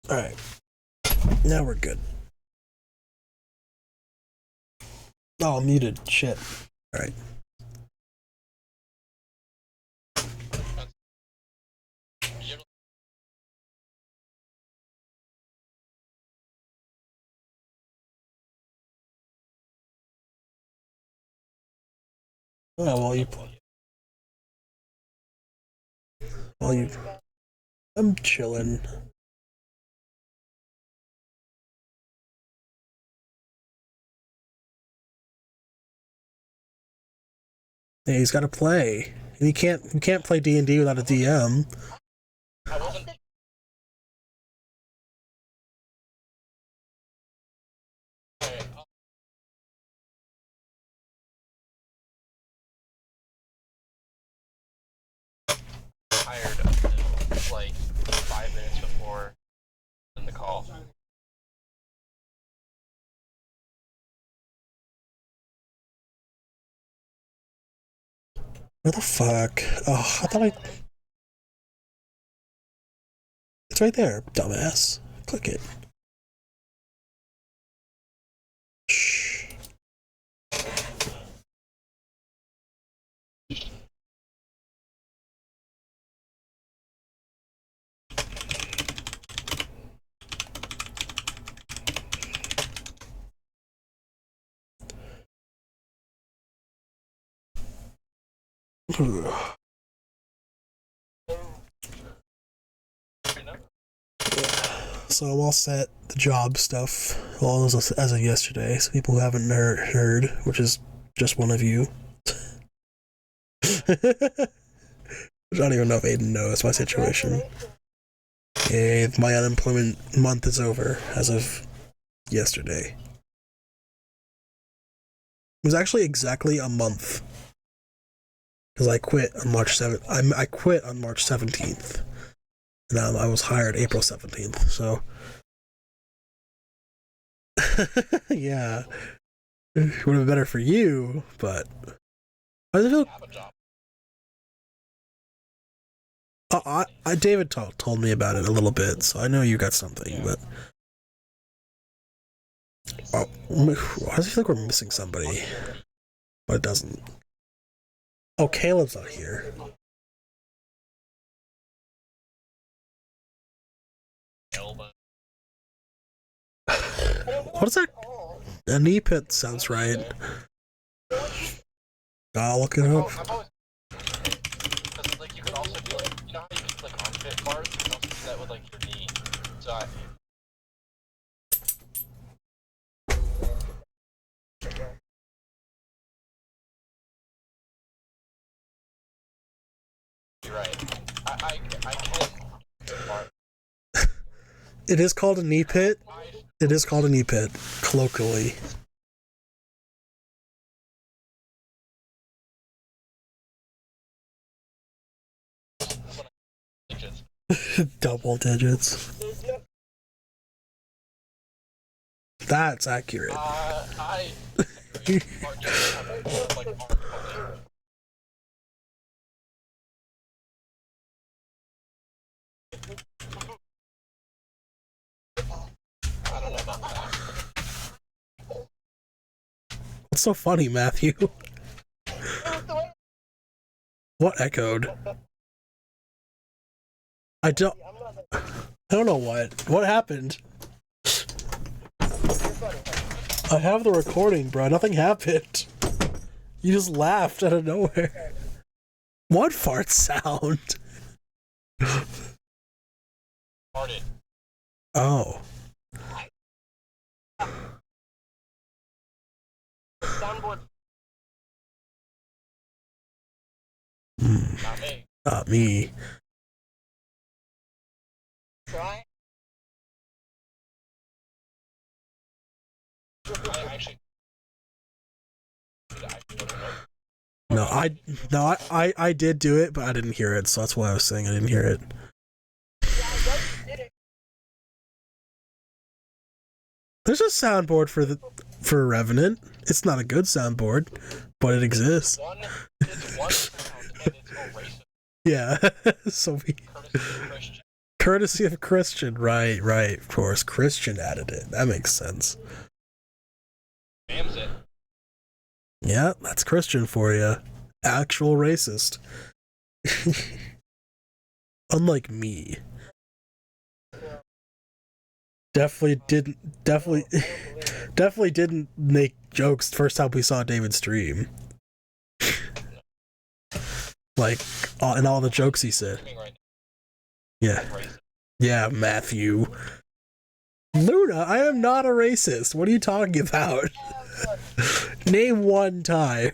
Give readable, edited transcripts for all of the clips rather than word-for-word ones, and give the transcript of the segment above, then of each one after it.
Alright. Now we're good. Oh, I'm muted. Shit. Alright. Oh, while you, I'm chilling. Hey, he's got to play. You can't play D&D without a DM. I wasn't. Hired like 5 minutes before in the call. Where the fuck? Oh, I thought it's right there, dumbass. Click it. Shh. So I'm all set. The job stuff, all as of yesterday. So people who haven't heard, which is just one of you. I don't even know if Aiden knows my situation. Yeah, my unemployment month is over as of yesterday. It was actually exactly a month because I quit on March 7th. I quit on March 17th, and I was hired April 17th. So yeah, it would have been better for you, but I feel. David told me about it a little bit, so I know you got something, but why does it feel like we're missing somebody? But it doesn't. Oh, Caleb's not here. What is that? A knee pit sounds right. I'll look it up. Because like you could also do like, you know how you can click armpit bars? You can also do that with like your knee. So you're right. I can. It is called a knee pit. It is called a knee pit, colloquially. Double digits. That's accurate. What's so funny, Matthew? What echoed? I don't know what happened. I have the recording, bro. Nothing happened. You just laughed out of nowhere. What fart sound? Farted. Oh. Soundboard. Not me. Not me. Try. I actually. No, I did do it, but I didn't hear it, so that's why I was saying I didn't hear it. There's a soundboard for Revenant. It's not a good soundboard, but it exists. It's one sound and it's a racist. Yeah, so we Courtesy of Christian. Right. Of course. Christian added it. That makes sense. Spams it. Yeah, that's Christian for you. Actual racist. Unlike me. Definitely didn't make jokes the first time we saw David stream. Like, and all the jokes he said. Yeah. Yeah, Matthew. Luna, I am not a racist. What are you talking about? Name one time.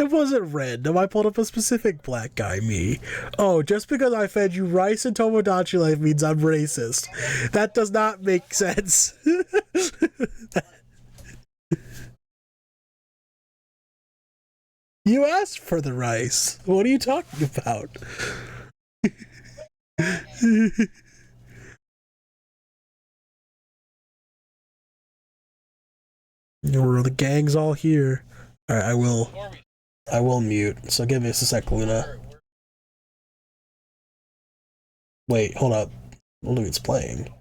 It wasn't random. I pulled up a specific black guy, me. Oh, just because I fed you rice and Tomodachi life means I'm racist. That does not make sense. You asked for the rice. What are you talking about? The gang's all here. Alright, I will mute. So give me a sec, Luna. Wait, hold up. Look, it's playing.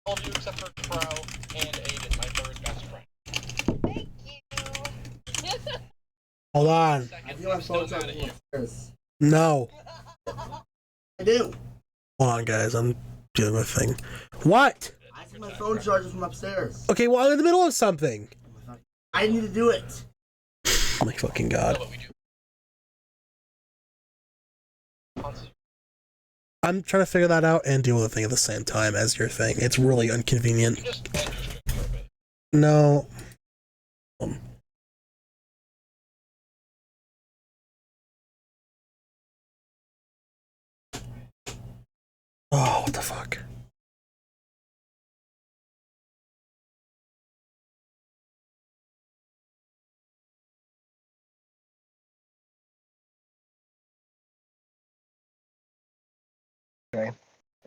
All of you except for Crow and Aiden, my third best friend. Thank you. Hold on. I feel like phone's upstairs. No. I do. Hold on, guys. I'm doing my thing. What? I see my phone charger from upstairs. Okay, well, I'm in the middle of something. I need to do it. Oh my fucking god. I'm trying to figure that out and deal with the thing at the same time as your thing. It's really inconvenient. No. Oh, what the fuck?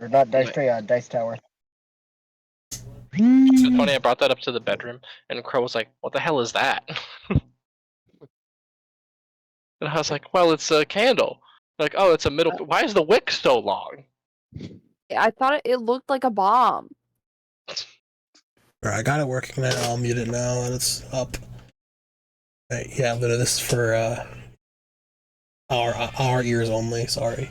Or not Dice Tray, Dice Tower. It's funny, I brought that up to the bedroom, and Crow was like, "What the hell is that?" And I was like, "Well, it's a candle." Like, oh, it's a middle. Why is the wick so long? I thought it looked like a bomb. Alright, I got it working now. I'll mute it now and it's up. Right, yeah, literally, this is for our ears only. Sorry.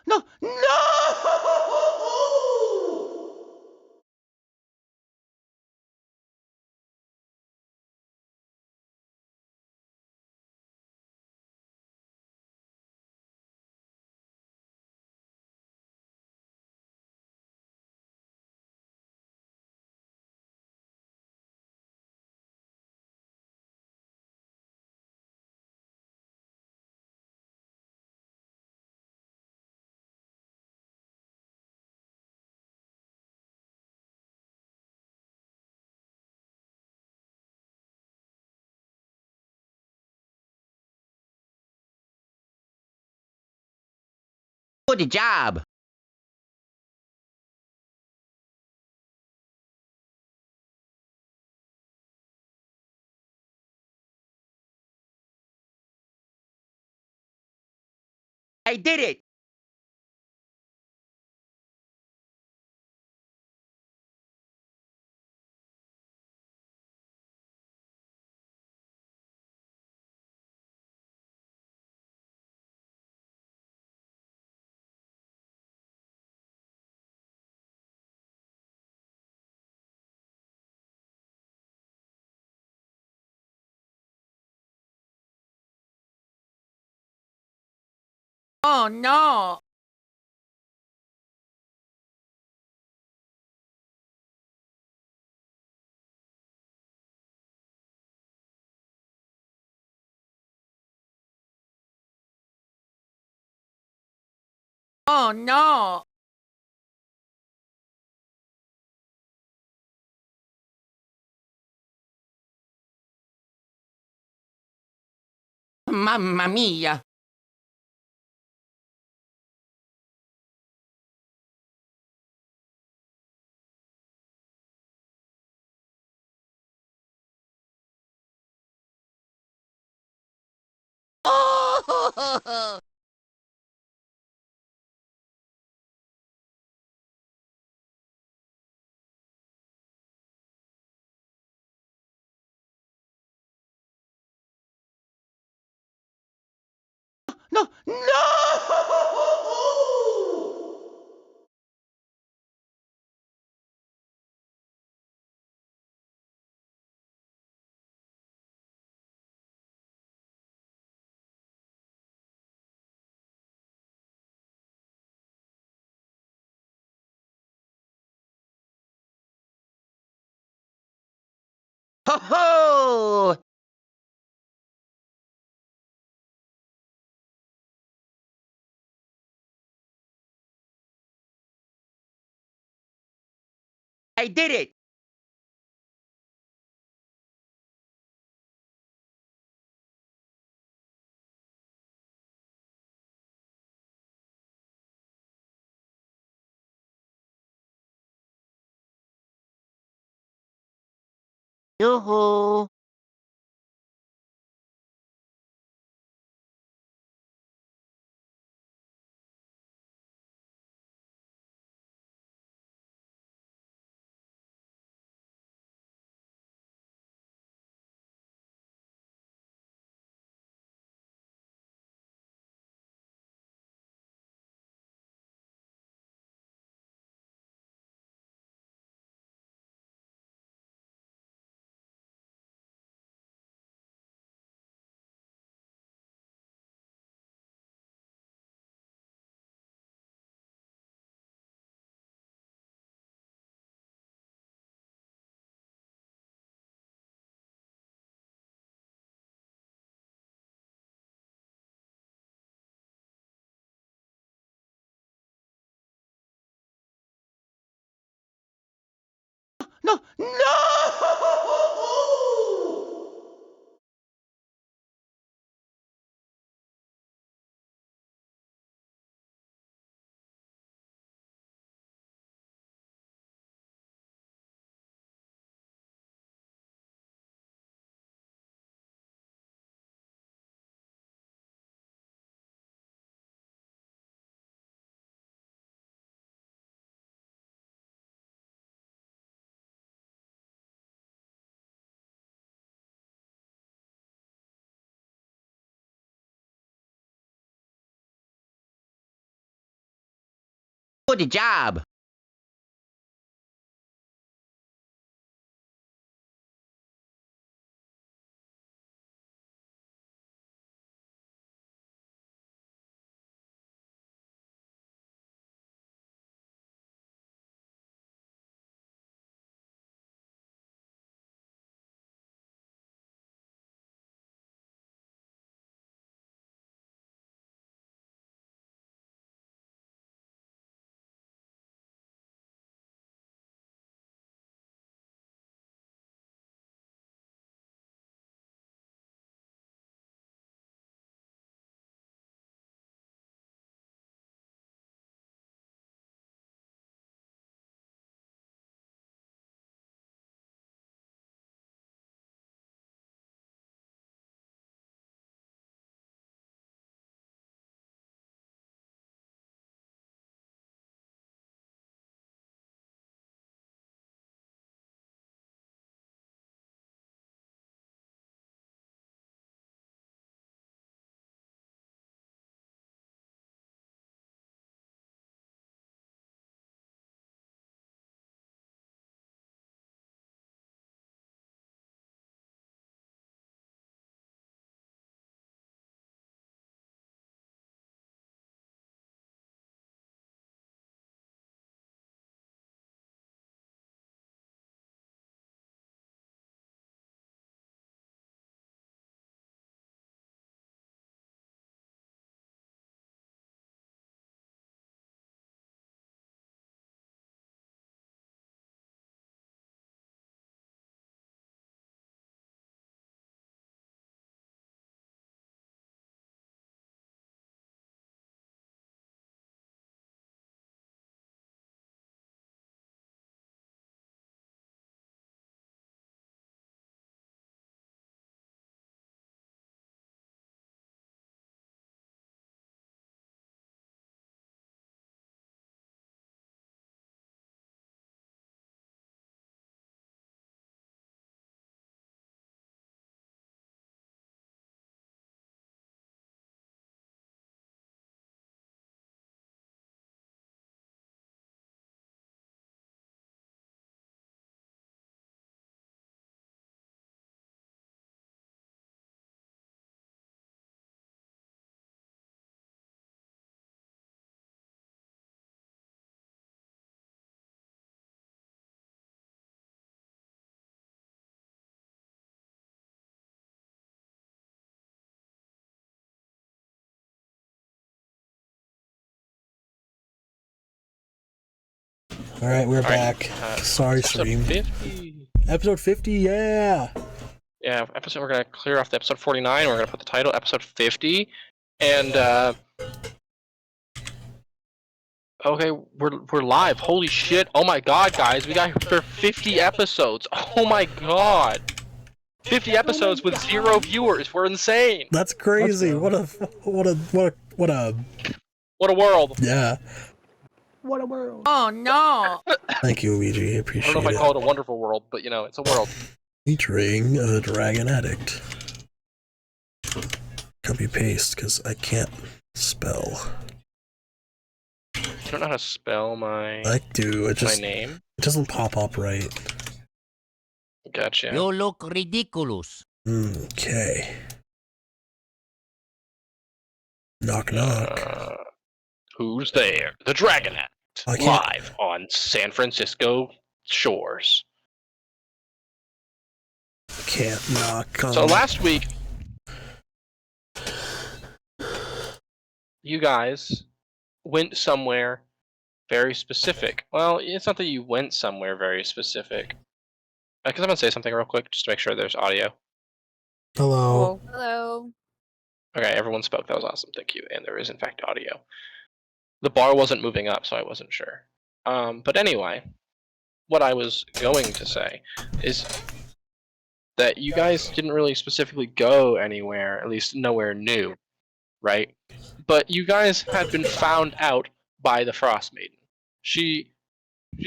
no, no! Good job. I did it. Oh no. Oh no. Mamma mia. Oh, no, no! Ho ho! I did it. Yoo-hoo. No, no! Good job. Alright, we're back. Sorry, Episode stream. 50. Episode 50, yeah! Yeah, episode. We're gonna clear off the episode 49. We're gonna put the title episode 50, and okay, we're live. Holy shit! Oh my god, guys, we got for 50 episodes. Oh my god, 50 episodes with 0 viewers. We're insane. That's crazy. What a world. yeah. What a world. Oh no. Thank you, Luigi. I I appreciate don't know if it. I call it a wonderful world, but you know, it's a world. Featuring a dragon addict. Copy paste, because I can't spell. You don't know how to spell my I do, it my just name. it doesn't pop up right. Gotcha. You look ridiculous. Okay. Knock knock. Who's there? The Dragon Act, I can't- live on San Francisco shores. Can't knock on. So last week, you guys went somewhere very specific. Well, it's not that you went somewhere very specific. Because I'm gonna say something real quick just to make sure there's audio. Hello. Hello. Okay, everyone spoke. That was awesome. Thank you. And there is in fact audio. The bar wasn't moving up, so I wasn't sure. But anyway, what I was going to say is that you guys didn't really specifically go anywhere, at least nowhere new, right? But you guys had been found out by the Frost Maiden. She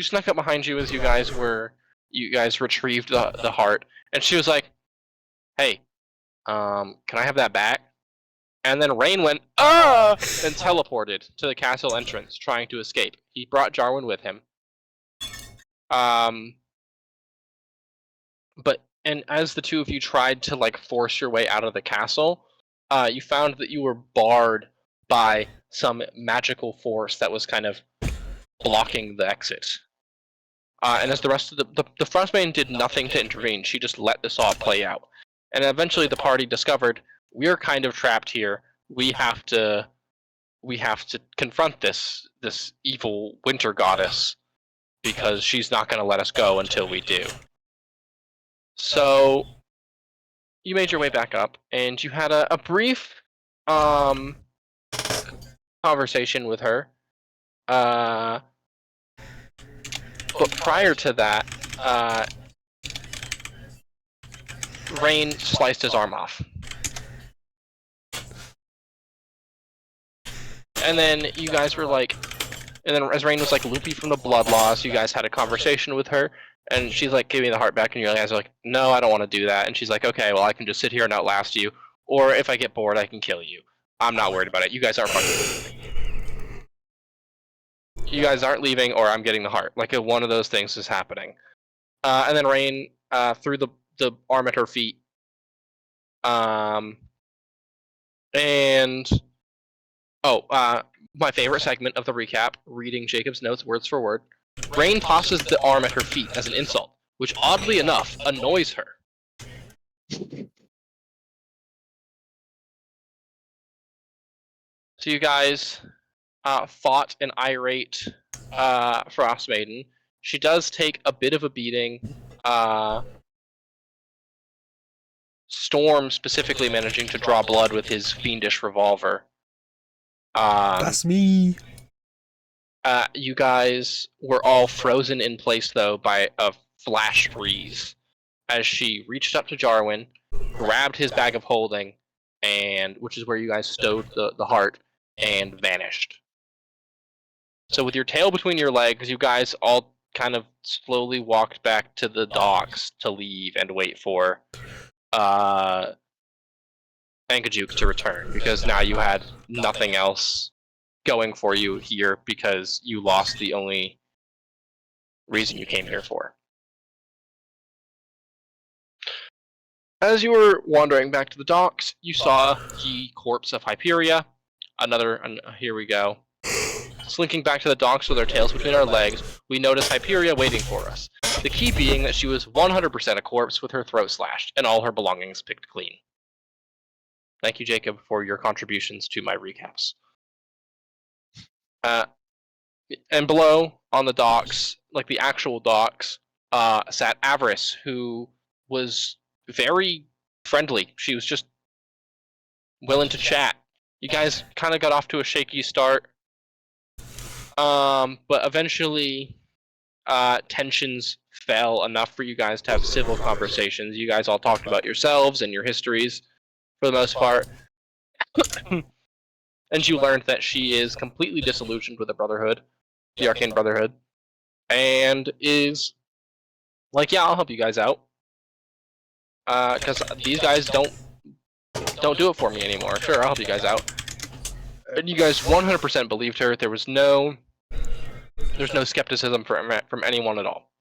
snuck up behind you as you guys retrieved the heart, and she was like, "Hey, can I have that back?" And then Rain went, ah! And teleported to the castle entrance, trying to escape. He brought Jarwin with him. And as the two of you tried to, like, force your way out of the castle, you found that you were barred by some magical force that was kind of blocking the exit. And as the rest of the Frostbane did nothing to intervene, she just let this all play out. And eventually the party discovered, we're kind of trapped here. We have to confront this evil winter goddess, because she's not going to let us go until we do. So you made your way back up, and you had a brief conversation with her. But prior to that, Rain sliced his arm off. And then you guys were like, and then as Rain was like loopy from the blood loss, you guys had a conversation with her, and she's like, give me the heart back, and you guys are like, no, I don't want to do that. And she's like, okay, well, I can just sit here and outlast you, or if I get bored, I can kill you. I'm not worried about it. You guys aren't fucking leaving. You guys aren't leaving, or I'm getting the heart. Like, one of those things is happening. And then Rain threw the arm at her feet. My favorite segment of the recap, reading Jacob's notes words for word. Rain tosses the arm at her feet as an insult, which oddly enough annoys her. So you guys fought an irate Frost Maiden. She does take a bit of a beating. Storm specifically managing to draw blood with his fiendish revolver. That's me. You guys were all frozen in place, though, by a flash freeze as she reached up to Jarwin, grabbed his bag of holding, which is where you guys stowed the heart, and vanished. So with your tail between your legs, you guys all kind of slowly walked back to the docks to leave and wait for Ankajuk to return, because now you had nothing else going for you here because you lost the only reason you came here for. As you were wandering back to the docks, you saw the corpse of Hyperia. Here we go. Slinking back to the docks with our tails between our legs, we noticed Hyperia waiting for us. The key being that she was 100% a corpse with her throat slashed and all her belongings picked clean. Thank you, Jacob, for your contributions to my recaps. And below, on the docks, like the actual docks, sat Avarice, who was very friendly. She was just willing to chat. You guys kind of got off to a shaky start. But eventually, tensions fell enough for you guys to have civil conversations. You guys all talked about yourselves and your histories, for the most part. And you learned that she is completely disillusioned with the Brotherhood, the Arcane Brotherhood, and is like, yeah, I'll help you guys out. Because these guys don't do it for me anymore. Sure, I'll help you guys out. And you guys 100% believed her. There's no skepticism from anyone at all.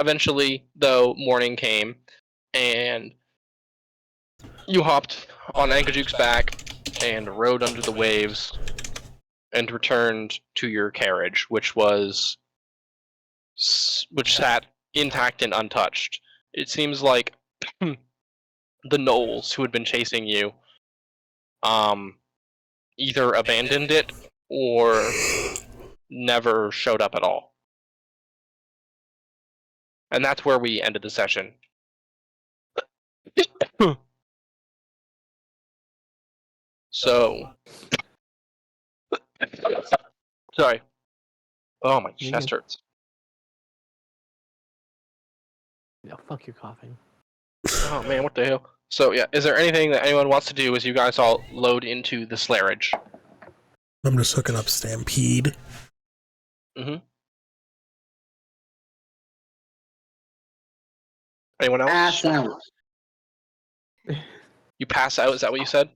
Eventually, though, morning came, and you hopped on Ankajuk's back and rode under the waves and returned to your carriage, which sat intact and untouched. It seems like the gnolls who had been chasing you either abandoned it or never showed up at all. And that's where we ended the session. So, sorry. Oh, my chest hurts. Yeah, fuck your coughing. Oh man, what the hell? So yeah, is there anything that anyone wants to do as you guys all load into the slarage? I'm just hooking up Stampede. Mm-hmm. Anyone else? Ass out. You pass out, is that what you said?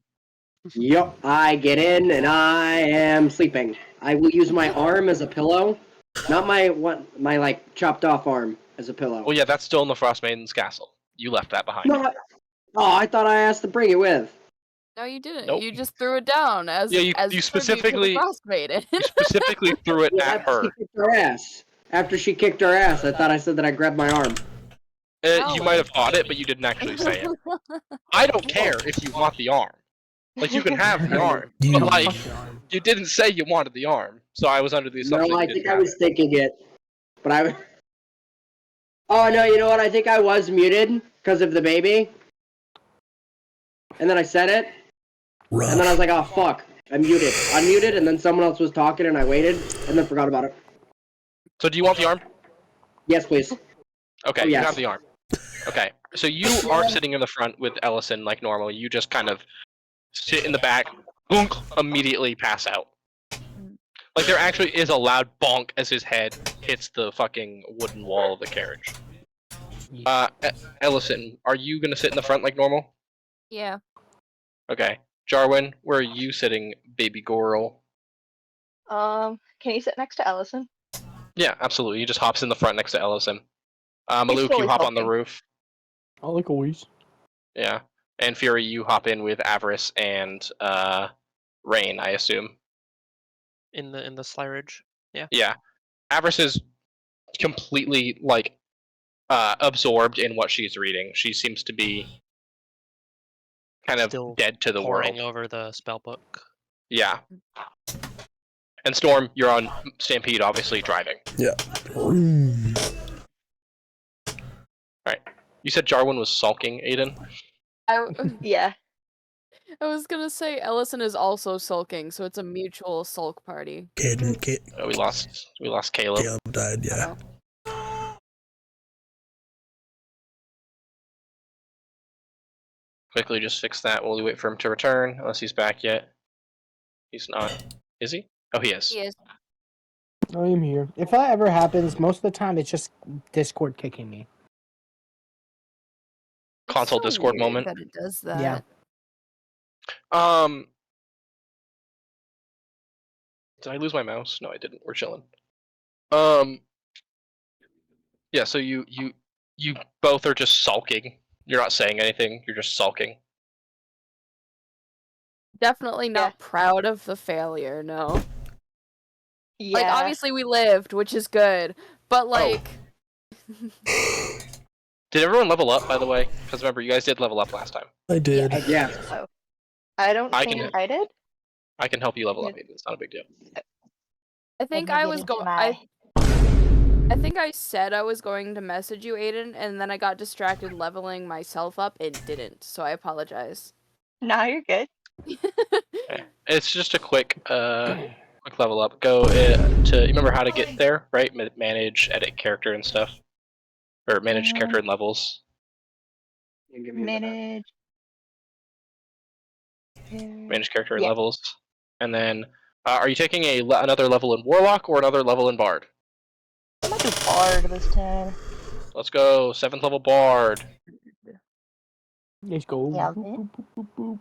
Yup, I get in and I am sleeping. I will use my arm as a pillow, not my like chopped off arm as a pillow. Well, yeah, that's still in the Frost Maiden's castle. You left that behind. No, I thought I asked to bring it with. No, you didn't. Nope. You just threw it down as Yeah, you tribute specifically- to the Frost Maiden. You specifically threw it Yeah, at her. She kicked her ass. After she kicked her ass, I thought I said that I grabbed my arm. You might have thought it, but you didn't actually say it. I don't care if you want the arm. Like, you can have the arm. You- But, like, Fuck your arm. you didn't say you wanted the arm. So I was under the assumption No, you I didn't think I have was it. thinking it, but I. Oh no! You know what? I think I was muted because of the baby, and then I said it, Rough. and then I was like, "Oh fuck!" I muted, unmuted, and then someone else was talking, and I waited, and then forgot about it. So do you want the arm? Yes, please. Okay, Oh, you yes. have the arm. Okay, so you aren't sitting in the front with Ellison like normal. You just kind of sit in the back, bonk, immediately pass out. Like, there actually is a loud bonk as his head hits the fucking wooden wall of the carriage. Ellison, are you gonna sit in the front like normal? Yeah. Okay. Jarwin, where are you sitting, baby girl? Can you sit next to Ellison? Yeah, absolutely. He just hops in the front next to Ellison. Maluk, you fully hop on the helping. roof. Oh, like always. Yeah. And Fury, you hop in with Avarice and Rain, I assume. In the Slyridge. Yeah. Avarice is completely like absorbed in what she's reading. She seems to be kind of Still dead to the Poring world. over the spell book. Yeah. And Storm, you're on Stampede, obviously driving. Vroom. You said Jarwin was sulking, Aiden? Yeah. I was gonna say Ellison is also sulking, so it's a mutual sulk party. We lost Caleb. Caleb died, yeah. Quickly just fix that while we wait for him to return, unless he's back yet. He's not. Is he? Oh, he is. He is. I am here. If that ever happens, most of the time it's just Discord kicking me. Console It's so Discord weird moment. that it does that. Yeah. Did I lose my mouse? No, I didn't. We're chilling. Yeah, so you both are just sulking. You're not saying anything, you're just sulking. Definitely not proud of the failure, no. Yeah. Like, obviously we lived, which is good, but like... Did everyone level up, by the way? Because remember, you guys did level up last time. I did. Yeah. So, I don't I think can- I did. I can help you level up, Aiden. It's not a big deal. I think Let me I get was into going... my- I think I said I was going to message you, Aiden, and then I got distracted leveling myself up and didn't, so I apologize. No, you're good. Okay. It's just a quick level up. Go to you remember how to get there, right? Manage, edit character and stuff, or manage character and levels. Manage. Manage character and Yeah. levels, and then are you taking another level in Warlock or another level in Bard? I'm gonna do Bard this time. Let's go 7th level Bard. Let's go. Yeah, Boop, boop, boop, boop, boop.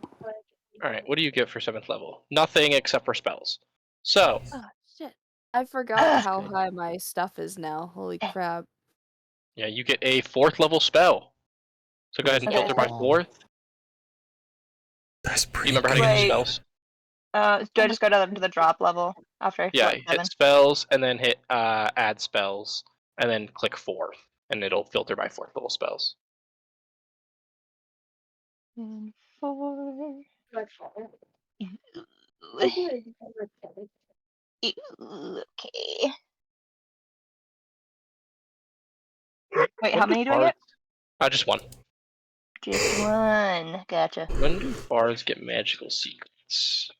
All right, what do you get for 7th level? Nothing except for spells. So Oh, shit. I forgot how high my stuff is now. Holy crap. yeah, you get a 4th level spell. So go ahead and Okay. filter by 4th. That's Do you pretty remember how to get Wait. spells? Do I just go to the drop level after I Yeah, select hit 7? spells and then hit add spells and then click 4th and it'll filter by 4th level spells. And 4. Okay. Wait, how many do I get? Just one. Just one. Gotcha. When do bards get magical secrets?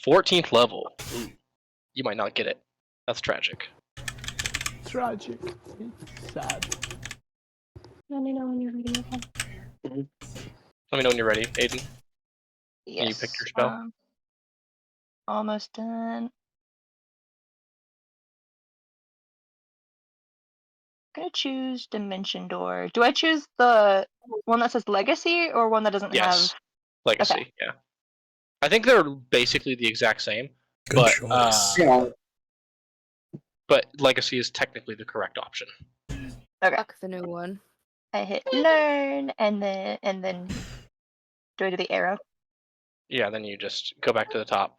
14th level. Ooh, you might not get it. That's tragic. Tragic. It's sad. Let me know when you're ready. Okay. Let me know when you're ready, Aiden. Yes. you pick your spell? Almost done. Gonna choose Dimension Door. Do I choose the one that says Legacy or one that doesn't Yes. Legacy, Okay. yeah. I think they're basically the exact same, Good but choice. Yeah. but Legacy is technically the correct option. Okay. Fuck the new one. I hit learn, and then do I do the arrow? Yeah, then you just go back to the top.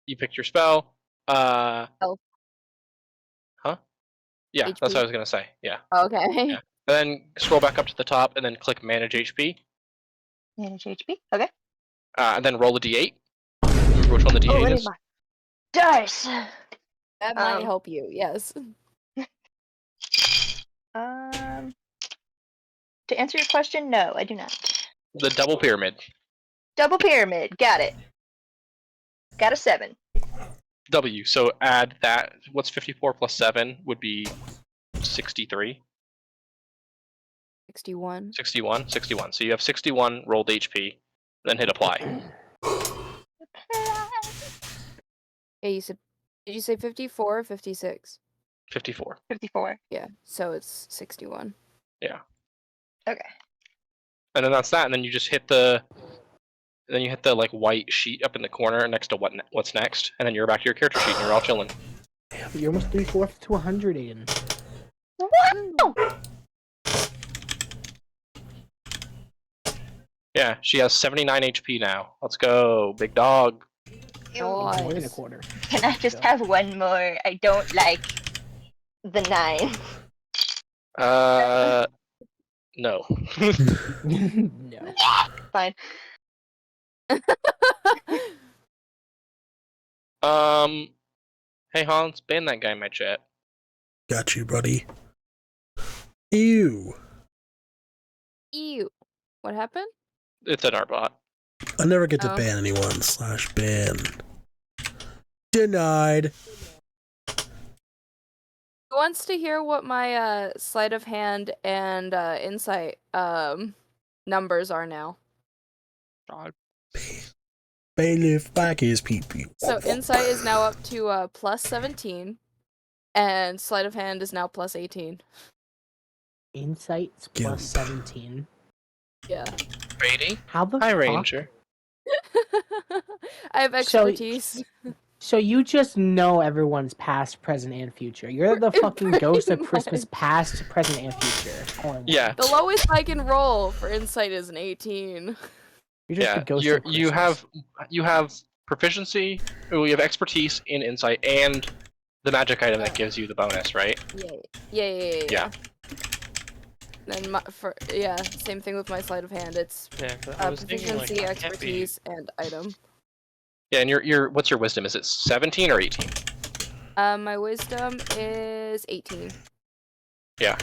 You picked your spell. Health. Huh? Yeah, that's what HP. I was gonna say. Yeah. Okay. Yeah. And then scroll back up to the top, and then click Manage HP. Manage HP. Okay. And then roll a d8. Remember which one the d8 Oh, I need is? my dice. That might help you. Yes. To answer your question, no, I do not. The double pyramid. Double pyramid. Got it. Got a 7. W. So add that. What's 54 plus 7 would be 63. 61. 61. 61. So you have 61 rolled HP. Then hit apply. Yeah, you said. Did you say 54 or 56? 54. 54. Yeah. So it's 61. Yeah. Okay. And then that's that. And then you just hit the. Then you hit the like white sheet up in the corner next to what's next, and then you're back to your character sheet and you're all chilling. You're almost 3/4 to 100, Aiden. Wow! Yeah, she has 79 HP now. Let's go, big dog. More than a Nice. quarter. Can I just have one more? I don't like the 9. No. No. Fine. Hey Hans, ban that guy in my chat. Got you, buddy. Ew. Ew. What happened? It's an Arbot. I never get to Oh. ban anyone / ban. Denied. Who wants to hear what my sleight of hand and insight numbers are now? God. Bailiff back his pee-pee. So insight is now up to plus 17, and sleight of hand is now plus 18. Insight's Give plus 17. Yeah. Brady? How the Hi, fuck? Ranger. I have So- expertise. So you just know everyone's past, present, and future. You're the fucking ghost of Pretty Christmas much. past, present, and future. All in one. Yeah. The lowest I can roll for insight is an 18. You're just Yeah. the ghost You're, of Christmas. you have proficiency. Oh, you have expertise in insight and the magic item that gives you the bonus, right? Yeah. Yeah. Then same thing with my sleight of hand. It's Yeah, 'cause I was thinking, like, proficiency, that can't be- expertise, and item. Yeah, and your what's your wisdom? Is it 17 or 18? My wisdom is 18. Yeah.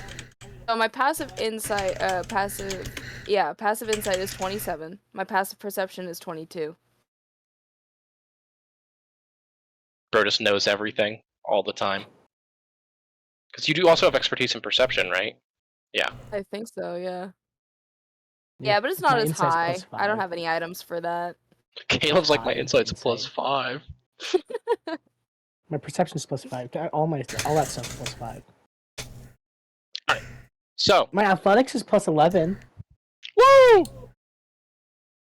So my passive insight, passive insight is 27. My passive perception is 22. Bro just knows everything all the time. Because you do also have expertise in perception, right? Yeah. I think so, yeah. Yeah, but it's not My as insight's high. plus I don't 5. have any items for that. Caleb's like, my 5 insight's insight. plus 5. My perception's plus 5. All that stuff's plus 5. So, My athletics is plus 11. woo!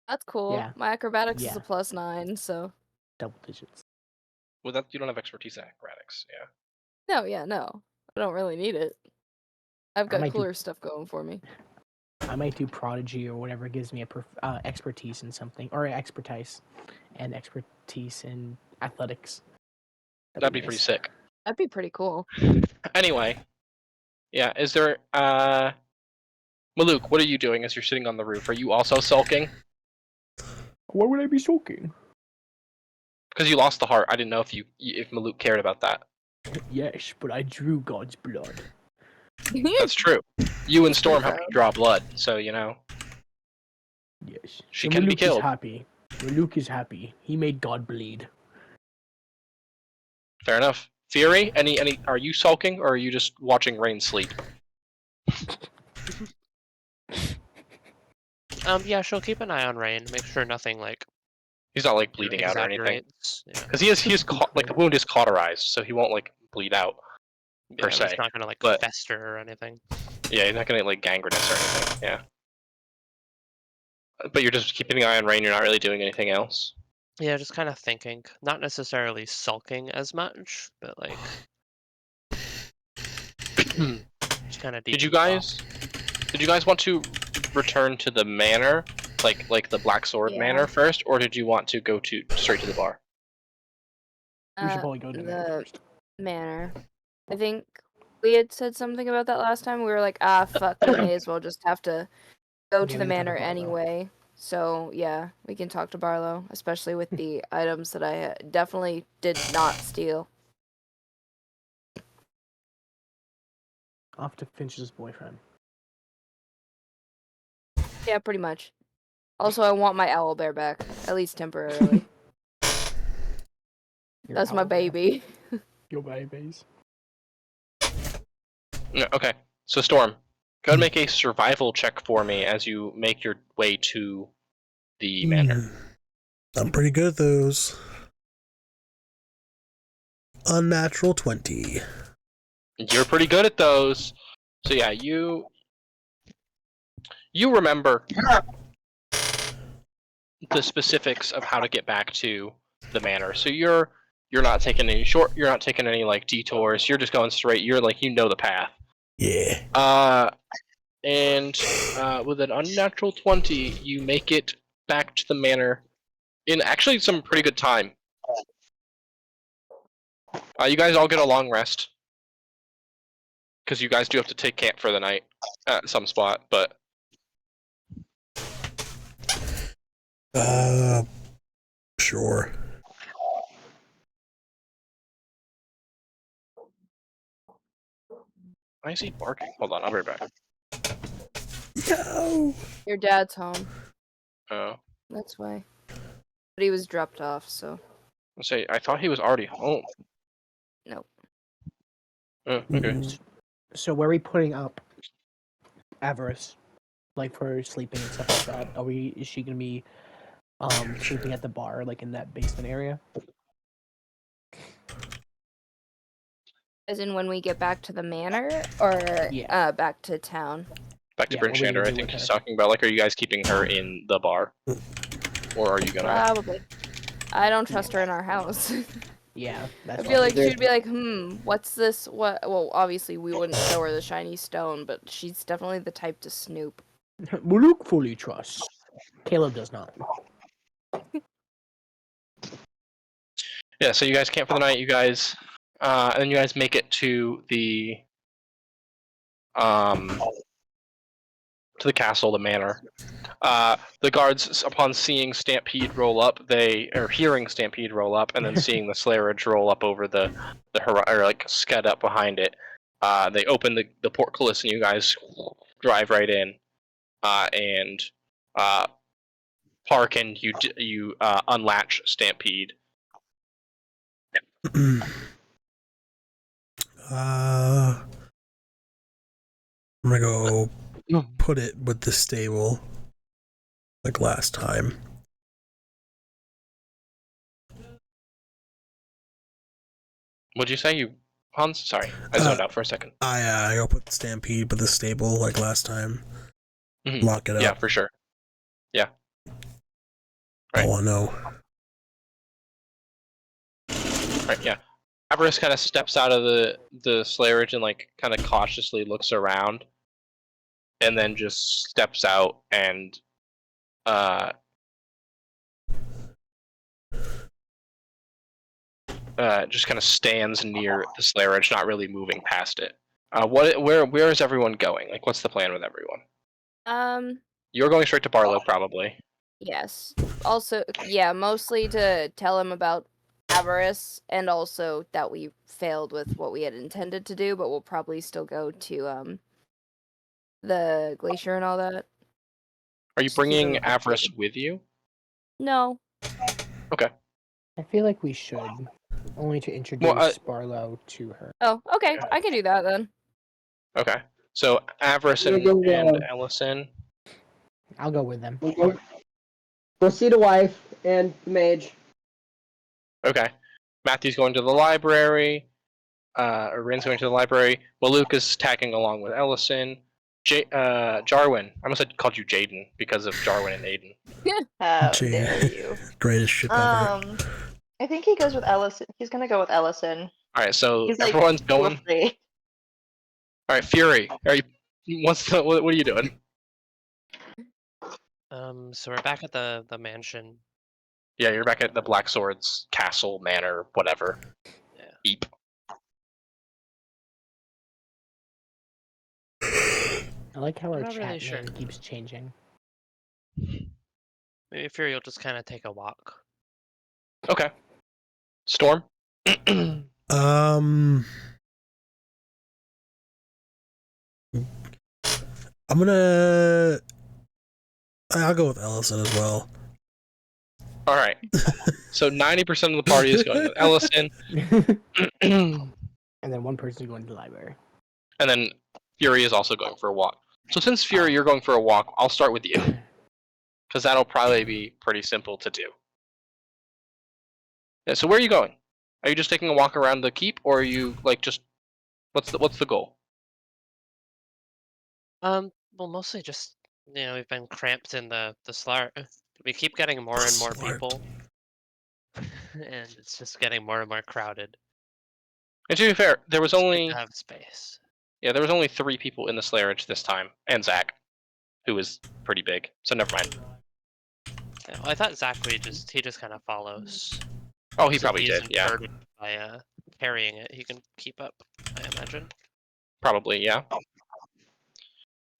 That's cool. Yeah. My acrobatics is Yeah. a plus 9, so. Double digits. Well, that you don't have expertise in acrobatics, yeah. No. I don't really need it. I've got might do- cooler stuff going for me. I might do prodigy or whatever gives me a expertise in something, or expertise, and expertise in athletics. That'd be pretty nice. sick. That'd be pretty cool. Anyway, yeah, is there, Maluk, what are you doing as you're sitting on the roof? Are you also sulking? Why would I be sulking? Because you lost the heart. I didn't know if Maluk cared about that. Yes, but I drew God's blood. That's true. You and Storm helped you draw blood, so you know. Yes. She So can be Maluk killed. Is happy. Maluk is happy. He made God bleed. Fair enough. Fury, any? Are you sulking or are you just watching Rain sleep? Yeah, she'll keep an eye on Rain, make sure nothing like He's not like bleeding out or anything. exaggerates. Yeah. Because he's like the wound is cauterized, so he won't like bleed out. Per Yeah, se, it's not gonna like but- fester or anything. Yeah, he's not gonna like gangrenous or anything. Yeah. But you're just keeping an eye on Rain. You're not really doing anything else. Yeah, just kind of thinking. Not necessarily sulking as much, but like just kind of deep. Did you guys want to return to the manor, like the Black Sword Yeah. Manor first, or did you want to go straight to the bar? We should probably go to the first. manor. I think we had said something about that last time. We were like, fuck, we may as well just have to go Yeah, to we the can talk manor to Barlow. anyway. So yeah, we can talk to Barlow, especially with the items that I definitely did not steal. Off to Finch's boyfriend. Yeah, pretty much. Also, I want my owlbear back, at least temporarily. Your That's my owlbear. baby. Your babies. No, okay. So Storm, go ahead and make a survival check for me as you make your way to the manor. I'm pretty good at those. Unnatural 20. You're pretty good at those. So yeah, you remember the specifics of how to get back to the manor. So you're not taking any like detours. You're just going straight. You're like, you know the path. Yeah. And with an unnatural 20, you make it back to the manor in actually some pretty good time. You guys all get a long rest. Because you guys do have to take camp for the night at some spot, but... Sure. Why is he barking? Hold on, I'll be right back. Yo! Your dad's home. Oh. That's why. But he was dropped off, so. I thought he was already home. Nope. Oh, okay. So where are we putting up Avarice? Like for sleeping and stuff like that? Is she gonna be sleeping at the bar, like in that basement area? As in when we get back to the manor, or Yeah. back to town? Back to Yeah, Bryn what are we gonna Shander, I do think with he's her? talking about, like, are you guys keeping her in the bar? Or are you gonna... Probably. I don't trust her in our house. Yeah, I that's feel like There's- she'd be like, what's this? What? Well, obviously we wouldn't show her the shiny stone, but she's definitely the type to snoop. Maluk fully trusts. Caleb does not. Yeah, so you guys camp for the night, you guys... and then you guys make it to the... to the castle, the manor. The guards, upon seeing Stampede roll up, hearing Stampede roll up, and then seeing the slayerage roll up over the or like scud up behind it, they open the portcullis and you guys drive right in, and park, and you unlatch Stampede. I'm gonna go put it with the stable, like last time. What'd you say, Hans? Sorry, I zoned out for a second. I go put Stampede with the stable like last time. Mhm. Lock it up. Yeah, for sure. Yeah. I wanna know. Right, yeah. Avarice kind of steps out of the slayerage and like kind of cautiously looks around, and then just steps out and just kind of stands near the slayerage, not really moving past it. Where is everyone going? Like, what's the plan with everyone? You're going straight to Barlow, probably. Yes. Also, yeah, mostly to tell him about Avarice, and also that we failed with what we had intended to do, but we'll probably still go to the glacier and all that. Are you Just keep bringing him Avarice updated. with you? No. Okay. I feel like we should, only to introduce Barlow to her. Oh, okay. I can do that then. Okay. So Avarice and Ellison. I'll go with them. Go see the wife and the mage. Okay. Matthew's going to the library. Rin's going to the library. Maluk is tagging along with Ellison. Jarwin. I almost had called you Jaden because of Jarwin and Aiden. How Gee. dare you? Greatest ship ever. I think he goes with Ellison. He's gonna go with Ellison. All right, so He's like, everyone's feel going. free. All right, Fury. Are you? What are you doing? So we're back at the mansion. Yeah, you're back at the Black Swords castle, manor, whatever. Yeah. Eep. I like how our I'm not chat really name sure. keeps changing. Maybe Fury will just kind of take a walk. Okay. Storm. I'm gonna. I'll go with Ellison as well. All right. So 90% of the party is going with Ellison, And then one person is going to the library. and then Fury is also going for a walk. So since Fury, you're going for a walk, I'll start with you, because that'll probably be pretty simple to do. Yeah, so where are you going? Are you just taking a walk around the keep, or are you like just what's the goal? Well, mostly just we've been cramped in the slart. We keep getting more and more Slart. people, and it's just getting more and more crowded. And to be fair, there was Just need only to have space. there was only 3 people in the Slayerage this time, and Zach, who was pretty big. So never mind. Yeah, well, I thought Zach he just kind of follows. Oh, he So probably he's did. Yeah, incurred by carrying it. He can keep up, I imagine. probably. Yeah.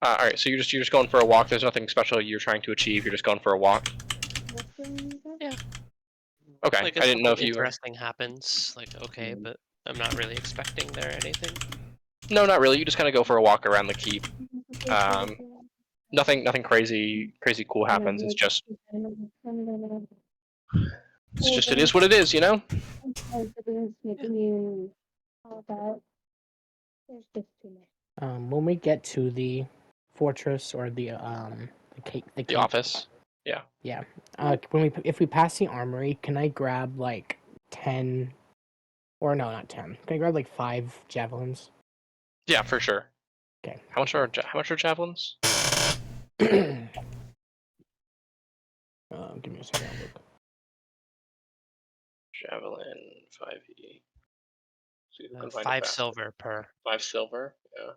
All right. So you're just going for a walk. There's nothing special you're trying to achieve. You're just going for a walk. Yeah. Okay. Like I didn't know if you were. interesting happens, like okay, but I'm not really expecting there anything. No, not really. You just kind of go for a walk around the keep. Nothing crazy cool happens. It's just it is what it is, you know. When we get to the fortress or the The office. Yeah. Yeah. If we pass the armory, can I grab like 10, or no, not 10. Can I grab like 5 javelins? Yeah, for sure. Okay. How much are javelins? Give me a second. I'll look. Javelin 5e. See if we can find it 5 fast. silver per. 5 silver. Yeah.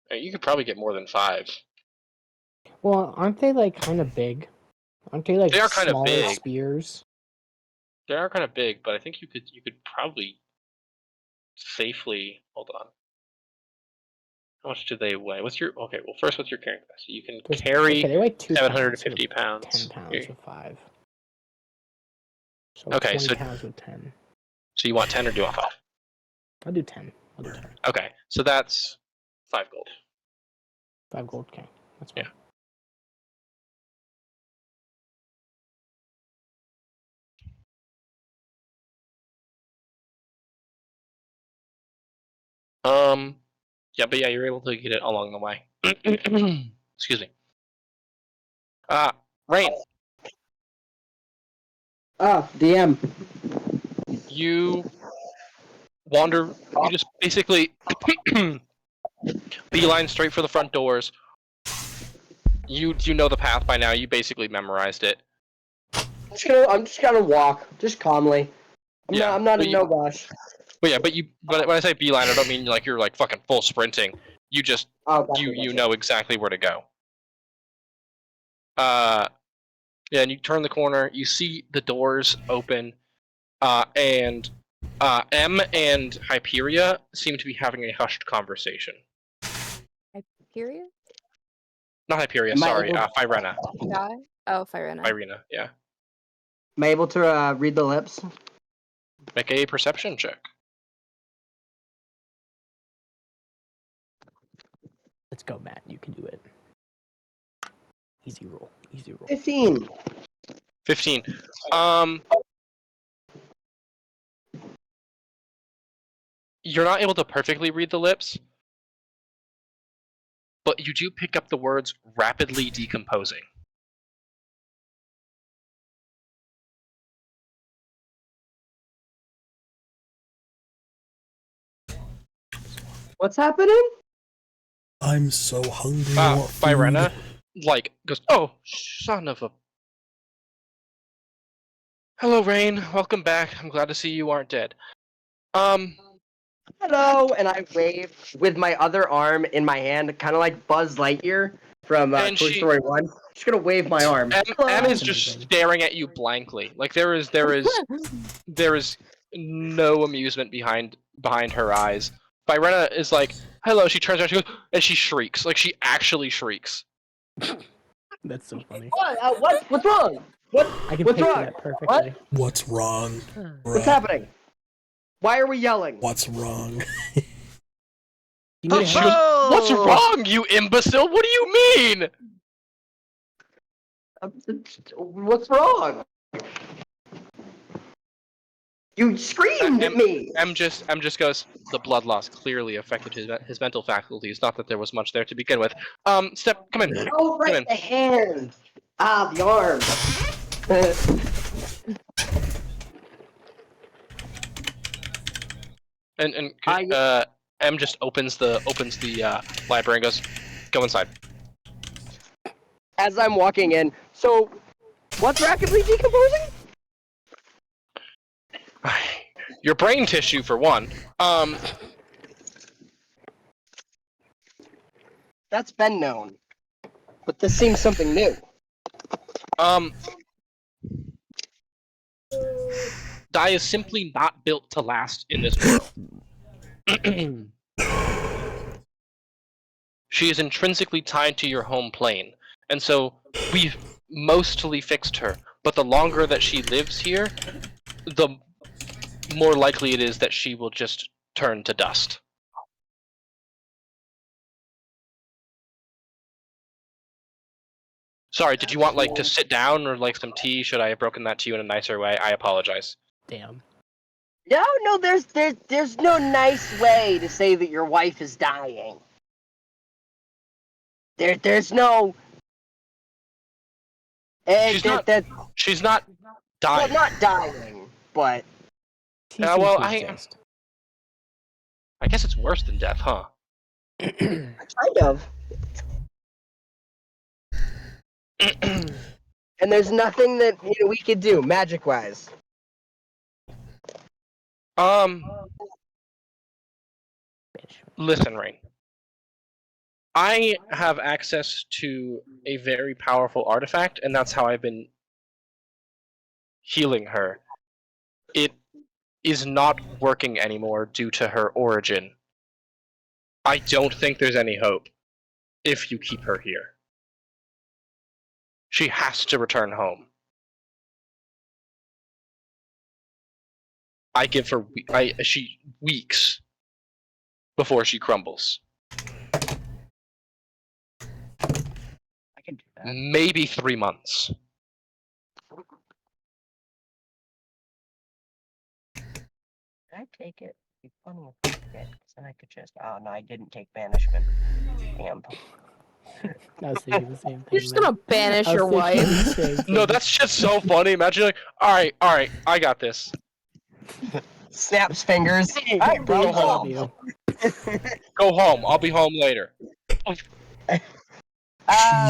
Hey, you could probably get more than 5. Well, aren't they like kind of big? Aren't they like They are kinda smaller big. spears? They are kind of big, but I think you could probably safely hold on. How much do they weigh? What's your Well, first, what's your carrying capacity? You can carry Okay, they weigh 2 750 pounds. pounds. 10 pounds Here. with 5. So Okay, 20 so- pounds with 10. So you want 10 or do you want 5? I'll do 10. Okay, so that's 5 gold. 5 gold. Okay, that's fine. Yeah. Yeah, but yeah, you're able to get it along the way. Excuse me. Rain, DM. you wander. You just basically beeline straight for the front doors. You know the path by now. You basically memorized it. I'm just gonna walk, just calmly. I'm not but in no rush. But when I say beeline, I don't mean like you're like fucking full sprinting. You just Oh, gotcha, you gotcha. know exactly where to go. Yeah, and you turn the corner. You see the doors open, and M and Hyperia seem to be having a hushed conversation. Hyperia? Not Hyperia, Am I sorry, able- Firena. Guy? Oh, Firena. Irina, yeah. Am I able to read the lips? Make a perception check. Let's go, Matt. You can do it. Easy roll. 15. 15. You're not able to perfectly read the lips, but you do pick up the words rapidly decomposing. What's happening? I'm so hungry. I want food. Byrena, like, goes, oh, son of a... Hello, Rain. Welcome back. I'm glad to see you aren't dead. Hello, and I wave with my other arm in my hand, kind of like Buzz Lightyear from Toy Story 1. Just gonna wave my arm. Em is just staring at you blankly. Like there is no amusement behind her eyes. Byrena is like, hello. She turns around, she goes, and she shrieks. Like she actually shrieks. That's so funny. What? What's wrong? What? I can What's picture wrong? that perfectly. What's wrong? What's happening? Why are we yelling? What's wrong? You need She to goes, have- what's wrong, you imbecile? What do you mean? What's wrong? You screamed at me. Em just goes, the blood loss clearly affected his mental faculties. Not that there was much there to begin with. Step, come in. Oh, right, Come in. the hand. Ah, the arm. And Em just opens the library and goes, go inside. As I'm walking in, so what's rapidly decomposing? Your brain tissue, for one. That's been known, but this seems something new. Dai is simply not built to last in this world. She is intrinsically tied to your home plane, and so we've mostly fixed her. But the longer that she lives here, the more likely it is that she will just turn to dust. Sorry, did you want like to sit down or like some tea? Should I have broken that to you in a nicer way? I apologize. Damn. No, there's no nice way to say that your wife is dying. There's no. She's not dying. Well, not dying, but. Well, I guess it's worse than death, huh? Kind of. And there's nothing that we could do magic-wise. Listen, Rain. I have access to a very powerful artifact, and that's how I've been healing her. It is not working anymore due to her origin. I don't think there's any hope if you keep her here. She has to return home. I give her weeks before she crumbles. I can do that. Maybe 3 months. Can I take it? It'd be funny if I did, because then I could just. Oh no, I didn't take banishment. Damn. I was thinking the same thing. You're just man. gonna banish I was your thinking wife. the same No, thing. that's just so funny. Imagine like, alright, I got this. Snaps fingers. Alright, Bro, bro, I love you. Go home. I'll be home later.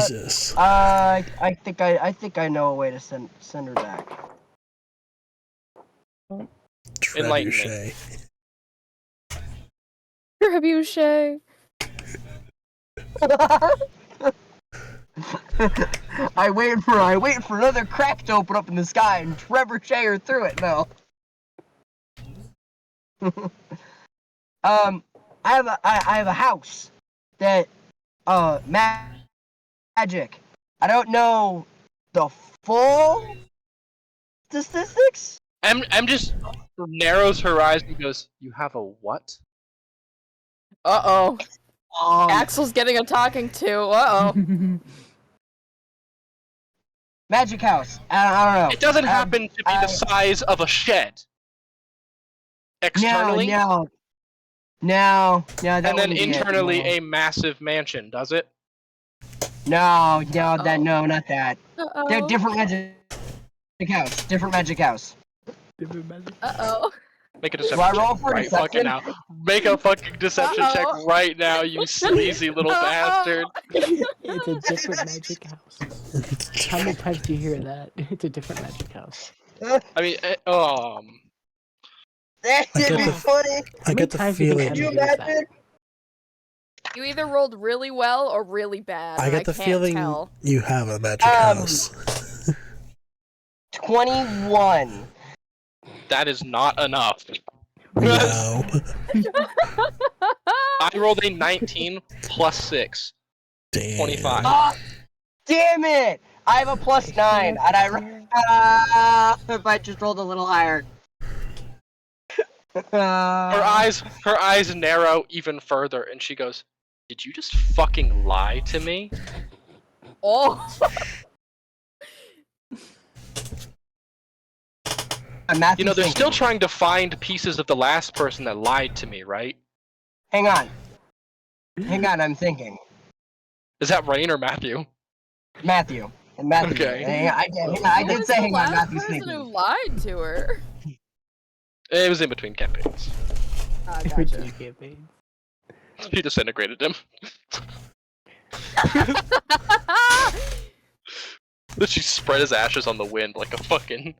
Jesus. I think I know a way to send her back. Enlighten me. Trebuchet. Trebuchet. I wait for another crack to open up in the sky and trebuchet her through it. No. I have a house that magic. I don't know the full statistics. M just narrows her eyes and goes, "You have a what?" Uh-oh. Axel's getting a talking to. Uh-oh. Magic house. I don't know. It doesn't happen to be the size of a shed. Externally, No. That and then wouldn't be it, internally no. a massive mansion. Does it? No, not that. Uh-oh. They're different magic house. Different magic house. Uh-oh. Make a Do deception I roll check for right fucking deception? now. Make a fucking deception check right now, you sleazy little bastard. It's a different magic house. How many times do you hear that? It's a different magic house. I mean, That I did get be the- funny. I get the How many times do you think feeling. Could you Emma hears that? imagine? You either rolled really well or really bad. I and get the can't feeling tell. you have a magic house. 21. that is not enough. No. I rolled a 19 plus 6. Damn. 25. Ah, damn it! I have a +9, and if I just rolled a little higher. Her eyes narrow even further, and she goes, "Did you just fucking lie to me?" Oh. Matthew's You know, they're thinking. still trying to find pieces of the last person that lied to me, right? Hang on. I'm thinking. Is that Rain or Matthew? Matthew. And Matthew. Okay. Hang on, I Who did was say the hang on, last Matthew's person thinking. who lied to her? It was in between campaigns. Ah, Every gotcha. two campaigns. He disintegrated him. Then she spread his ashes on the wind like a fucking...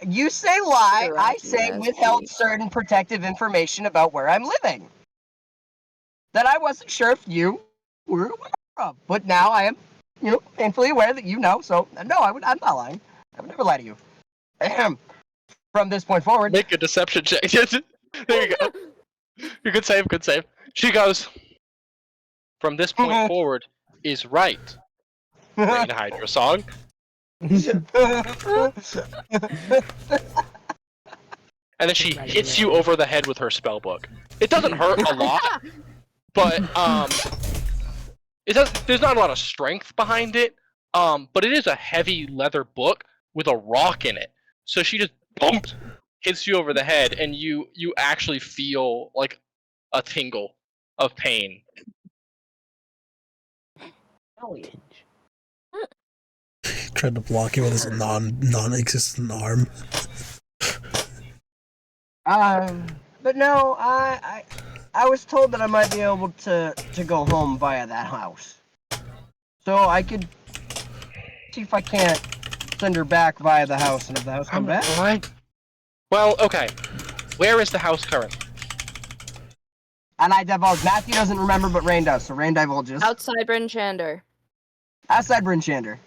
You say lie, You're I right, say yes, withheld please. certain protective information about where I'm living. That I wasn't sure if you were aware of. But now I am, painfully aware that you know, so no, I'm not lying. I would never lie to you. Ahem. From this point forward. Make a deception check. There you go. You good save, good save. She goes, "From this point forward is right." Rain Hydra song. And then she hits you over the head with her spell book. It doesn't hurt a lot, but there's not a lot of strength behind it. But it is a heavy leather book with a rock in it. So she just hits you over the head, and you actually feel like a tingle of pain. Tried to block you with his non-existent arm. But no, I was told that I might be able to go home via that house. So I could see if I can't send her back via the house, and if the house come back. Well, okay. Where is the house currently? And I divulge. Matthew doesn't remember, but Rain does, so Rain divulges. Outside Bryn Shander. Outside Bryn Shander.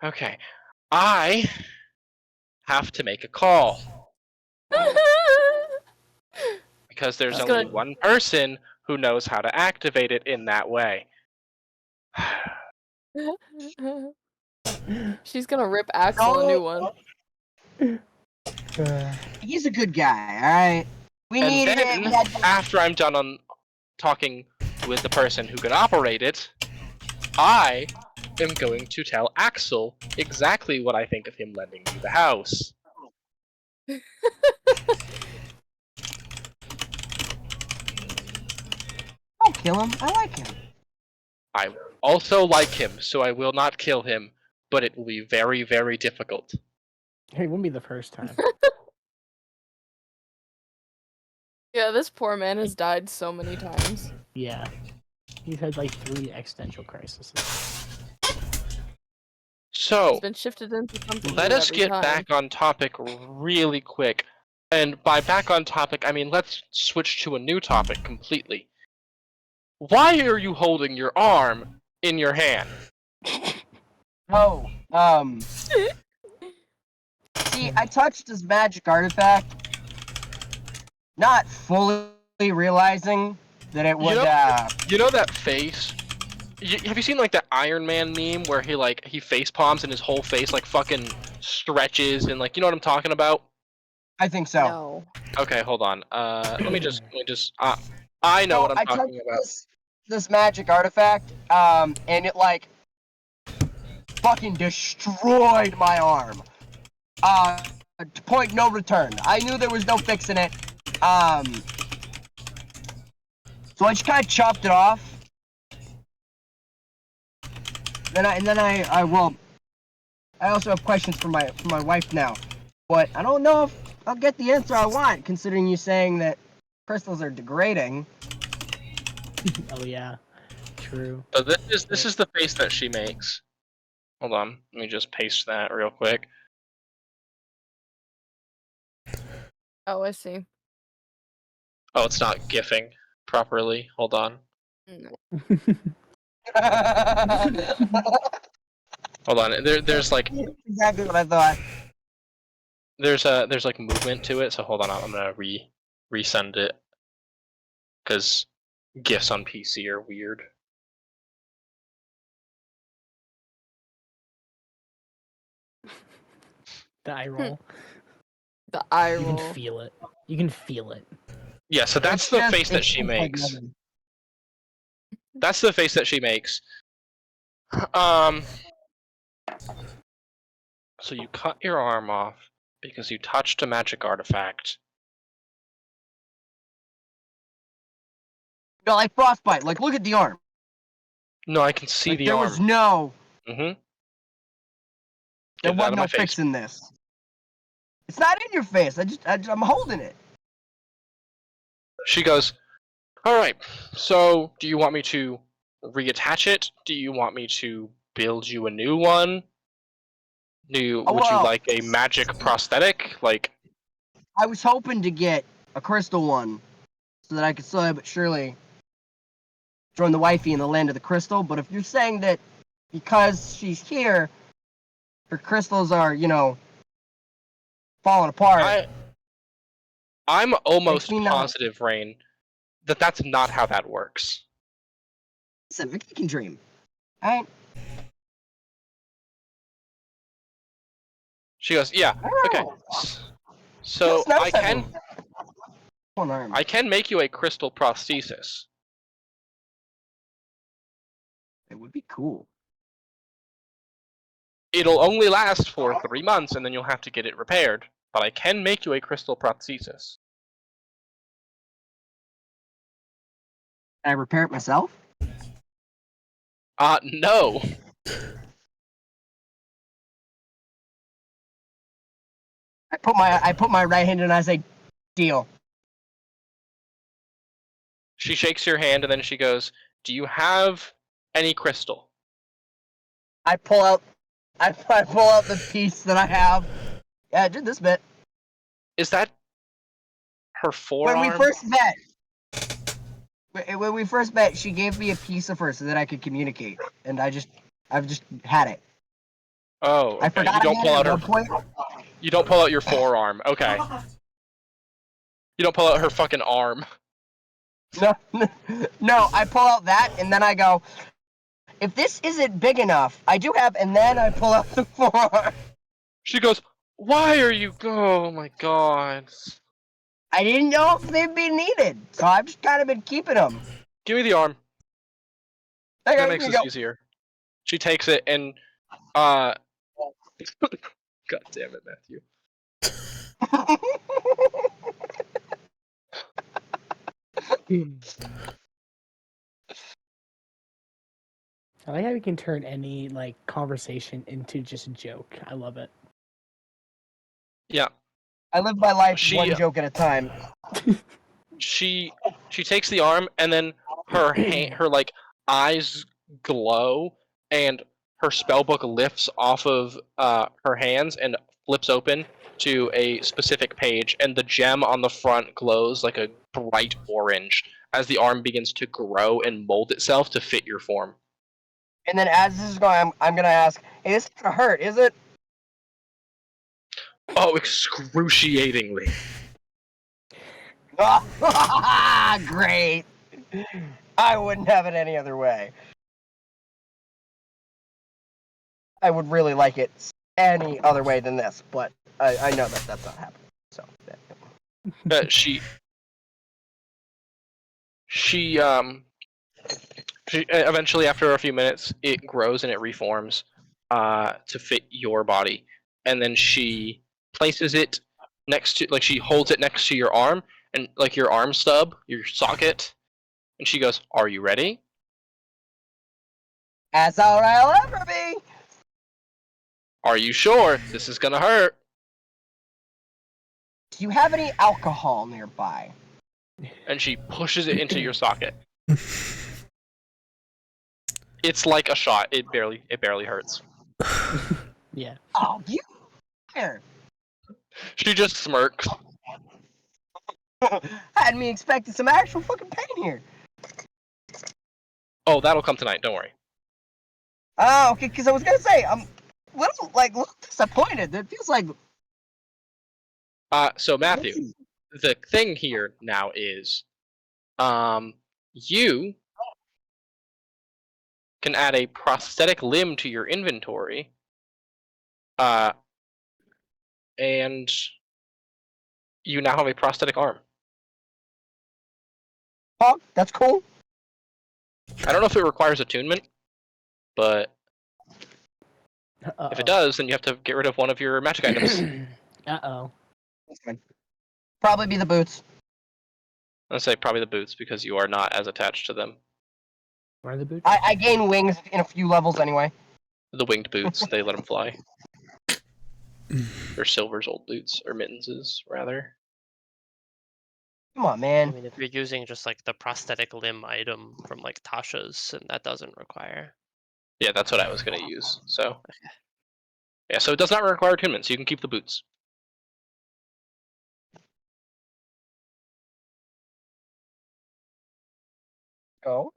Okay. I have to make a call. Because there's That's only good. one person who knows how to activate it in that way. She's gonna rip Axel a new one. He's a good guy, alright? We And needed it. then, We had after I'm done on talking with the person who can operate it, I am going to tell Axel exactly what I think of him lending me the house. Don't kill him. I like him. I also like him, so I will not kill him, but it will be very, very difficult. Hey, it wouldn't be the first time. Yeah, this poor man has died so many times. Yeah. He's had like 3 existential crises. So, He's been shifted into something let new us every get time. back on topic really quick. And by back on topic, I mean let's switch to a new topic completely. Why are you holding your arm in your hand? Oh, see, I touched this magic artifact, not fully realizing that it would, You know that face? Have you seen like that Iron Man meme where he face palms and his whole face like fucking stretches and like, you know what I'm talking about? I think so. No. Okay, hold on. Let me just. I know So what I'm I talking touched about. this magic artifact, and it like fucking destroyed my arm. To point no return. I knew there was no fixing it. So I just kind of chopped it off. Then I I also have questions for my wife now, but I don't know if I'll get the answer I want, considering you saying that crystals are degrading. Oh yeah, true. So this is the face that she makes. Hold on, let me just paste that real quick. Oh, I see. Oh, it's not gifting properly. Hold on. No. Hold on. There's like Exactly what I thought. there's like movement to it. So hold on. I'm gonna resend it because gifs on PC are weird. The eye roll. The eye You roll. can feel it. You can feel it. Yeah. So that's the face that she makes. That's the face that she makes. So you cut your arm off because you touched a magic artifact. No, like frostbite. Like, look at the arm. No, I can see Like, the there arm. was no. Mm-hmm. There Get it out was of no my face. fixing this. It's not in your face. I'm holding it. She goes, all right, so do you want me to reattach it? Do you want me to build you a new one? Would you like a magic prosthetic? Like, I was hoping to get a crystal one so that I could slowly but surely join the wifey in the land of the crystal. But if you're saying that because she's here, her crystals are, falling apart. I'm almost Makes me not. positive, Rain, that that's not how that works. It's a Viking dream. Alright. She goes, yeah, okay. So Feels nice I having one arm. can make you a crystal prosthesis. It would be cool. It'll only last for 3 months, and then you'll have to get it repaired. But I can make you a crystal prosthesis. Can I repair it myself? No. I put my right hand in and I say, deal. She shakes your hand, and then she goes, do you have any crystal? I pull out the piece that I have. Yeah, I did this bit. Is that her forearm? When we first met, she gave me a piece of her so that I could communicate, and I've just had it. Oh, okay. I forgot You don't pull out her. point. You don't pull out your forearm. Okay. You don't pull out her fucking arm. No, I pull out that, and then I go, if this isn't big enough, I do have, and then I pull out the forearm. She goes, why are you? Oh my god. I didn't know if they'd be needed, so I've just kind of been keeping them. Give me the arm. Okay, That makes this easier. She takes it and, God damn it, Matthew. I like how we can turn any conversation into just a joke. I love it. Yeah. I live my life one joke at a time. She takes the arm and then her eyes glow and her spellbook lifts off of her hands and flips open to a specific page, and the gem on the front glows like a bright orange as the arm begins to grow and mold itself to fit your form. And then as this is going, I'm gonna ask, hey, this is gonna hurt, is it? Oh, excruciatingly. Great. I wouldn't have it any other way. I would really like it any other way than this, but I know that that's not happening. So. She eventually, after a few minutes, it grows and it reforms to fit your body, and then she places it next to, she holds it next to your arm and your arm stub, your socket, and she goes, "Are you ready?" As all I'll ever be. Are you sure? This is gonna hurt. Do you have any alcohol nearby? And she pushes it into your socket. It's like a shot. It barely hurts. Yeah. Oh, you here. She just smirks. Had me expecting some actual fucking pain here. Oh, that'll come tonight. Don't worry. Oh, okay, because I was gonna say, I'm a little disappointed. It feels like. So Matthew, the thing here now is, you can add a prosthetic limb to your inventory, and you now have a prosthetic arm. Oh, that's cool. I don't know if it requires attunement, but if it does, then you have to get rid of one of your magic items. Uh-oh. That's fine. Probably be the boots. I'd say probably the boots because you are not as attached to them. Where are the boots? I gain wings in a few levels anyway. The winged boots, they let them fly. They're Silver's old boots, or mittenses, rather. Come on, I man. mean, if you're using just like the prosthetic limb item from like Tasha's, and that doesn't require. Yeah, that's what I was going to use, so. Yeah, so it does not require attunement, so you can keep the boots. Go.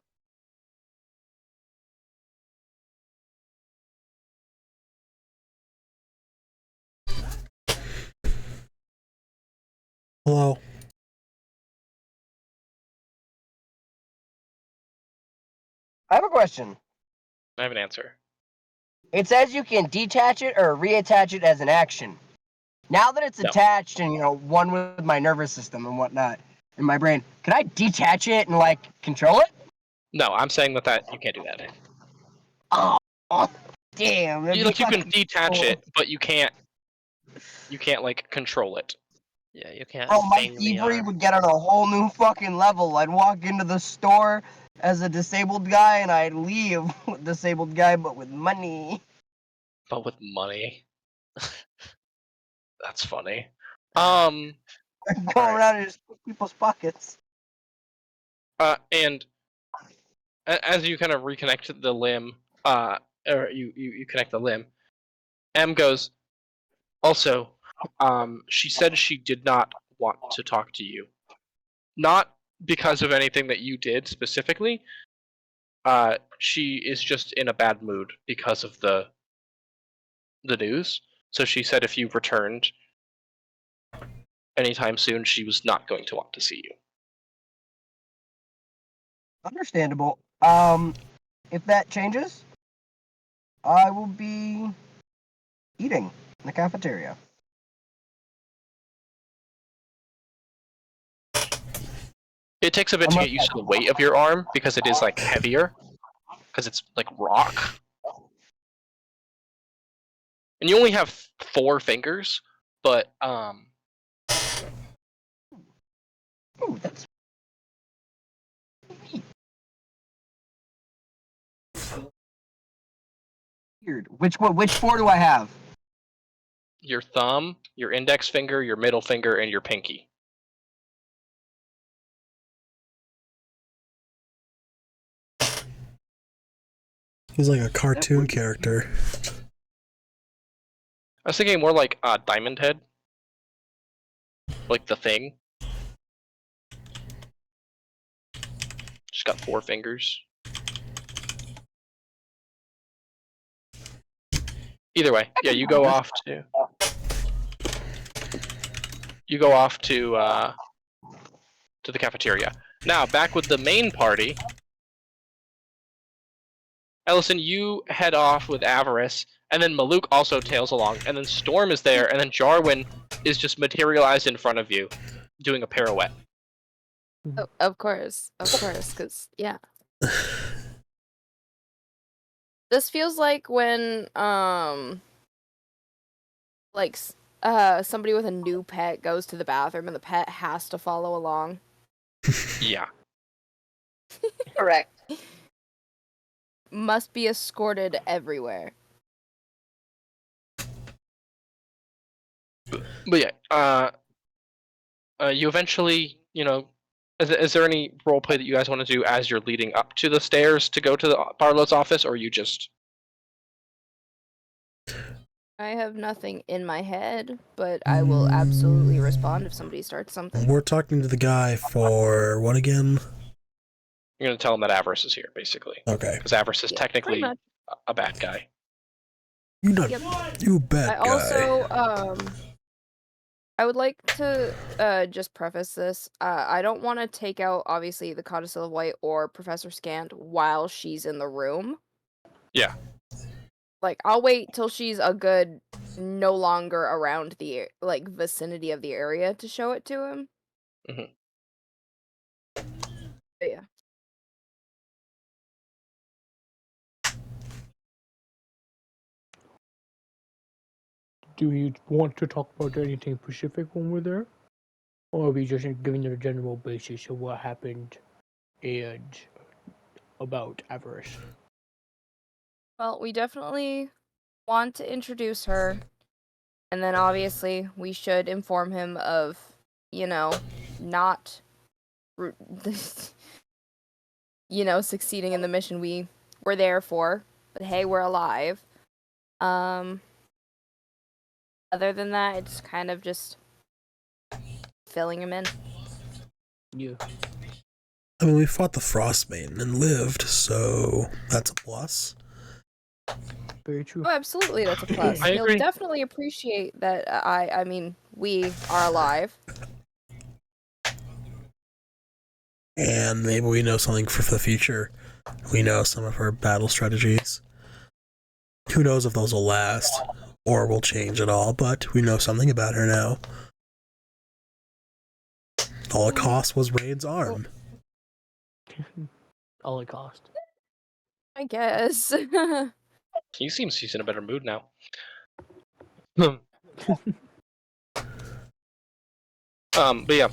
Hello. I have a question. I have an answer. It says you can detach it or reattach it as an action. Now that it's No. attached and, one with my nervous system and whatnot in my brain, can I detach it and, like, control it? No, I'm saying that you can't do that. Oh, damn. You can detach it, but you can't, like, control it. Yeah, you can't. Oh, my bang the thievery arm. would get on a whole new fucking level. I'd walk into the store as a disabled guy and I'd leave with disabled guy, but with money. But with money. That's funny. Going Alright. around in people's pockets. And as you kind of reconnect the limb, or you connect the limb, M goes, also, she said she did not want to talk to you. Not because of anything that you did specifically. She is just in a bad mood because of the news. So she said if you returned anytime soon, she was not going to want to see you. Understandable. If that changes, I will be eating in the cafeteria. It takes a bit to get used to the weight of your arm because it is like heavier, because it's like rock. And you only have 4 fingers, but Ooh, that's weird. Which 4 do I have? your thumb, your index finger, your middle finger, and your pinky. He's like a cartoon character. I was thinking more like Diamond Head, like the Thing. Just got 4 fingers. Either way, yeah, you go off to the cafeteria. Now back with the main party. Ellison, you head off with Avarice, and then Maluk also tails along, and then Storm is there, and then Jarwin is just materialized in front of you, doing a pirouette. Oh, of course, because yeah. This feels like when somebody with a new pet goes to the bathroom and the pet has to follow along. Yeah. Correct. Must be escorted everywhere. But yeah, you eventually, is there any roleplay that you guys want to do as you're leading up to the stairs to go to the Barlow's office, or are you just... I have nothing in my head, but I will absolutely respond if somebody starts something. We're talking to the guy for what again? You're going to tell him that Avarice is here, basically. Okay. Because Avarice is Yeah, technically pretty much. a bad guy. You bad I guy. also, I would like to just preface this. I don't want to take out, obviously, the Codicil of White or Professor Scant while she's in the room. Yeah. Like, I'll wait till she's a good no longer around the, like, vicinity of the area to show it to him. Mhm. But yeah. Do you want to talk about anything specific when we're there? Or are we just giving it a general basis of what happened and about Avarice? Well, we definitely want to introduce her. And then obviously we should inform him of, not, succeeding in the mission we were there for. But hey, we're alive. Other than that, it's kind of just filling him in. Yeah. I mean, we fought the Frostbane and lived, so that's a plus. Very true. Oh, absolutely, that's a plus. I He'll agree. definitely appreciate that I mean, we are alive. And maybe we know something for the future. We know some of her battle strategies. Who knows if those will last or will change at all, but we know something about her now. All it cost was Rain's arm. All it cost. I guess. He seems he's in a better mood now. But yeah.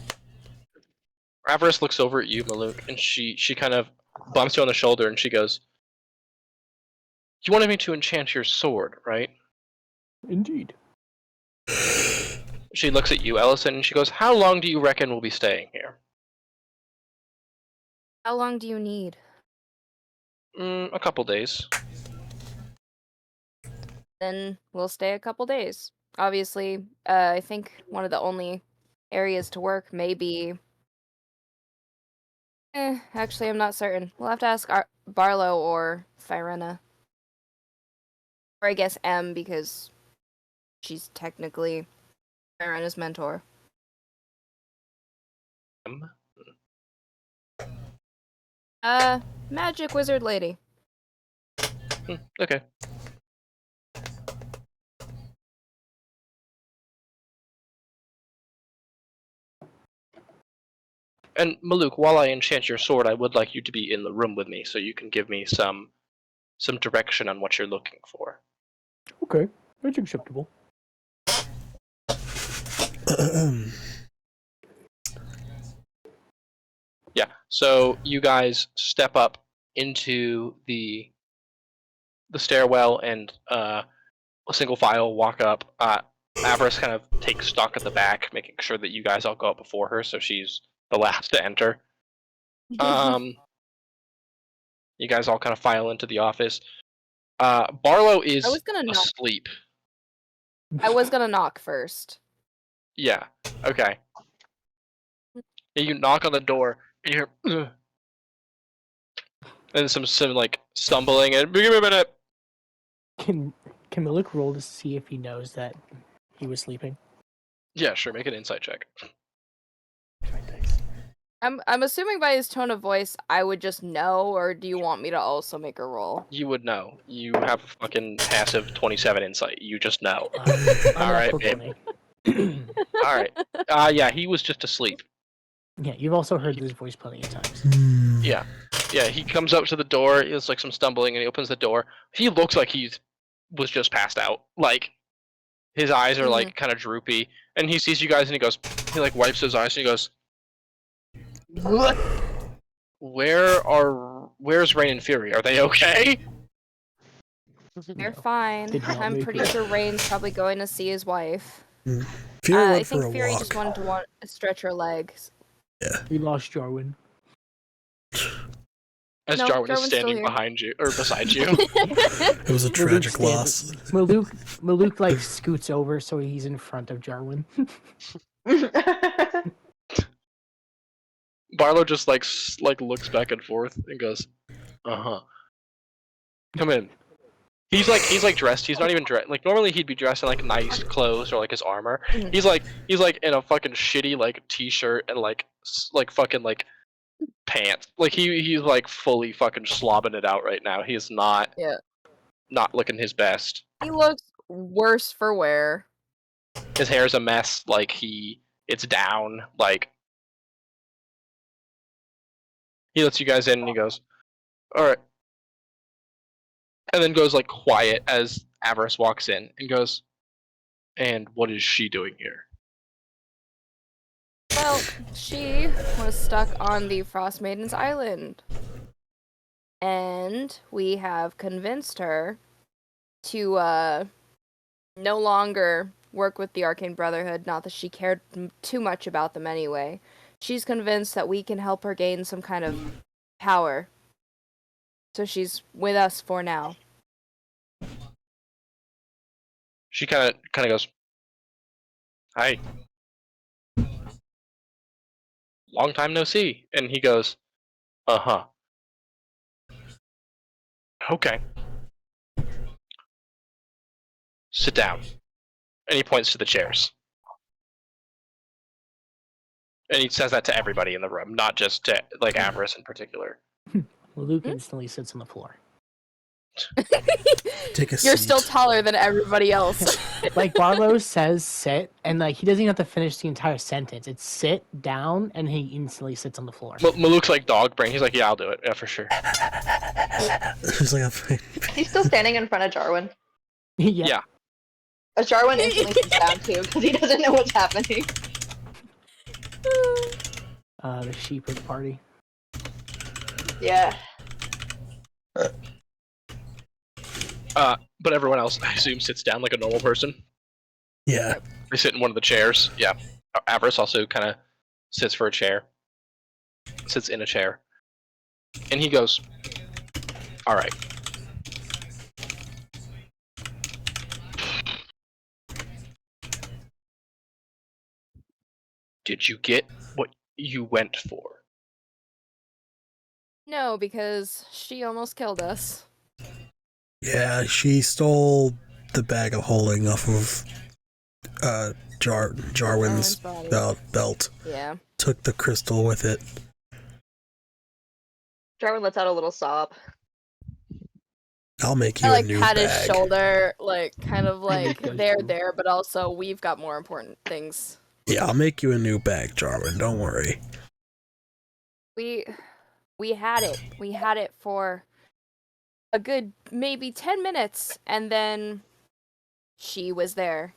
Avarice looks over at you, Maluk, and she kind of bumps you on the shoulder and she goes, "You wanted me to enchant your sword, right?" Indeed. She looks at you, Ellison, and she goes, "How long do you reckon we'll be staying here?" How long do you need? A couple days. Then we'll stay a couple days. Obviously, I think one of the only areas to work may be... actually, I'm not certain. We'll have to ask Barlow or Firena. Or I guess M, because she's technically Firena's mentor. Magic wizard lady. Okay. And Maluk, while I enchant your sword, I would like you to be in the room with me so you can give me some direction on what you're looking for. Okay, that's acceptable. Yeah, so you guys step up into the stairwell and a single file walk up. Avarice kind of takes stock at the back, making sure that you guys all go up before her, so she's the last to enter. You guys all kind of file into the office. Barlow is asleep. I was gonna knock first. Yeah. Okay. You knock on the door, and you hear, and some like stumbling, and give me a minute. Can Malik roll to see if he knows that he was sleeping? Yeah, sure. Make an insight check. I'm assuming by his tone of voice, I would just know, or do you want me to also make a roll? You would know. You have a fucking passive 27 insight. You just know. All right, babe. All right. Yeah, he was just asleep. Yeah, you've also heard this voice plenty of times. Yeah. Yeah, he comes up to the door. It's like some stumbling, and he opens the door. He looks like he was just passed out. Like, his eyes are like kind of droopy, and he sees you guys, and he like wipes his eyes, and he goes, "What? Where's Rain and Fury? Are they okay?" They're fine. Did not I'm make pretty it. sure Rain's probably going to see his wife. Fury I went for think a Fury walk. just wanted to stretch her legs. Yeah. We lost Jarwin. As No, Jarwin is Jarwin's still standing here. behind you or beside you. It was a tragic standing- loss. Maluk like scoots over so he's in front of Jarwin. Barlow just like looks back and forth and goes, Come in. He's like dressed. He's not even dressed. Like normally he'd be dressed in like nice clothes or like his armor. He's like in a fucking shitty like t-shirt and like fucking like pants. Like he's like fully fucking slobbing it out right now. He's not looking his best. He looks worse for wear. His hair's a mess. Like it's down. Like he lets you guys in and he goes, all right. And then goes like quiet as Avarice walks in and goes, and what is she doing here? Well, she was stuck on the Frost Maiden's island. And we have convinced her to no longer work with the Arcane Brotherhood, not that she cared too much about them anyway. She's convinced that we can help her gain some kind of power. So she's with us for now. She kind of goes, hi. Long time no see. And he goes, uh-huh. Okay. Sit down. And he points to the chairs. And he says that to everybody in the room, not just to like Avarice in particular. Maluk instantly sits on the floor. Take a seat. You're still taller than everybody else. Like Barlow says sit, and like he doesn't even have to finish the entire sentence. It's sit down, and he instantly sits on the floor. Maluk's like dog brain. He's like, yeah, I'll do it. Yeah, for sure. He's like, He's still standing in front of Jarwin. Yeah. Jarwin instantly sits down too because he doesn't know what's happening. The sheep of the party. Yeah. But everyone else, I assume, sits down like a normal person. yeah. They sit in one of the chairs. Yeah. Avarice also kind of sits for a chair. Sits in a chair. And he goes, all right. Did you get what you went for? No, because she almost killed us. Yeah, she stole the bag of holding off of Jarwin's body. belt. Yeah. Took the crystal with it. Jarwin lets out a little sob. I'll make you I a like new pat bag. his shoulder, like kind of like those there, too. but also we've got more important things. Yeah, I'll make you a new bag, Jarwin. Don't worry. We had it. We had it for a good maybe 10 minutes, and then she was there.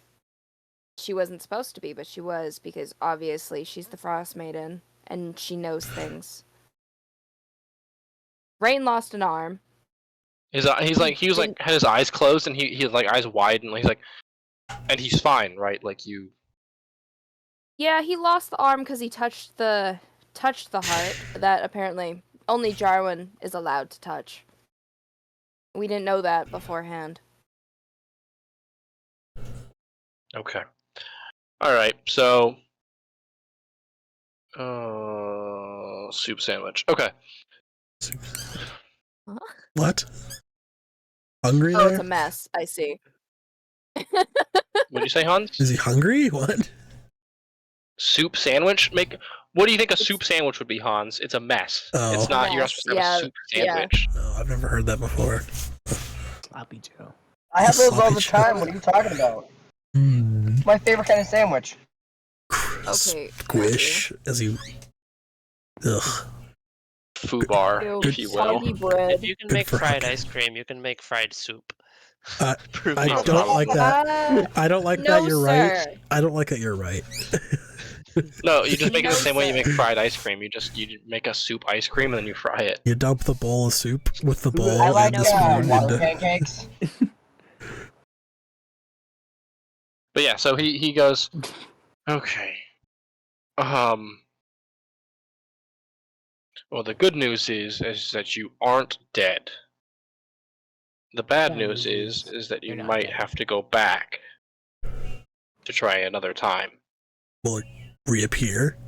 She wasn't supposed to be, but she was, because obviously she's the Frost Maiden, and she knows things. Rain lost an arm. He was like had his eyes closed and he had like eyes wide and he's like, and he's fine, right? Like you. Yeah, he lost the arm because he touched the heart that apparently only Jarwin is allowed to touch. We didn't know that beforehand. Okay. All right. So. Soup sandwich. Okay. What? Hungry Oh, there? it's a mess. I see. What did you say, Hans? Is he hungry? What? Soup sandwich? What do you think a soup sandwich would be, Hans? It's a mess. Oh. It's not. You're not supposed to have a soup sandwich. No, I've never heard that before. Sloppy Joe. I have those all the Sloppy time. What are you talking about? Hmm. It's my favorite kind of sandwich. Okay. Squish, as you. Ugh. Foobar, if you will. Soggy bread. If you can Good make for fried hockey. ice cream, you can make fried soup. Prove I me don't wrong. like that. I don't like that. No, You're sir. right. I don't like that. You're right. No, you just make it the No, same way you sir. make fried ice cream. You make a soup ice cream and then you fry it. You dump the bowl of soup with the bowl I like and the spoon water into. pancakes. But yeah, so he goes, okay. Well, the good news is that you aren't dead. The bad news is that you you're not might dead. have to go back to try another time. Will it reappear?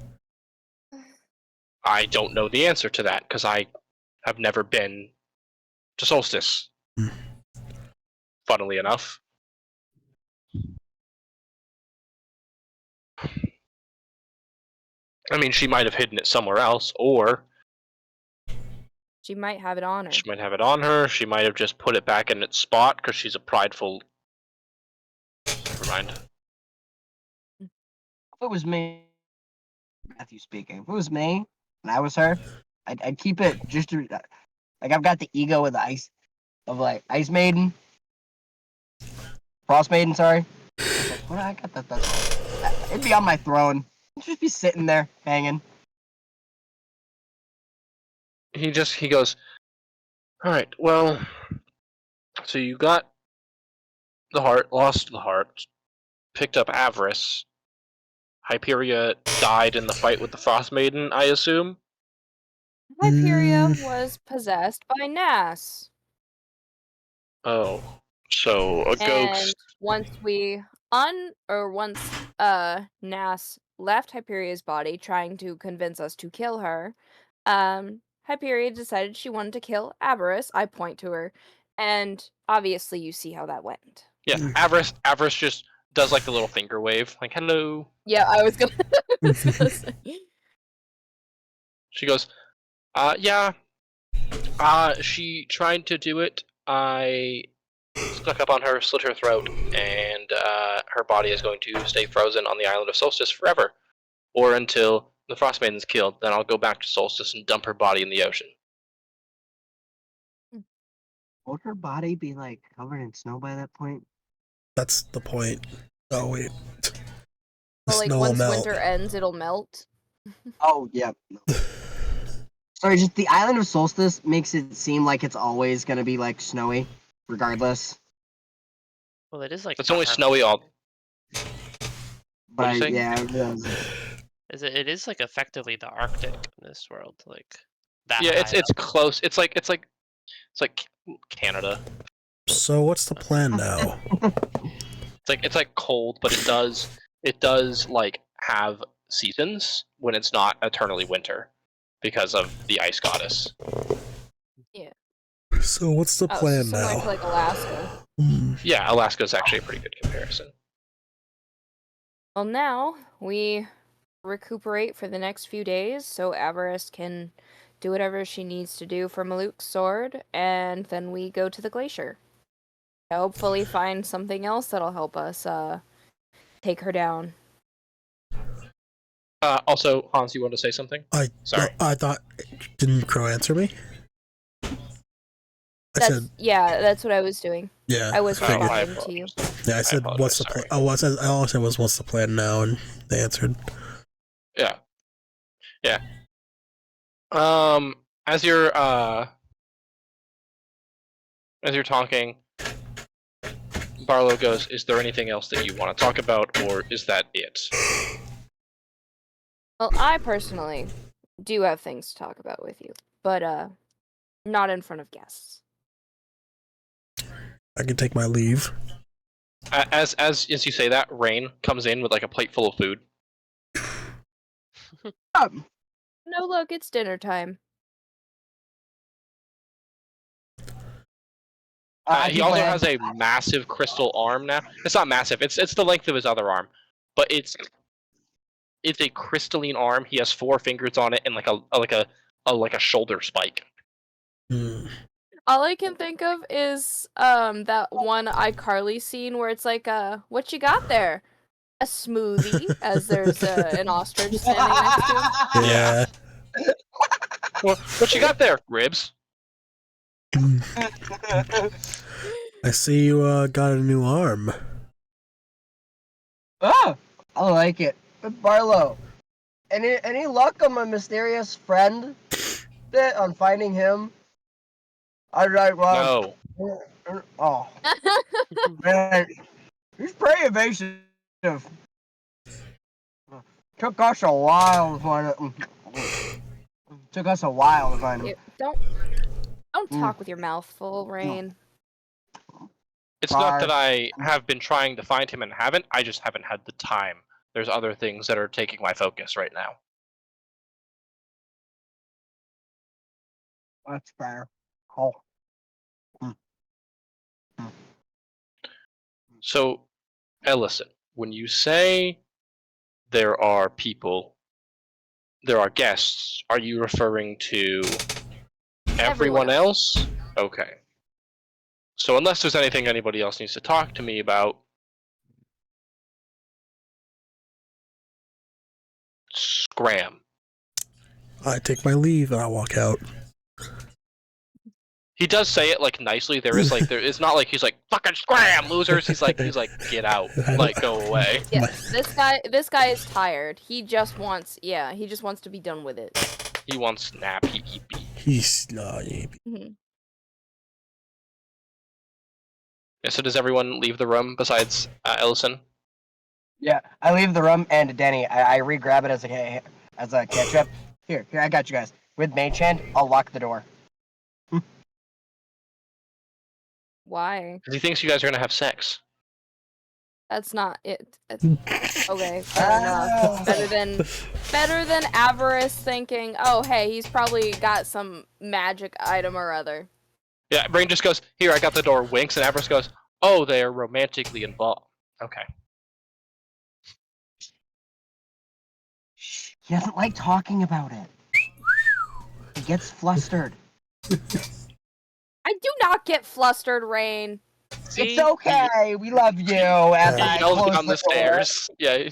I don't know the answer to that because I have never been to Solstice. Hmm. Funnily enough. I mean, she might have hidden it somewhere else, or She might have it on her. she might have it on her. She might have just put it back in its spot because she's a prideful. Never mind. If it was me, Matthew speaking, if it was me and I was her, I'd keep it just to, like, I've got the ego of the ice, of like Ice Maiden, Frost Maiden, sorry. It's like, what I got that, it'd be on my throne. It'd just be sitting there hanging. He goes, alright, well, so you got the heart, lost the heart, picked up Avarice. Hyperia died in the fight with the Frost Maiden, I assume? Hyperia was possessed by Nas. Oh, so a And ghost. once Nas left Hyperia's body trying to convince us to kill her, Hyperia decided she wanted to kill Avarice. I point to her, and obviously you see how that went. Yeah, Avarice just does like the little finger wave, like hello. Yeah, I was gonna, say. She goes, yeah. She tried to do it. I snuck up on her, slit her throat, and her body is going to stay frozen on the island of Solstice forever. Or until the Frost Maiden's killed, then I'll go back to Solstice and dump her body in the ocean. Would her body be like covered in snow by that point? That's the point. Oh wait. The But like snow will once melt. winter ends, it'll melt. Oh, yeah. Sorry, just the island of Solstice makes it seem like it's always gonna be like snowy, regardless. Well, it is like. It's only Arctic. snowy all. But you say? yeah, it does. It is like effectively the Arctic in this world, like that. Yeah, high it's up. close. It's like Canada. So what's the plan now? It's like cold, but it does like have seasons when it's not eternally winter because of the ice goddess. So what's the Oh, plan similar now? to like Alaska. Yeah, Alaska's actually a pretty good comparison. Well, now we recuperate for the next few days so Avarice can do whatever she needs to do for Maluk's sword, and then we go to the glacier. Hopefully find something else that'll help us take her down. Also, Hans, you want to say something? Sorry. I thought. Didn't Crow answer me? I said, That's what I was doing. yeah. I was figured. responding to you. Yeah, I said, apologize, what's the plan? sorry. Oh, I also said, what's the plan now? And they answered. Yeah. As you're talking, Barlow goes, "Is there anything else that you want to talk about, or is that it?" Well, I personally do have things to talk about with you, but not in front of guests. I can take my leave. As you say that, Rain comes in with like a plate full of food. No, look, it's dinner time. He also has a massive crystal arm now. It's not massive. It's the length of his other arm, but it's a crystalline arm. He has 4 fingers on it and like a shoulder spike. Hmm. All I can think of is that one iCarly scene where it's like, what you got there? A smoothie, as there's an ostrich standing next to him. Yeah. Well, what you got there? Ribs. I see you got a new arm. Oh, I like it. But Barlow, any luck on my mysterious friend? On finding him? Alright, well. No. Oh, man. He's pretty evasive. Took us a while to find it. Took us a while to find him. Don't talk with your mouth full, Rain. It's not that I have been trying to find him and haven't. I just haven't had the time. There's other things that are taking my focus right now. That's fair. Oh. So, Ellison, when you say there are people, there are guests, are you referring to everyone else? Okay. So unless there's anything anybody else needs to talk to me about, scram. I take my leave and I walk out. He does say it like nicely. It's not like he's like fucking scram, losers. He's like get out, like go away. Yeah, this guy is tired. He just wants to be done with it. He wants nap. He's not. Mhm. Yeah, so does everyone leave the room besides Ellison? Yeah, I leave the room, and Danny, I re-grab it as a catch-up. Here, I got you guys. With Mage Hand, I'll lock the door. Why? Because he thinks you guys are gonna have sex. That's not it. Okay, fair enough. Better than Avarice thinking, oh hey, he's probably got some magic item or other. Yeah, Brain just goes, here, I got the door, winks, and Avarice goes, oh, they are romantically involved. Okay. He doesn't like talking about it. He gets flustered. I do not get flustered, Rain. It's okay. We love you. As He I yells close down the stairs. Yeah.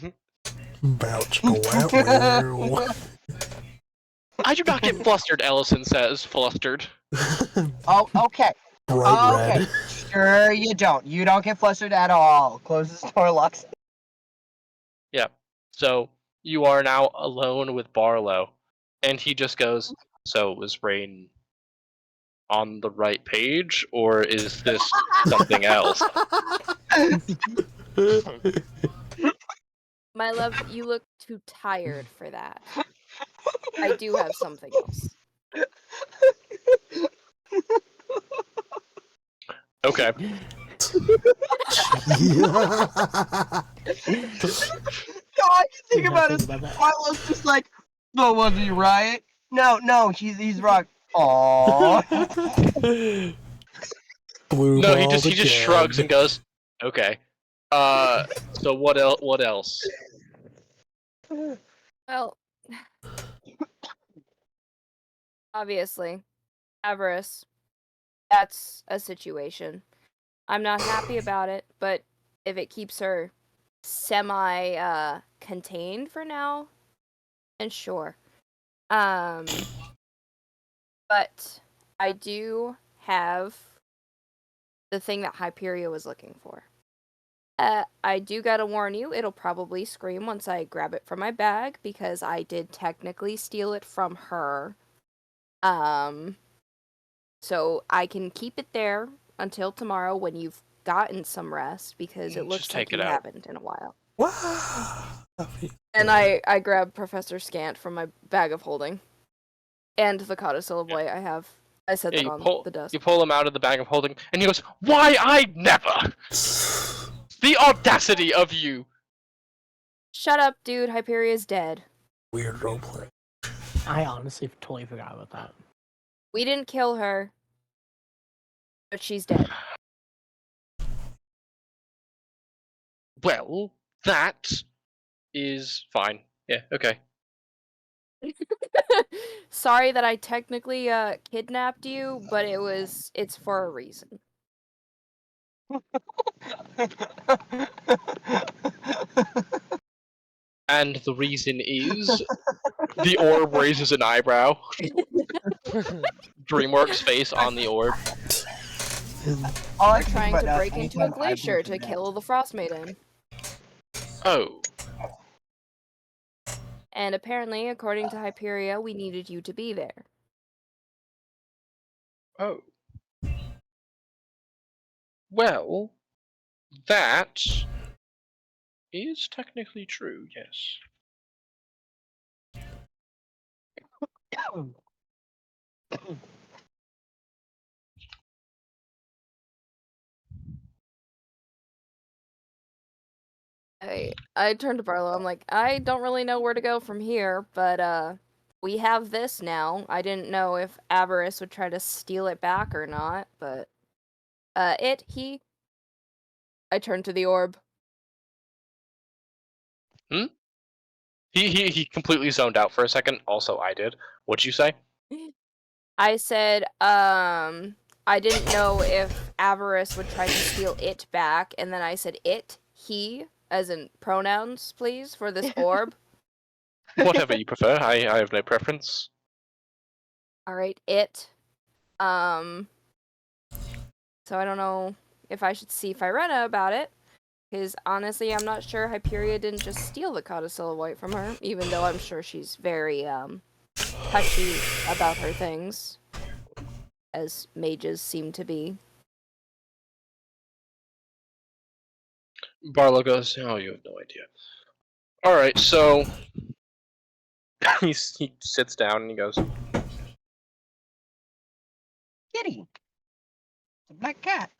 I do not get flustered, Ellison says, flustered. Oh, okay. Bright Okay. red. Sure you don't. You don't get flustered at all. Closes the door, locks. Yeah. So you are now alone with Barlow. And he just goes, so was Rain on the right page, or is this something else? My love, you look too tired for that. I do have something else. Okay. No, I can think about it. Marlo's just like, no, was he right? No, he's wrong. Aww. No, he just shrugs and goes, okay. So what else? Well, obviously, Avarice. That's a situation. I'm not happy about it, but if it keeps her contained for now, then sure. But I do have the thing that Hyperia was looking for. I do gotta warn you, it'll probably scream once I grab it from my bag, because I did technically steal it from her. So I can keep it there until tomorrow when you've gotten some rest, because it looks like you haven't in a while. And I grab Professor Scant from my bag of holding. And the codicil boy I set that on the desk. You pull him out of the bag of holding, and he goes, why I never? The audacity of you! Shut up, dude. Hyperia's dead. Weird roleplay. I honestly totally forgot about that. We didn't kill her, but she's dead. Well, that is fine. Yeah, okay. Sorry that I technically kidnapped you, but it's for a reason. And the reason is the orb raises an eyebrow. DreamWorks face on the orb. We're trying to break into a glacier to kill the Frost Maiden. Oh. And apparently, according to Hyperia, we needed you to be there. Oh. Well, that is technically true, yes. I turned to Barlow. I'm like, I don't really know where to go from here, but we have this now. I didn't know if Avarice would try to steal it back or not, but I turned to the orb. He completely zoned out for a second. Also, I did. What'd you say? I said, I didn't know if Avarice would try to steal it back, and then I said he, as in pronouns, please, for this orb. Whatever you prefer. I have no preference. Alright, it. So I don't know if I should see Firena about it, because honestly, I'm not sure Hyperia didn't just steal the Codicil of White from her, even though I'm sure she's very, touchy about her things, as mages seem to be. Barlow goes, oh, you have no idea. Alright, so... he sits down and he goes, Kitty. It's a black cat.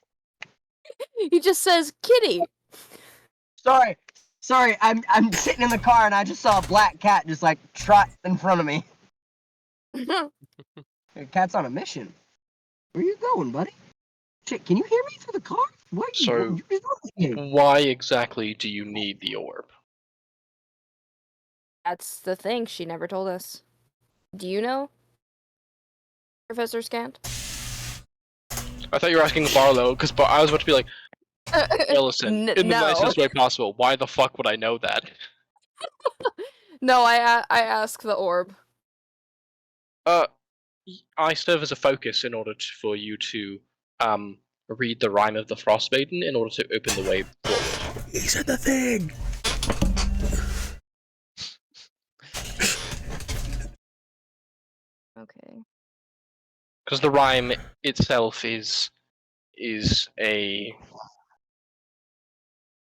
He just says, Kitty! Sorry, I'm sitting in the car and I just saw a black cat just like trot in front of me. The cat's on a mission. Where you going, buddy? Shit, can you hear me through the car? What are you So- doing? You're talking. why exactly do you need the orb? That's the thing, she never told us. Do you know, Professor Scant? I thought you were asking Barlow, because I was about to be like, Ellison, in the no. nicest way possible, why the fuck would I know that? No, I asked the orb. I serve as a focus in order for you to read the rhyme of the Frostmaiden in order to open the way forward. He said the thing. Okay. Because the rhyme itself is a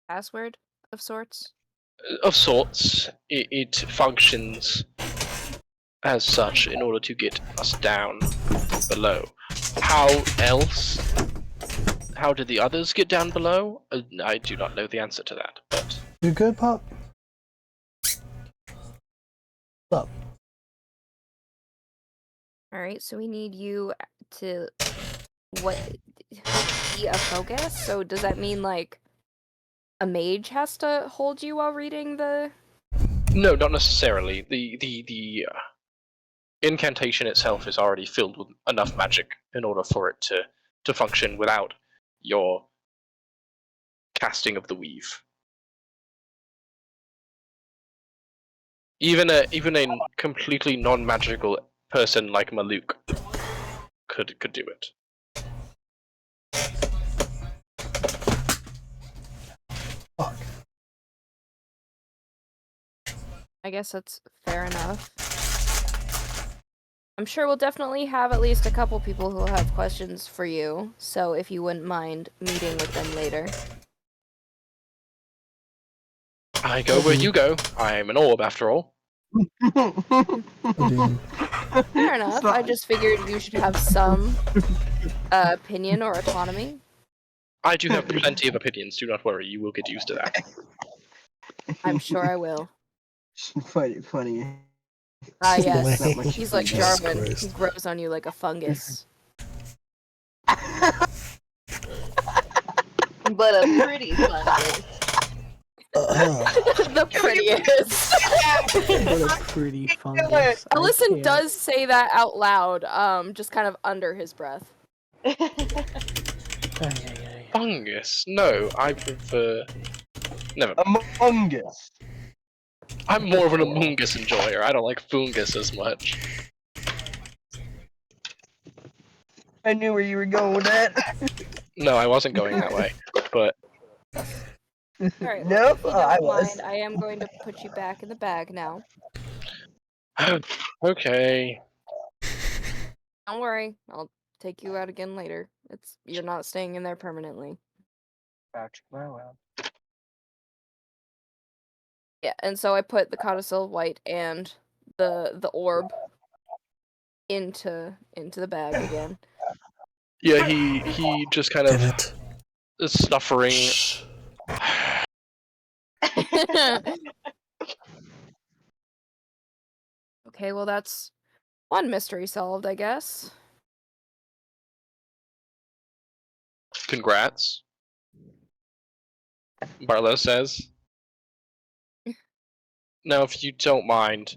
Password of sorts? of sorts. It functions as such in order to get us down below. How else? How did the others get down below? I do not know the answer to that, but You good, Pop? Up. Alright, so we need you to be a focus? So does that mean like a mage has to hold you while reading the no, not necessarily. The incantation itself is already filled with enough magic in order for it to function without your casting of the weave. Even a completely non-magical person like Maluk could do it. Fuck. I guess that's fair enough. I'm sure we'll definitely have at least a couple people who will have questions for you, so if you wouldn't mind meeting with them later. I go where you go. I'm an orb after all. Fair enough, I just figured you should have some opinion or autonomy. I do have plenty of opinions, do not worry, you will get used to that. I'm sure I will. Funny. Ah yes, Not much he's like Jesus Jarvan, he Christ. grows on you like a fungus. But a pretty fungus. The prettiest. What a pretty fungus. I Ellison can't. does say that out loud, just kind of under his breath. Ay, ay, ay. Fungus? No, I prefer... Never. Among Us. I'm more of an Among Us enjoyer. I don't like fungus as much. I knew where you were going with that. No, I wasn't going that way. But Alright, Nope, if you I don't was. mind, I am going to put you back in the bag now. okay. Don't worry, I'll take you out again later. You're not staying in there permanently. Well. Yeah, and so I put the codicil white and the orb into the bag again. Yeah, he just kind Damn of it. is snuffering. Shh. Okay, well that's one mystery solved, I guess. Congrats. Barlow says. Now, if you don't mind,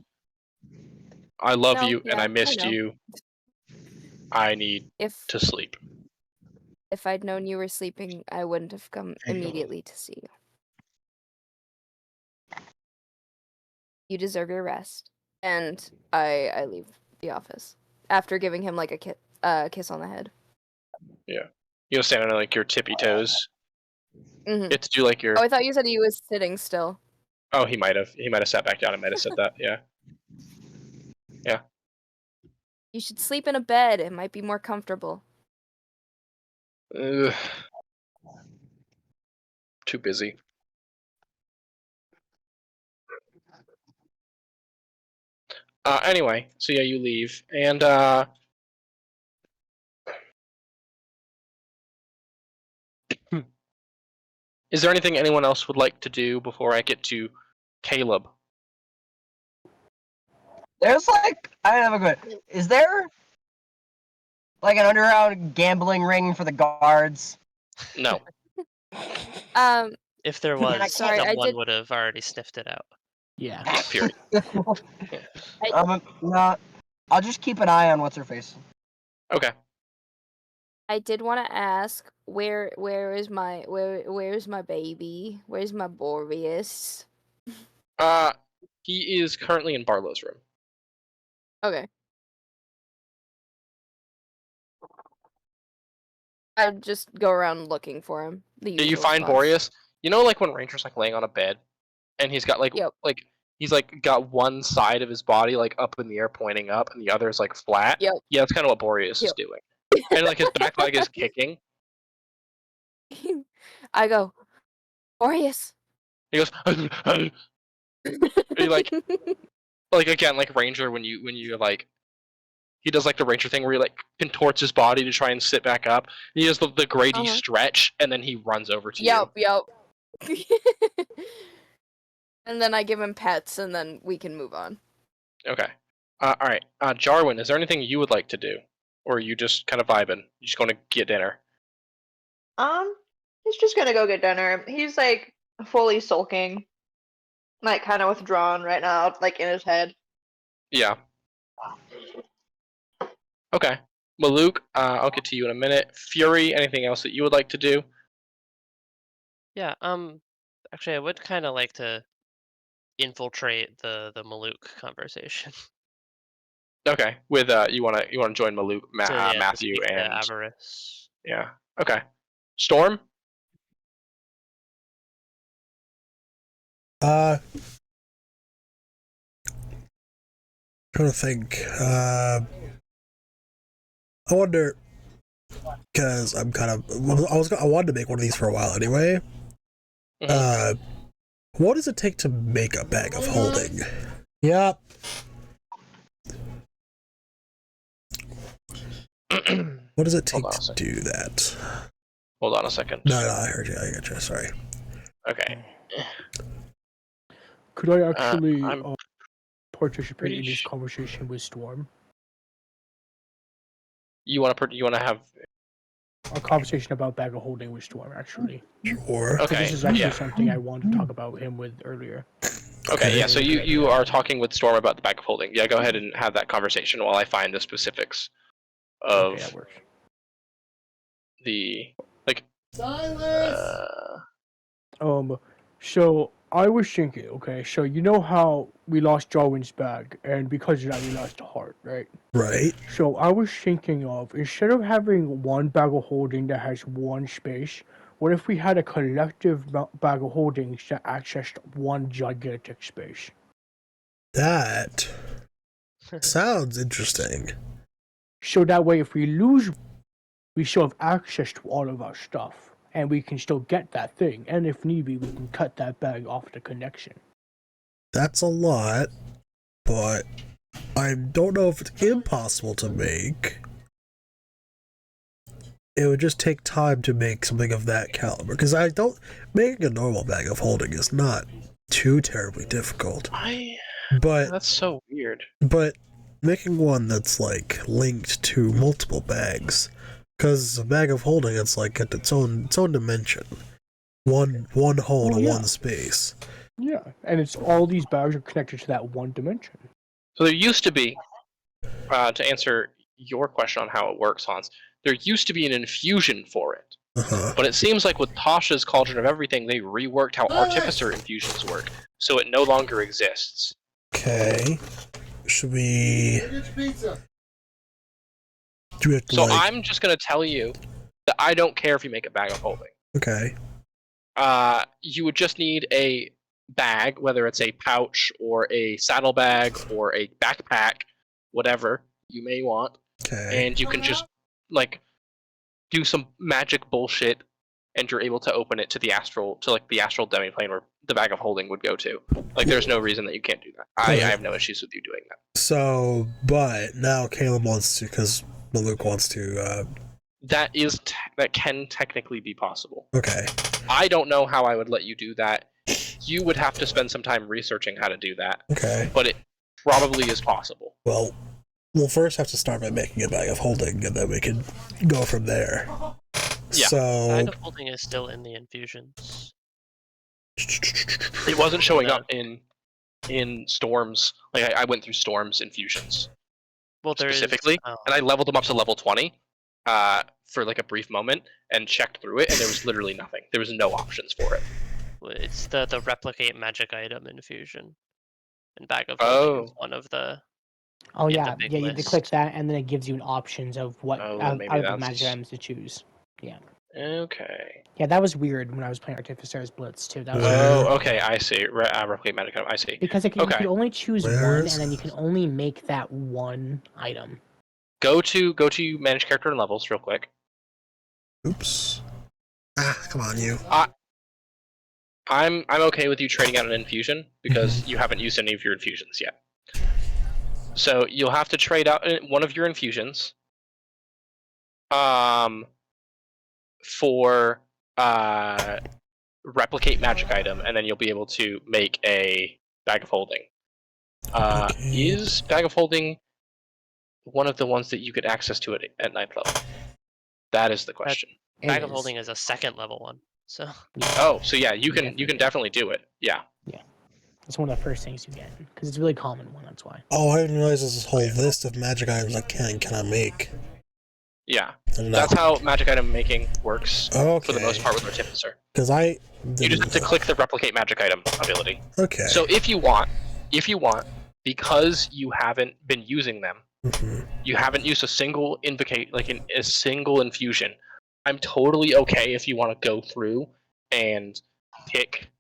I love No, you and yeah, I I missed know. you. I need If to sleep. I'd known you were sleeping, I wouldn't have come immediately to see you. You deserve your rest. And I leave the office after giving him like a kiss on the head. Yeah. You stand on like your tippy toes. hmm You have to do like your. Oh, I thought you said he was sitting still. Oh, he might have. He might have sat back down and might have said that. Yeah. Yeah. You should sleep in a bed. It might be more comfortable. Ugh. Too busy. Anyway, so yeah, you leave, and is there anything anyone else would like to do before I get to Caleb? There's like, I have a good. Is there like an underground gambling ring for the guards? No. If there Man, I was, Sorry, I someone did- would have already sniffed it out. Yeah. Period. No, I'll just keep an eye on what's her face. Okay. I did want to ask where's my baby? Where's my Boreas? He is currently in Barlow's room. Okay. I'd just go around looking for him. The Do you usual find spots. Boreas? You know, like when Ranger's like laying on a bed, and he's got like Yep. he's like got one side of his body like up in the air pointing up, and the other is like flat. Yep. Yeah, that's kind of what Boreas is Yep. doing. And like his back leg is kicking. I go, Boreas. He goes. He like again like Ranger when you like he does like the Ranger thing where he like contorts his body to try and sit back up. He does the Grady stretch, and then he runs over to you. Yep. And then I give him pets, and then we can move on. Okay. All right. Jarwin, is there anything you would like to do, or are you just kind of vibing? You just going to get dinner? He's just gonna go get dinner. He's like fully sulking, like kind of withdrawn right now, like in his head. Yeah. Okay. Maluk, I'll get to you in a minute. Fury, anything else that you would like to do? Yeah. Actually, I would kind of like to infiltrate the Maluk conversation. Okay. With you want to join Maluk, So, yeah, to Matthew, speak to and Avarice. yeah. Okay. Storm. Trying to think. I wonder, because I'm kind of I wanted to make one of these for a while anyway. What does it take to make a bag of holding? Yeah. What does it take to do that? Hold on a second. No, I heard you. I got you. Sorry. Okay. Could I actually I'm participate in this conversation with Storm? You want to have A conversation about bag of holding with Storm, actually. Sure. So Okay. this is actually Yeah. something I wanted to talk about him with earlier. Okay. Yeah. So you are talking with Storm about the bag of holding. Yeah. Go ahead and have that conversation while I find the specifics of Okay, that works. the like. So I was thinking, okay, so you know how we lost Jarwin's bag, and because of that we lost the heart, right? Right. So I was thinking of, instead of having one bag of holding that has one space, what if we had a collective bag of holdings that accessed one gigantic space? That sounds interesting. So that way, if we lose, we still have access to all of our stuff, and we can still get that thing. And if need be, we can cut that bag off the connection. That's a lot, but I don't know if it's impossible to make. It would just take time to make something of that caliber, because making a normal bag of holding is not too terribly difficult. But That's so weird. But making one that's like linked to multiple bags, because a bag of holding, it's like at its own dimension, one hole in one space. Yeah, and it's all these bags are connected to that one dimension. So there used to be, to answer your question on how it works, Hans, there used to be an infusion for it. But it seems like with Tasha's Cauldron of Everything, they reworked how Artificer infusions work, so it no longer exists. Okay. Should we... So I'm just going to tell you that I don't care if you make a bag of holding. Okay. You would just need a bag, whether it's a pouch or a saddlebag or a backpack, whatever you may want. Okay. And you can just, like, do some magic bullshit, and you're able to open it to the astral demiplane where the bag of holding would go to. Like, there's no reason that you can't do that. I have no issues with you doing that. So, but now Caleb wants to, because Maluk wants to. That can technically be possible. Okay. I don't know how I would let you do that. You would have to spend some time researching how to do that. Okay. But it probably is possible. Well, we'll first have to start by making a bag of holding, and then we can go from there. Yeah. So... Bag of holding is still in the infusions. It wasn't showing up in storms. Like, I went through storms infusions. Well, there specifically, and I leveled them up to level 20 for like a brief moment and checked through it, and there was literally nothing. There was no options for it. It's the replicate magic item infusion, and bag of holding is one of the. Oh yeah, big you have to list. click that, and then it gives you an options of what out maybe of the that's- magic items to choose. Yeah. Okay. Yeah, that was weird when I was playing Artificer's Blitz too. That was Oh, weird. okay, I see. Replicate magic item, I see. Because you Okay. can only choose one, Where's- and then you can only make that one item. Go to manage character and levels real quick. Oops. Ah, come on, you. I'm okay with you trading out an infusion because you haven't used any of your infusions yet. So you'll have to trade out one of your infusions for replicate magic item, and then you'll be able to make a bag of holding. Is bag of holding one of the ones that you get access to it at 9th level? That is the question. Bag of holding is a second level one, so. Oh, so yeah, you can definitely do it. Yeah. It's one of the first things you get because it's a really common one. That's why. Oh, I didn't realize there's this whole list of magic items I cannot make. Yeah. And That's how magic item making works for the most Okay. part with Artificer. Because You just have to click the replicate magic item ability. Okay. So if you want, because you haven't been using them, you haven't used a single a single infusion, I'm totally okay if you want to go through and pick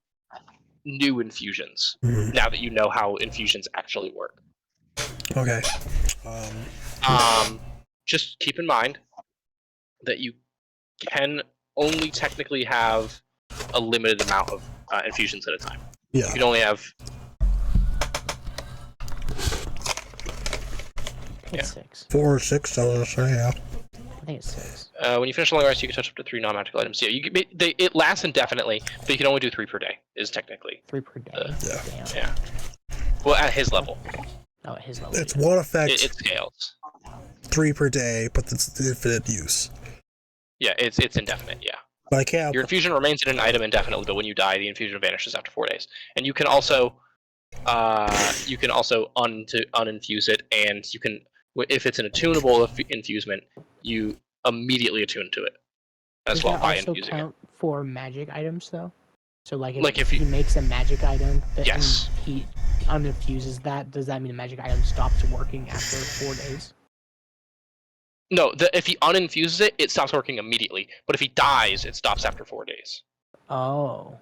new infusions now that you know how infusions actually work. Okay. Just keep in mind that you can only technically have a limited amount of infusions at a time. Yeah. You can only have. It's 6. 4 or 6, I was gonna say, yeah. I think it's 6. When you finish a long rest, you can touch up to 3 non-magical items. Yeah, it lasts indefinitely, but you can only do 3 per day. Is technically 3 per day. Yeah. Damn. yeah. Well, at his level, Oh, at his level. It's yeah. one effect, it scales. 3 per day, but it's infinite use. Yeah, it's indefinite. Yeah. But I can't. Your infusion remains in an item indefinitely, but when you die, the infusion vanishes after 4 days. And you can also, uninfuse it, and you can, if it's an attunable infusement, you immediately attune to it as Does well that by also infusing it. count for magic items though? So like If he you- makes a magic item Yes. and he uninfuses that, does that mean the magic item stops working after 4 days? No, if he uninfuses it, it stops working immediately. But if he dies, it stops after 4 days. Oh.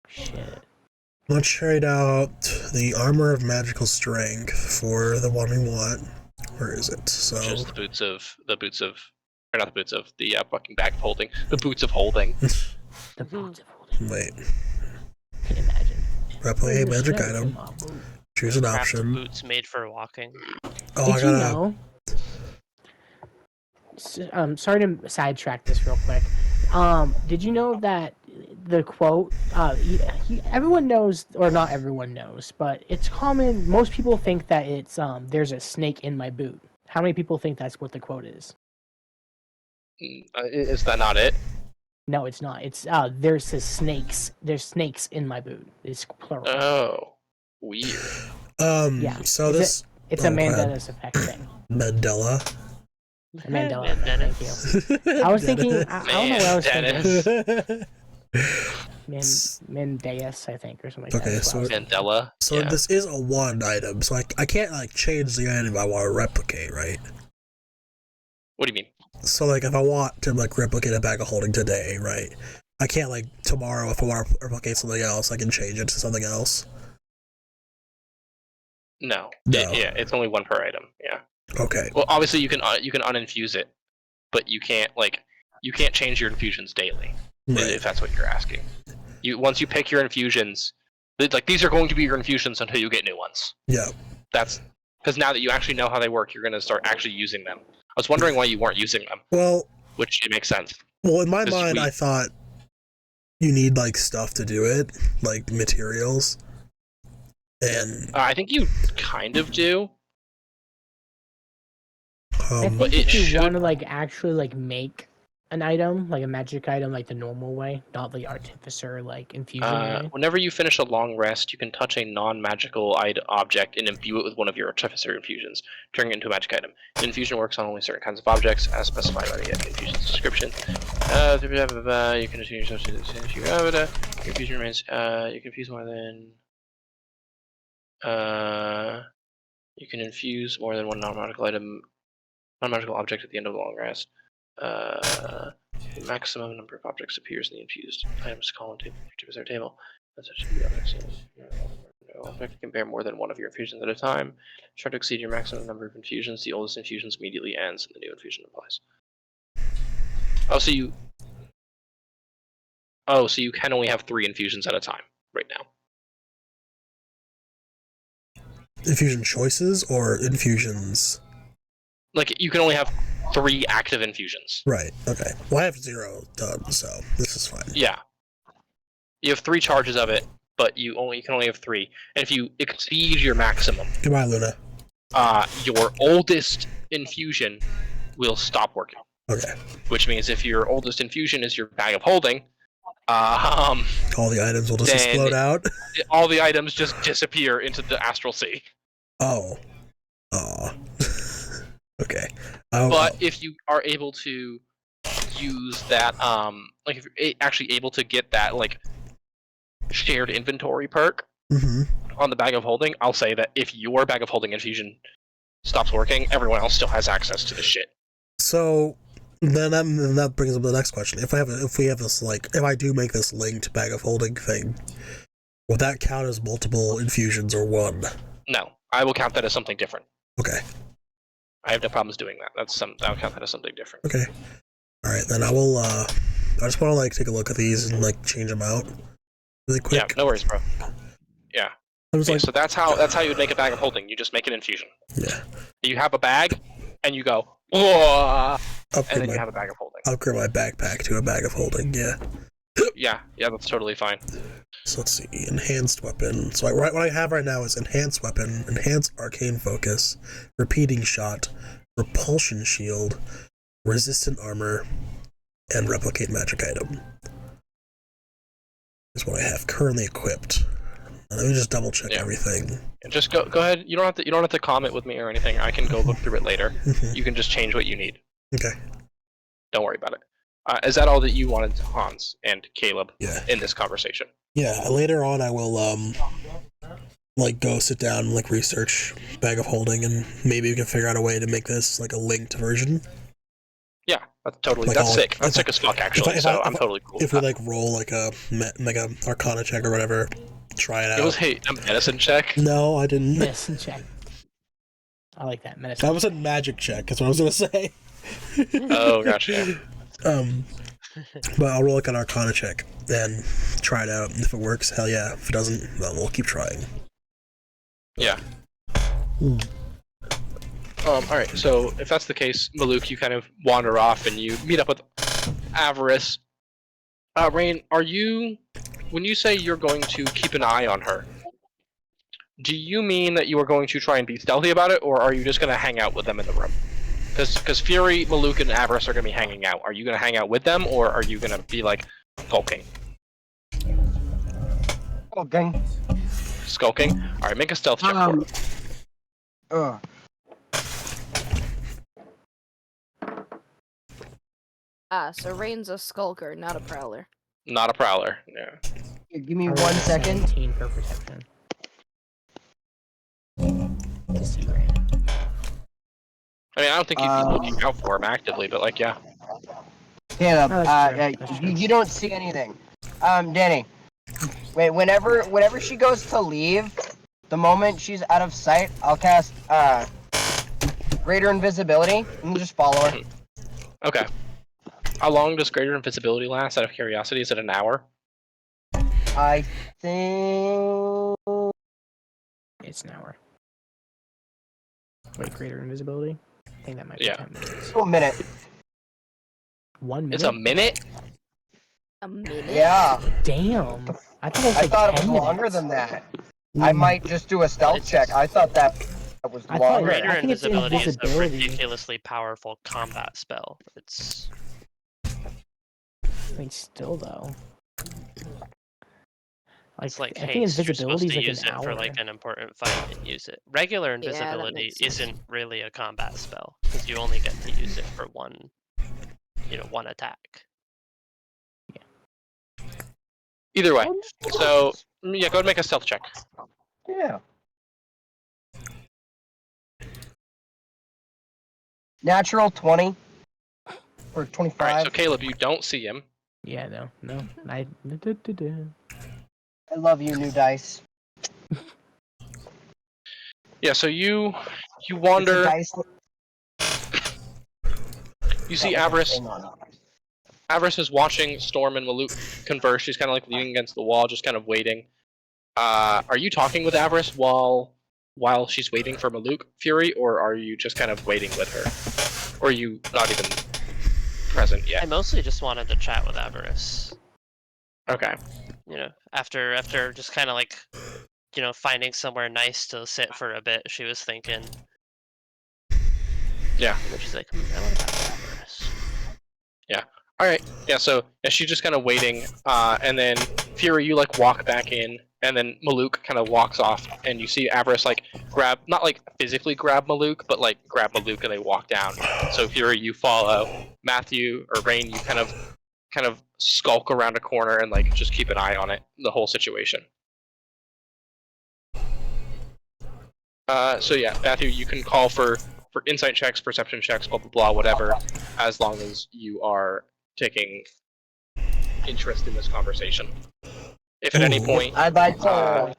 Shit. Let's trade out the Armor of Magical Strength for the one we want. Where is it? So Which is the fucking bag of holding. The boots of holding. The boots of holding. wait. Can you imagine? Replicate magic Snake in item. my boot. Choose an Craft option. boots made for walking. Oh, I Did you gotta. know? Sorry to sidetrack this real quick. Did you know that the quote? Everyone knows, or not everyone knows, but it's common. Most people think that it's "There's a snake in my boot." How many people think that's what the quote is? Is that not it? No, it's not. It's There's snakes in my boot. It's plural. Oh, weird. Yeah. So It's this It's a go ahead. Mandela's effect thing. Mandela. Mandela effect. Thank you. I was thinking. I don't know what I was thinking. Mendeus, I think, or something like Okay, that. so Mandela. So yeah. this is a one item, so I can't like change the item I want to replicate, right? What do you mean? So like if I want to like replicate a bag of holding today, right? I can't like tomorrow if I want to replicate something else, I can change it to something else. No. No. Yeah, it's only one per item. Yeah. Okay. Well, obviously you can uninfuse it, but you can't change your infusions daily. Right. If that's what you're asking. Once you pick your infusions, like these are going to be your infusions until you get new ones. Yeah. That's because now that you actually know how they work, you're going to start actually using them. I was wondering why you weren't using them. Well, which it makes sense. Well, in my mind, I thought you need like stuff to do it, like materials. And I think you kind of do. I think but if it you should. want to like actually like make an item, like a magic item, like the normal way, not the artificer like infusion way. Whenever you finish a long rest, you can touch a non-magical object and imbue it with one of your artificer infusions, turning it into a magic item. The infusion works on only certain kinds of objects, as specified by the infusion's description. You can infuse yourself to the your infusion remains. You can infuse more than. You can infuse more than one non-magical object at the end of a long rest. The maximum number of objects appears in the infused items column table. That's actually the other. No object can bear more than one of your infusions at a time. Try to exceed your maximum number of infusions. The oldest infusions immediately ends, and the new infusion applies. So you can only have 3 infusions at a time right now. Infusion choices or infusions? Like you can only have 3 active infusions. Right. Okay. Well, I have 0 done, so this is fine. Yeah. You have 3 charges of it, but you can only have 3. And if you exceed your maximum, goodbye, Luna. Your oldest infusion will stop working. Okay. Which means if your oldest infusion is your bag of holding, all the items will just explode out. All the items just disappear into the astral sea. Oh. Okay. But if you are able to use that, like if you're actually able to get that like shared inventory perk on the bag of holding, I'll say that if your bag of holding infusion stops working, everyone else still has access to the shit. So then that brings up the next question. If I do make this linked bag of holding thing, will that count as multiple infusions or one? No, I will count that as something different. Okay. I have no problems doing that. I'll count that as something different. Okay. All right, then I will. I just want to like take a look at these and like change them out really quick. Yeah, no worries, bro. Yeah. So that's how you would make a bag of holding. You just make an infusion. Yeah. You have a bag, and you go, whoa, and then you have a bag of holding. Upgrade my backpack to a bag of holding. Yeah. Yeah, that's totally fine. So let's see, enhanced weapon. So what I have right now is enhanced weapon, enhanced arcane focus, repeating shot, repulsion shield, resistant armor, and replicate magic item. Is what I have currently equipped. Let me just double check everything. Just go ahead. You don't have to comment with me or anything. I can go look through it later. You can just change what you need. Okay. Don't worry about it. Is that all that you wanted, Hans and Caleb, in this conversation? Yeah, later on I will like go sit down and like research bag of holding, and maybe we can figure out a way to make this like a linked version. Yeah, that's totally Like that's sick. That's sick as fuck actually. I'm totally cool. If we like roll like a Arcana check or whatever, try it out. It was a medicine check. No, I didn't. Medicine check. I like that medicine. That was a magic check. That's what I was gonna say. Oh, gotcha. But I'll roll like an Arcana check and try it out. And if it works, hell yeah. If it doesn't, then we'll keep trying. Yeah. Alright, so if that's the case, Maluk, you kind of wander off and you meet up with Avarice. Rain, when you say you're going to keep an eye on her, do you mean that you are going to try and be stealthy about it, or are you just going to hang out with them in the room? Because Fury, Maluk, and Avarice are going to be hanging out. Are you going to hang out with them, or are you going to be, like, skulking? Okay. Skulking? Alright, make a stealth check for me. So Rain's a skulker, not a prowler. Not a prowler, yeah. Here, give me 1 second. 17 for perception. To see Rain. I mean, I don't think you'd be looking out for him actively, but, like, yeah. Caleb, No, that's true. you don't see anything. Danny, wait, whenever she goes to leave, the moment she's out of sight, I'll cast, Greater Invisibility, and just follow her. Okay. How long does Greater Invisibility last, out of curiosity? Is it an hour? I think... It's an hour. Wait, Greater Invisibility? I think that might be Yeah. 10 minutes. 1 minute. 1 minute? It's a minute? A minute? Yeah. Damn. I thought it was I like thought it 10 was longer minutes. than that. I might just do a stealth check. I thought that was I thought longer. it- Greater think it's invisibility is a invisibility. ridiculously powerful combat spell. It's I mean, still though. it's like I think haste. You're supposed invisibility is to like use an it for hour. like an important fight and use it. Regular Yeah, that invisibility makes sense. isn't really a combat spell because you only get to use it for one attack. Either way. So, yeah, go ahead and make a stealth check. Yeah. Natural 20. Or 25. Alright, so Caleb, you don't see him. Yeah, no. I I love you, new dice. Yeah, so you It's a wander, dice. you see Avarice. Avarice is watching Storm and Maluk converse. She's kind of like leaning against the wall, just kind of waiting. Are you talking with Avarice while she's waiting for Maluk, Fury, or are you just kind of waiting with her? Or are you not even present I yet? mostly just wanted to chat with Avarice. Okay. You know, after just kind of like, finding somewhere nice to sit for a bit, she was thinking. Yeah. And then she's like, I want to talk to Avarice. Alright, yeah, so yeah, she's just kind of waiting, and then Fury, you like walk back in, and then Maluk kind of walks off, and you see Avarice like not like physically grab Maluk, but like grab Maluk and they walk down. So Fury, you follow. Matthew or Rain, you kind of skulk around a corner and like just keep an eye on it, the whole situation. So yeah, Matthew, you can call for insight checks, perception checks, blah blah blah, whatever, as long as you are taking interest in this conversation. If at any point, I'd like to.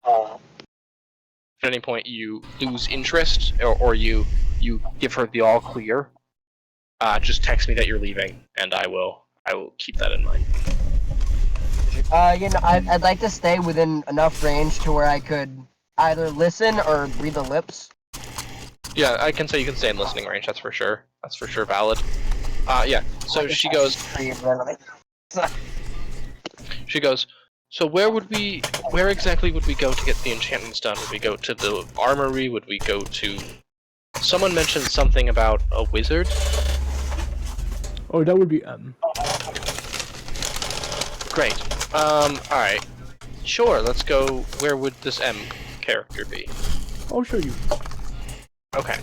if at any point you lose interest or you give her the all clear, just text me that you're leaving, and I will keep that in mind. I'd like to stay within enough range to where I could either listen or read the lips. Yeah, I can say you can stay in listening range. That's for sure. That's for sure valid. Yeah. So she goes. She goes. So where exactly would we go to get the enchantments done? Would we go to the armory? Would we go to? Someone mentioned something about a wizard. Oh, that would be Great. Alright. Sure, let's go. Where would this M character be? I'll show you. Okay.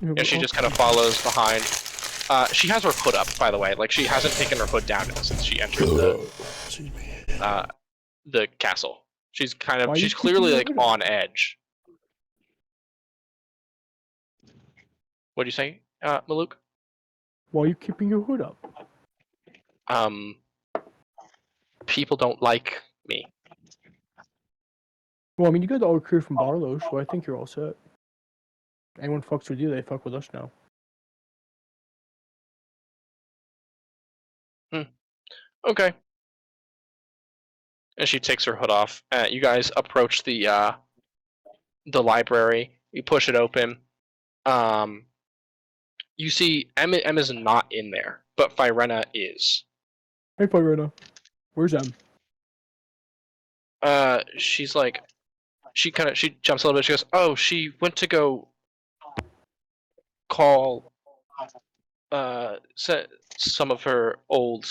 Yeah, she just kind of follows behind. She has her hood up, by the way. Like, she hasn't taken her hood down since she entered the castle. She's kind of, she's clearly, like, on edge. What'd you say, Maluk? Why are you keeping your hood up? People don't like me. Well, I mean, you got the old crew from Barlow, so I think you're all set. Anyone fucks with you, they fuck with us now. Okay. And she takes her hood off. You guys approach the library. You push it open. You see Emma's not in there, but Firena is. Hey, Firena. Where's Em? She's like, she jumps a little bit. She goes, "Oh, she went to go call some of her old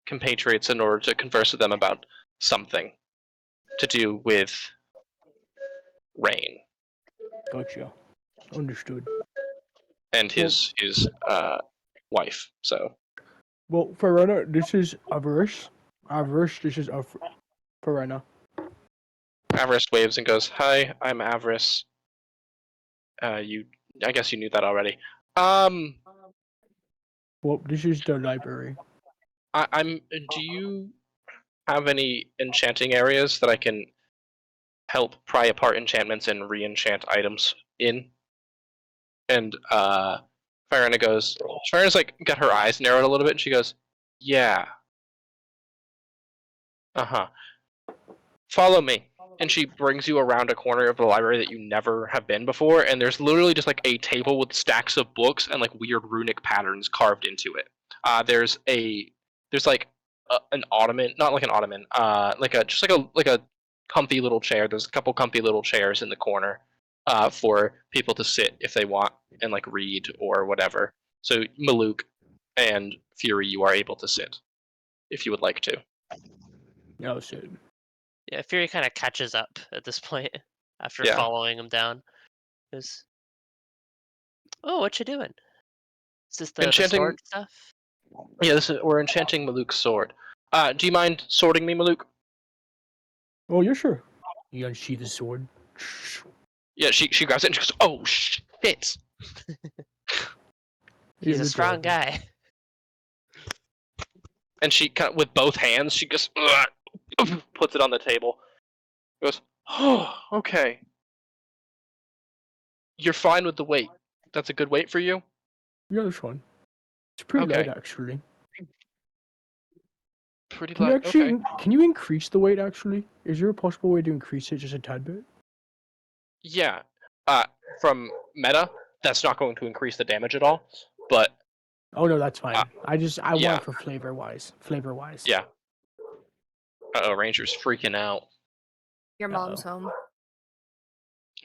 compatriots in order to converse with them about something to do with Rain Gotcha. Understood. and his wife." So Well, Firena, this is Avarice. Avarice, this is Firena. Avarice waves and goes, "Hi, I'm Avarice. I guess you knew that already. Well, this is the library. Do you have any enchanting areas that I can help pry apart enchantments and re-enchant items in?" And Firena's like got her eyes narrowed a little bit, and she goes, "Yeah. Uh-huh. Follow me." And she brings you around a corner of the library that you never have been before, and there's literally just like a table with stacks of books and like weird runic patterns carved into it. There's like an ottoman, not like an ottoman, like a comfy little chair. There's a couple comfy little chairs in the corner for people to sit if they want and like read or whatever. So Maluk and Fury, you are able to sit if you would like to. No, shit. Yeah, Fury kind of catches up at this point after Yeah. following him down. Oh, what you doing? Is this the sword stuff? Yeah, we're enchanting Maluk's sword. Do you mind swording me, Maluk? Oh, you're sure. You unsheath the sword. Yeah, she grabs it and she goes, "Oh shit!" He's a strong guy. And she kind of, with both hands, she just puts it on the table. Goes, "Oh, okay. You're fine with the weight. That's a good weight for you." Yeah, this one. It's pretty Okay. light, actually. Pretty Can you light. actually, Okay. can you increase the weight, actually? Is there a possible way to increase it just a tad bit? Yeah. From meta, that's not going to increase the damage at all. But Oh, no, that's fine. I yeah. want it for flavor-wise. Flavor-wise. Yeah. Ranger's freaking out. Your mom's home.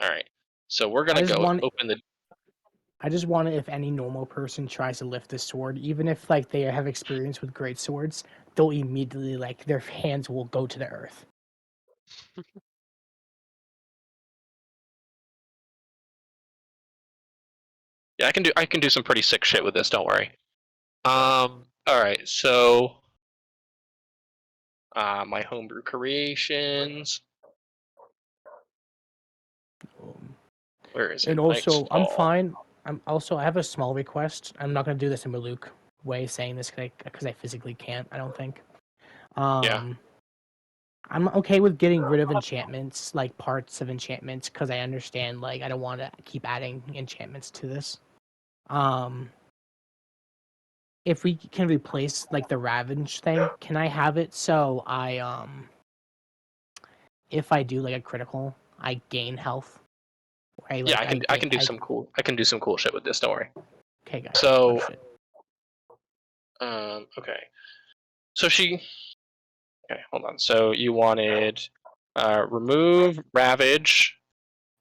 All right. So we're gonna go open the. I just want it if any normal person tries to lift this sword, even if like they have experience with great swords, they'll immediately like their hands will go to the earth. Yeah, I can do some pretty sick shit with this. Don't worry. All right. So, my homebrew creations. Where is it? And also, Knight's I'm Fall. fine. I have a small request. I'm not gonna do this in Maluk way, saying this because I physically can't. I don't think. Yeah. I'm okay with getting rid of enchantments, like parts of enchantments, because I understand like I don't want to keep adding enchantments to this. If we can replace like the Ravage thing, can I have it so if I do like a critical, I gain health? Right? Yeah, Like, I can do some cool shit with this. Don't worry. Okay, guys. So, Oh, shit. okay. So okay, hold on. So you wanted remove Ravage.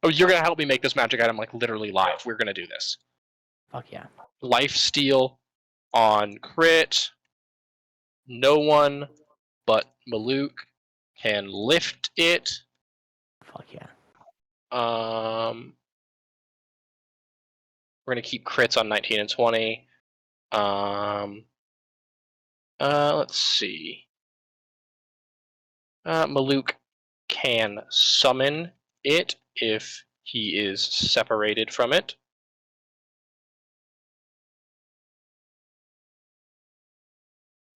Oh, you're gonna help me make this magic item like literally live. We're gonna do this. Fuck yeah. Life steal on crit. No one but Maluk can lift it. Fuck yeah. We're gonna keep crits on 19 and 20. Let's see. Maluk can summon it if he is separated from it.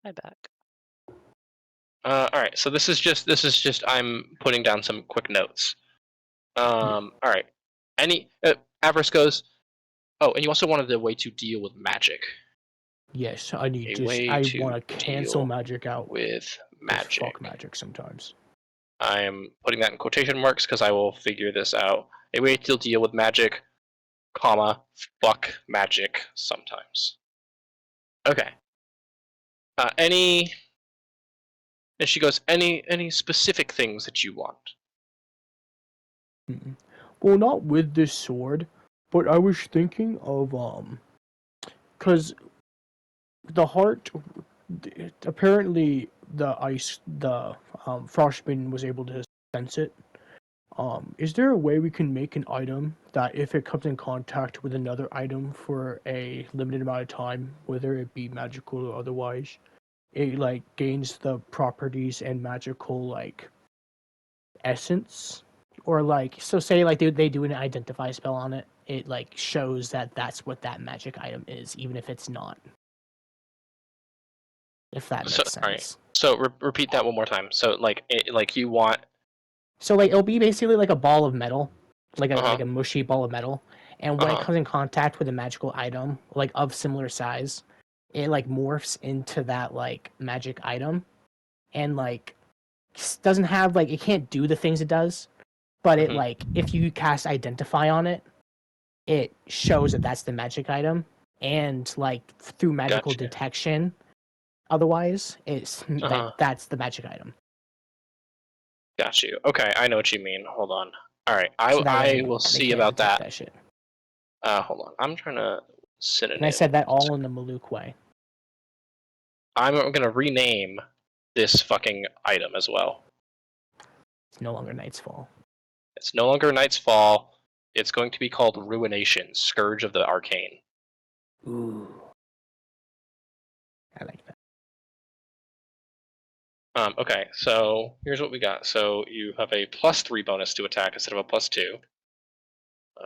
Hi back. All right. So this is just I'm putting down some quick notes. All right. Avarice goes. Oh, and you also wanted a way to deal with magic. Yes, I need A just. way I to want to cancel deal magic out. with 'cause magic. Fuck magic sometimes. I'm putting that in quotation marks because I will figure this out. A way to deal with magic, comma, fuck magic sometimes. Okay. And she goes, any specific things that you want? Well, not with this sword, but I was thinking of because the heart. Apparently, the frostman was able to sense it. Is there a way we can make an item that if it comes in contact with another item for a limited amount of time, whether it be magical or otherwise, it like gains the properties and magical like essence? Or like, so say like they do an identify spell on it, it like shows that that's what that magic item is, even if it's not. If that makes sense. Alright. So repeat that one more time. So like you want. So like it'll be basically like a ball of metal, like a Uh-huh. like a mushy ball of metal, and when it Uh-huh. comes in contact with a magical item like of similar size, it like morphs into that like magic item, and like doesn't have like it can't do the things it does, but it Mhm. like if you cast identify on it, it shows that that's the magic item, and like through magical Gotcha. detection, otherwise it's that's the magic item. Got you. Okay, I know what you mean. Hold on. Alright, So that I way will they see can't about detect that. shit. Hold on. I'm trying to synonym. And I said that all in the Malouk way. I'm gonna rename this fucking item as well. It's no longer Night's Fall. It's no longer Night's Fall. It's going to be called Ruination, Scourge of the Arcane. Ooh. I like that. Okay, so here's what we got. So you have a +3 bonus to attack instead of a +2.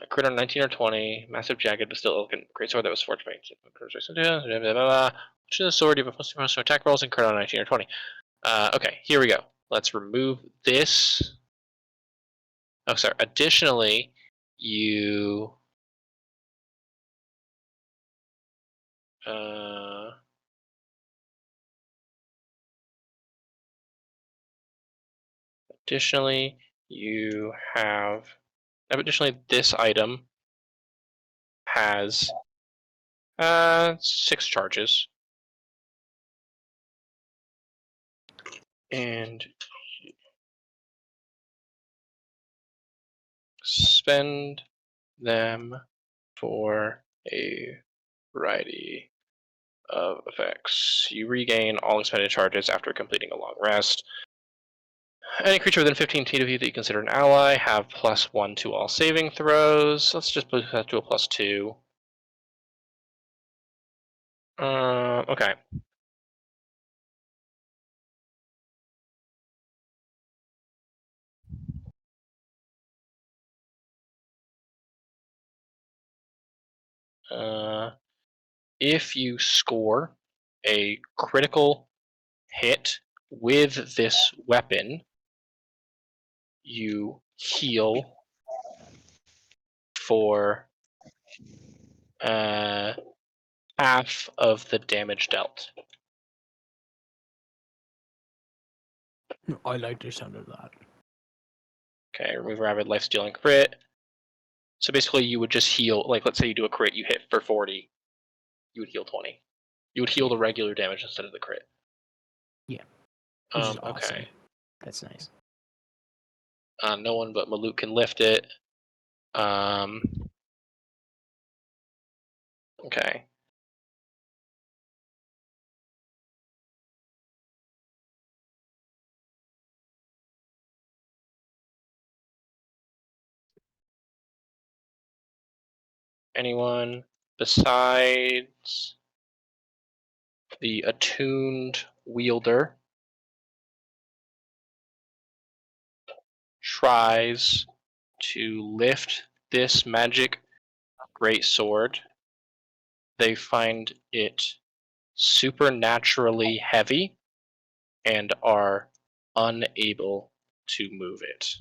Crit on 19 or 20, massive jagged but still elegant great sword that was forged by which is a sword you have a +2 bonus to attack rolls and crit on 19 or 20. Okay, here we go. Let's remove this. Oh, sorry. Additionally, you additionally you have additionally this item has 6 charges, and spend them for a variety of effects. You regain all expended charges after completing a long rest. Any creature within 15 feet of you that you consider an ally have +1 to all saving throws. Let's just put that to a +2. Okay. If you score a critical hit with this weapon, you heal for half of the damage dealt. I like the sound of that. Okay, remove rabid, life stealing crit. So basically, you would just heal. Like, let's say you do a crit, you hit for 40, you would heal 20. You would heal the regular damage instead of the crit. Yeah. Which is awesome. Okay. That's nice. No one but Maluk can lift it. Okay. Anyone besides the attuned wielder tries to lift this magic greatsword, they find it supernaturally heavy and are unable to move it.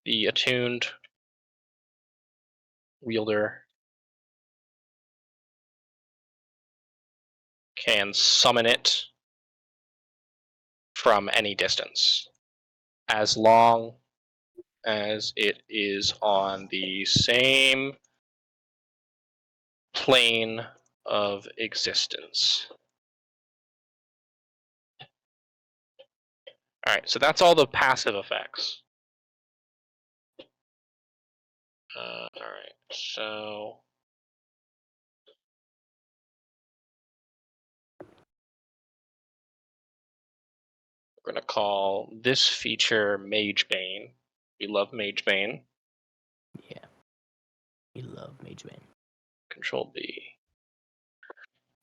The attuned wielder can summon it from any distance, as long as it is on the same plane of existence. Alright, so that's all the passive effects. Alright, so we're going to call this feature Magebane. We love Magebane. Yeah. We love Magebane. Control B.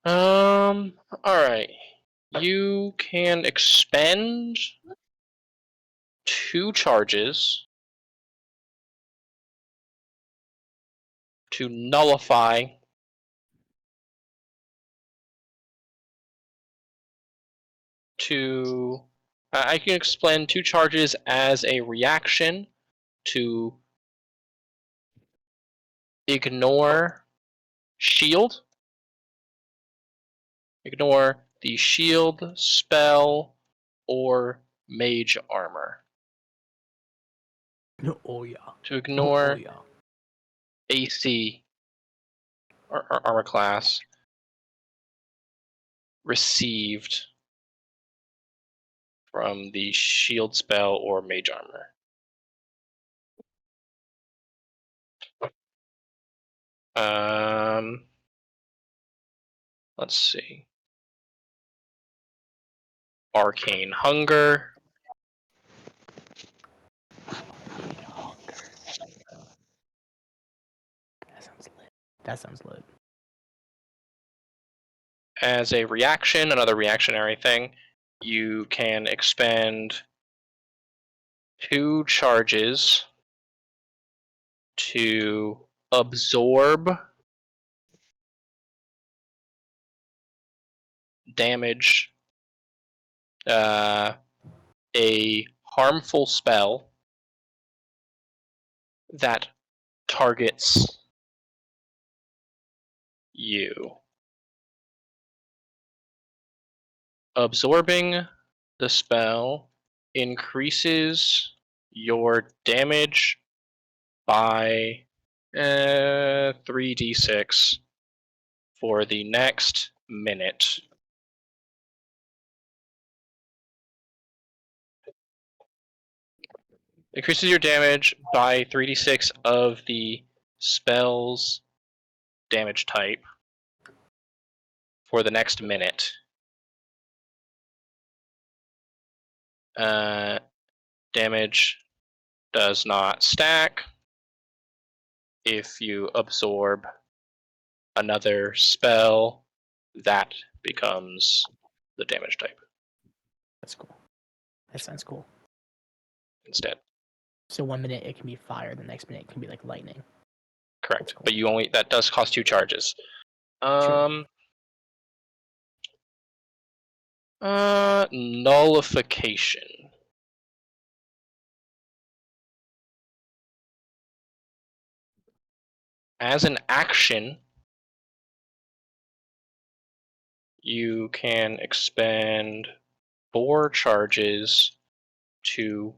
Alright. You can expend 2 charges to nullify I can expend 2 charges as a reaction to ignore shield. Ignore the shield, spell, or mage armor. Oh yeah. To ignore Oh yeah. AC or armor class received from the shield, spell, or mage armor. Let's see. Arcane Hunger. That sounds lit. As a reaction, another reactionary thing, you can expend 2 charges to absorb damage, a harmful spell that targets you. Absorbing the spell increases your damage by 3d6 for the next minute. Increases your damage by 3d6 of the spell's damage type for the next minute. Damage does not stack if you absorb another spell that becomes the damage type. That's cool. That sounds cool. Instead. So 1 minute it can be fire, the next minute it can be like lightning. Correct. Cool. But that does cost 2 charges. Nullification. As an action, you can expend 4 charges to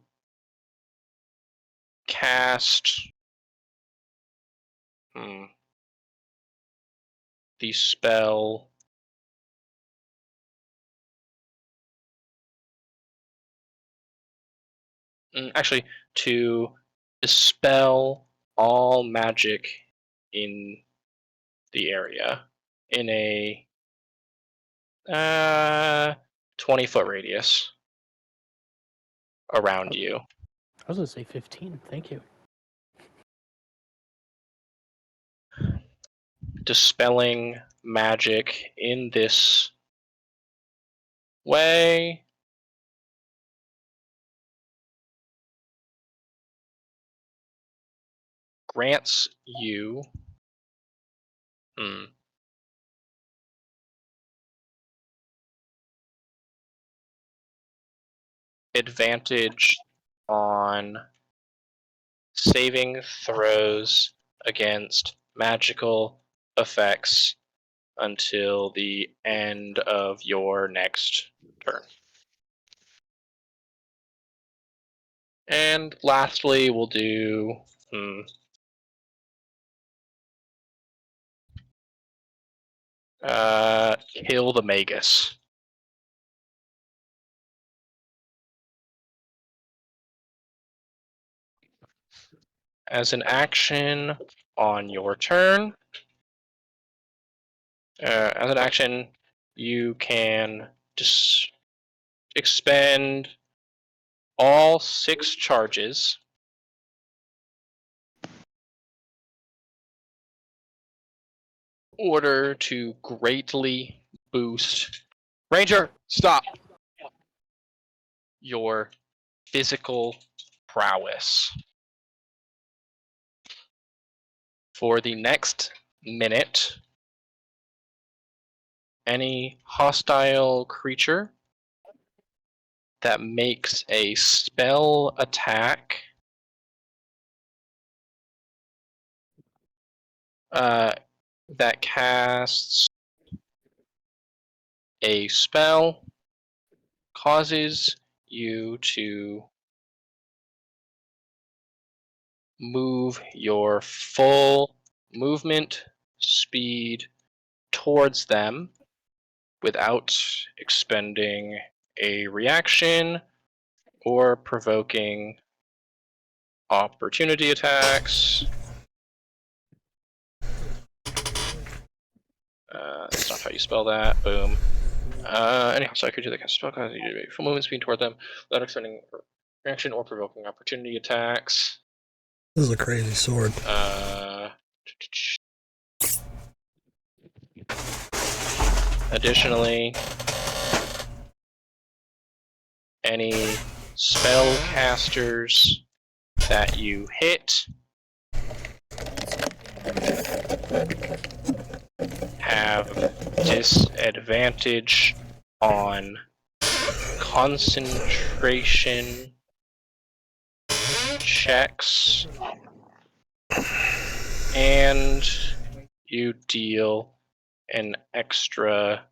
cast the spell actually to dispel all magic in the area in a 20-foot radius around you. I was gonna say 15. Thank you. Dispelling magic in this way grants you advantage on saving throws against magical effects until the end of your next turn. And lastly, we'll do kill the Magus. As an action on your turn, you can just expend all 6 charges in order to greatly boost. Ranger, stop! Your physical prowess. For the next minute, any hostile creature that makes a spell attack that casts a spell causes you to move your full movement speed towards them without expending a reaction or provoking opportunity attacks. That's not how you spell that. Boom. Anyhow, so I could do the cast spell cause you do full movement speed toward them without expending reaction or provoking opportunity attacks. This is a crazy sword. Additionally, any spellcasters that you hit have disadvantage on concentration checks, and you deal an extra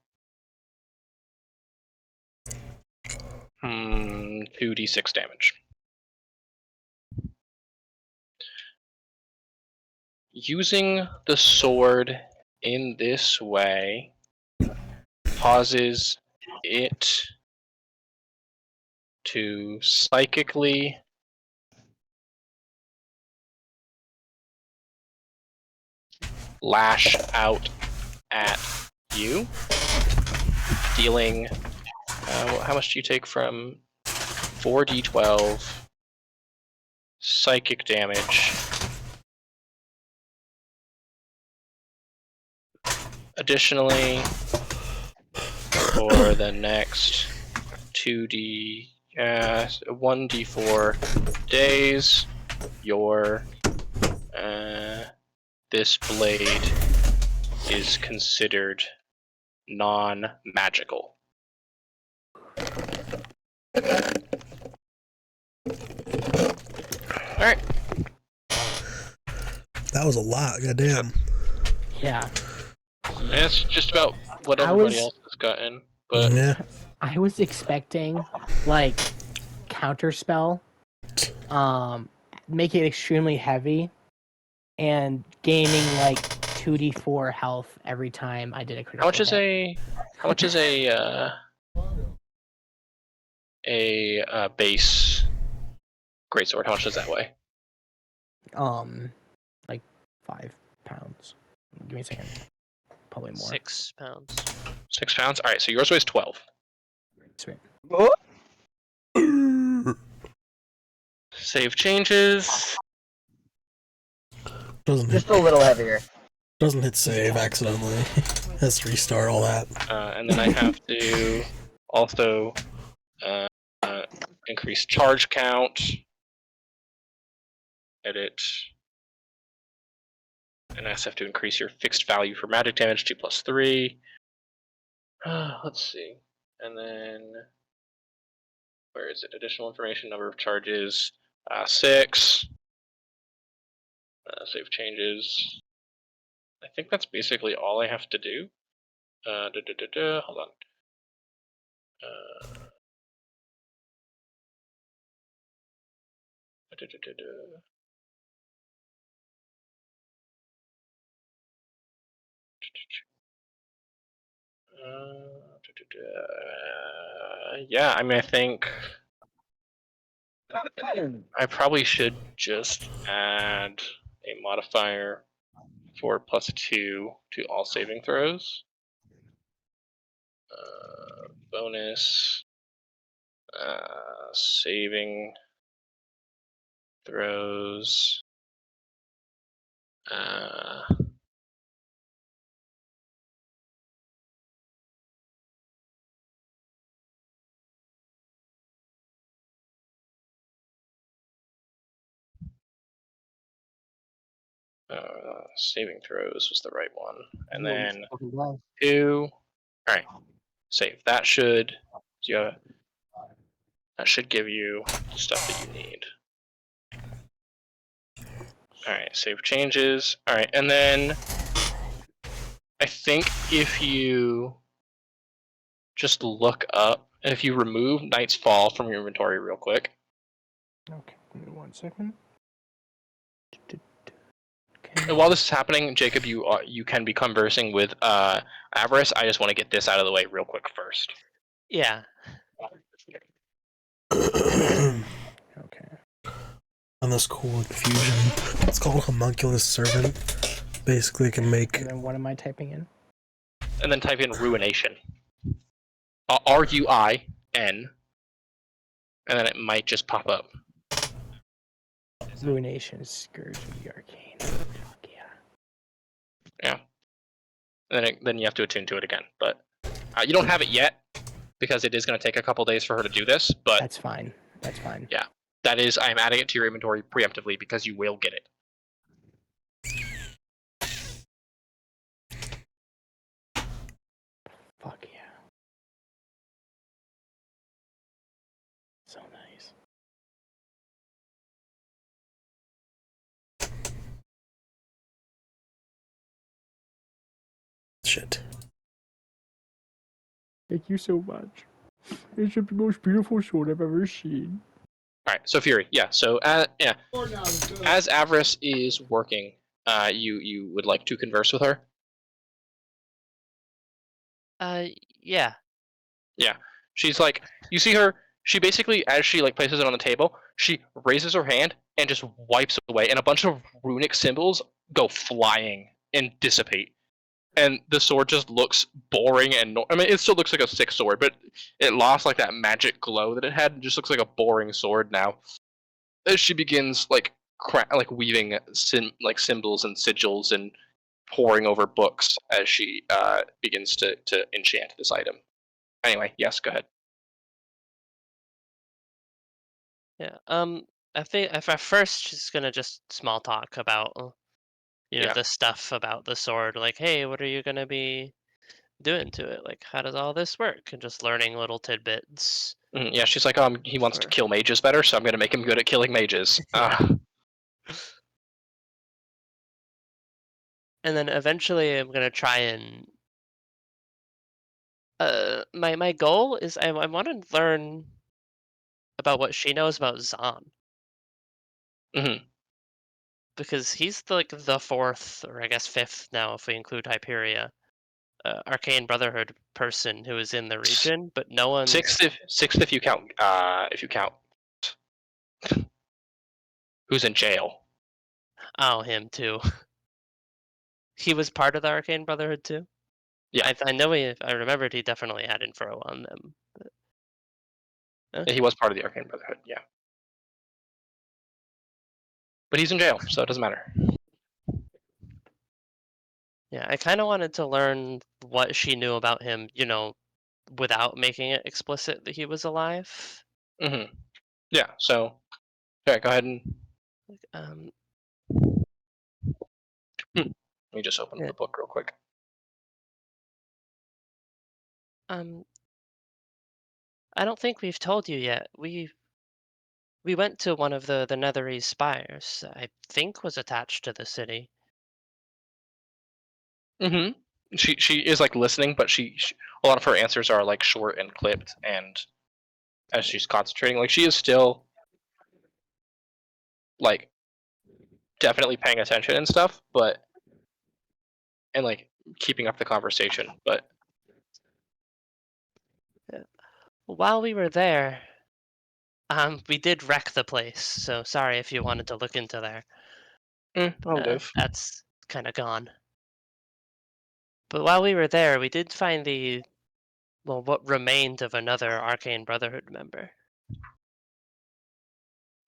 2d6 damage. Using the sword in this way causes it to psychically lash out at you, dealing how much do you take from 4d12 psychic damage? Additionally, for the next 1d4 days, your this blade is considered non-magical. Alright. That was a lot, goddamn. Yeah. That's just about what everybody else has gotten, but Yeah. I was expecting, like, counterspell, make it extremely heavy, and gaining like 2d4 health every time I did a critical hit. How much is a base greatsword? How much does that weigh? Like 5 pounds. Give me a second. Probably more. 6 pounds. 6 pounds? Alright, so yours weighs 12. Sweet. Save changes. Doesn't Just hit, a little heavier. doesn't hit save accidentally. Has to restart all that. And then I have to also increase charge count. Edit. And I also have to increase your fixed value for magic damage to +3. Let's see. And then, where is it? Additional information, number of charges, 6. Save changes. I think that's basically all I have to do. Hold on. Yeah, I mean, I think I probably should just add a modifier for +2 to all saving throws. Bonus saving throws. Saving throws was the right one, and then 2. All right, save. That should give you the stuff that you need. All right, save changes. All right, and then I think if you just look up, if you remove Night's Fall from your inventory real quick. Okay, give me 1 second. And while this is happening, Jacob, you can be conversing with Avarice. I just want to get this out of the way real quick first. Yeah. Okay. On this cool infusion, it's called Homunculus Servant. Basically, it can make. And then what am I typing in? And then type in Ruination. RUIN. And then it might just pop up. Ruination, Scourge of the Arcane. Fuck yeah. Yeah. And then you have to attune to it again. But you don't have it yet, because it is going to take a couple days for her to do this. But that's fine. That's fine. Yeah. That is, I'm adding it to your inventory preemptively because you will get it. Fuck yeah. So nice. Shit. Thank you so much. It's the most beautiful sword I've ever seen. Alright, so Fury, yeah, so as Avarice is working, you would like to converse with her? Yeah. Yeah. She's like, you see her, she basically, as she like places it on the table, she raises her hand and just wipes away, and a bunch of runic symbols go flying and dissipate. And the sword just looks boring and I mean, it still looks like a sick sword, but it lost like that magic glow that it had. It just looks like a boring sword now. As she begins like weaving symbols and sigils and poring over books as she begins to enchant this item. Anyway, yes, go ahead. Yeah. I think at first she's gonna just small talk about the stuff about the sword. Like, hey, what are you gonna be doing to it? Like, how does all this work? And just learning little tidbits. Yeah, she's like, he wants to kill mages better, so I'm gonna make him good at killing mages. And then eventually, I'm gonna try and. My goal is I want to learn about what she knows about Zahn. Because he's the fourth, or I guess fifth now, if we include Hyperia, Arcane Brotherhood person who is in the region, but no one's sixth if you count who's in jail. Oh, him too. He was part of the Arcane Brotherhood too. Yeah, I know I remembered he definitely had info on them. But... He was part of the Arcane Brotherhood, yeah. But he's in jail, so it doesn't matter. Yeah, I kind of wanted to learn what she knew about him, without making it explicit that he was alive. Yeah, so, okay, go ahead and... Let me just open up the book real quick. I don't think we've told you yet. We went to one of the Netherese spires. I think was attached to the city. she is like listening, but she a lot of her answers are like short and clipped, and as she's concentrating, like she is still like definitely paying attention and stuff, but and like keeping up the conversation, but While we were there, we did wreck the place, so sorry if you wanted to look into there. I'll live. That's kind of gone. But while we were there, we did find what remained of another Arcane Brotherhood member.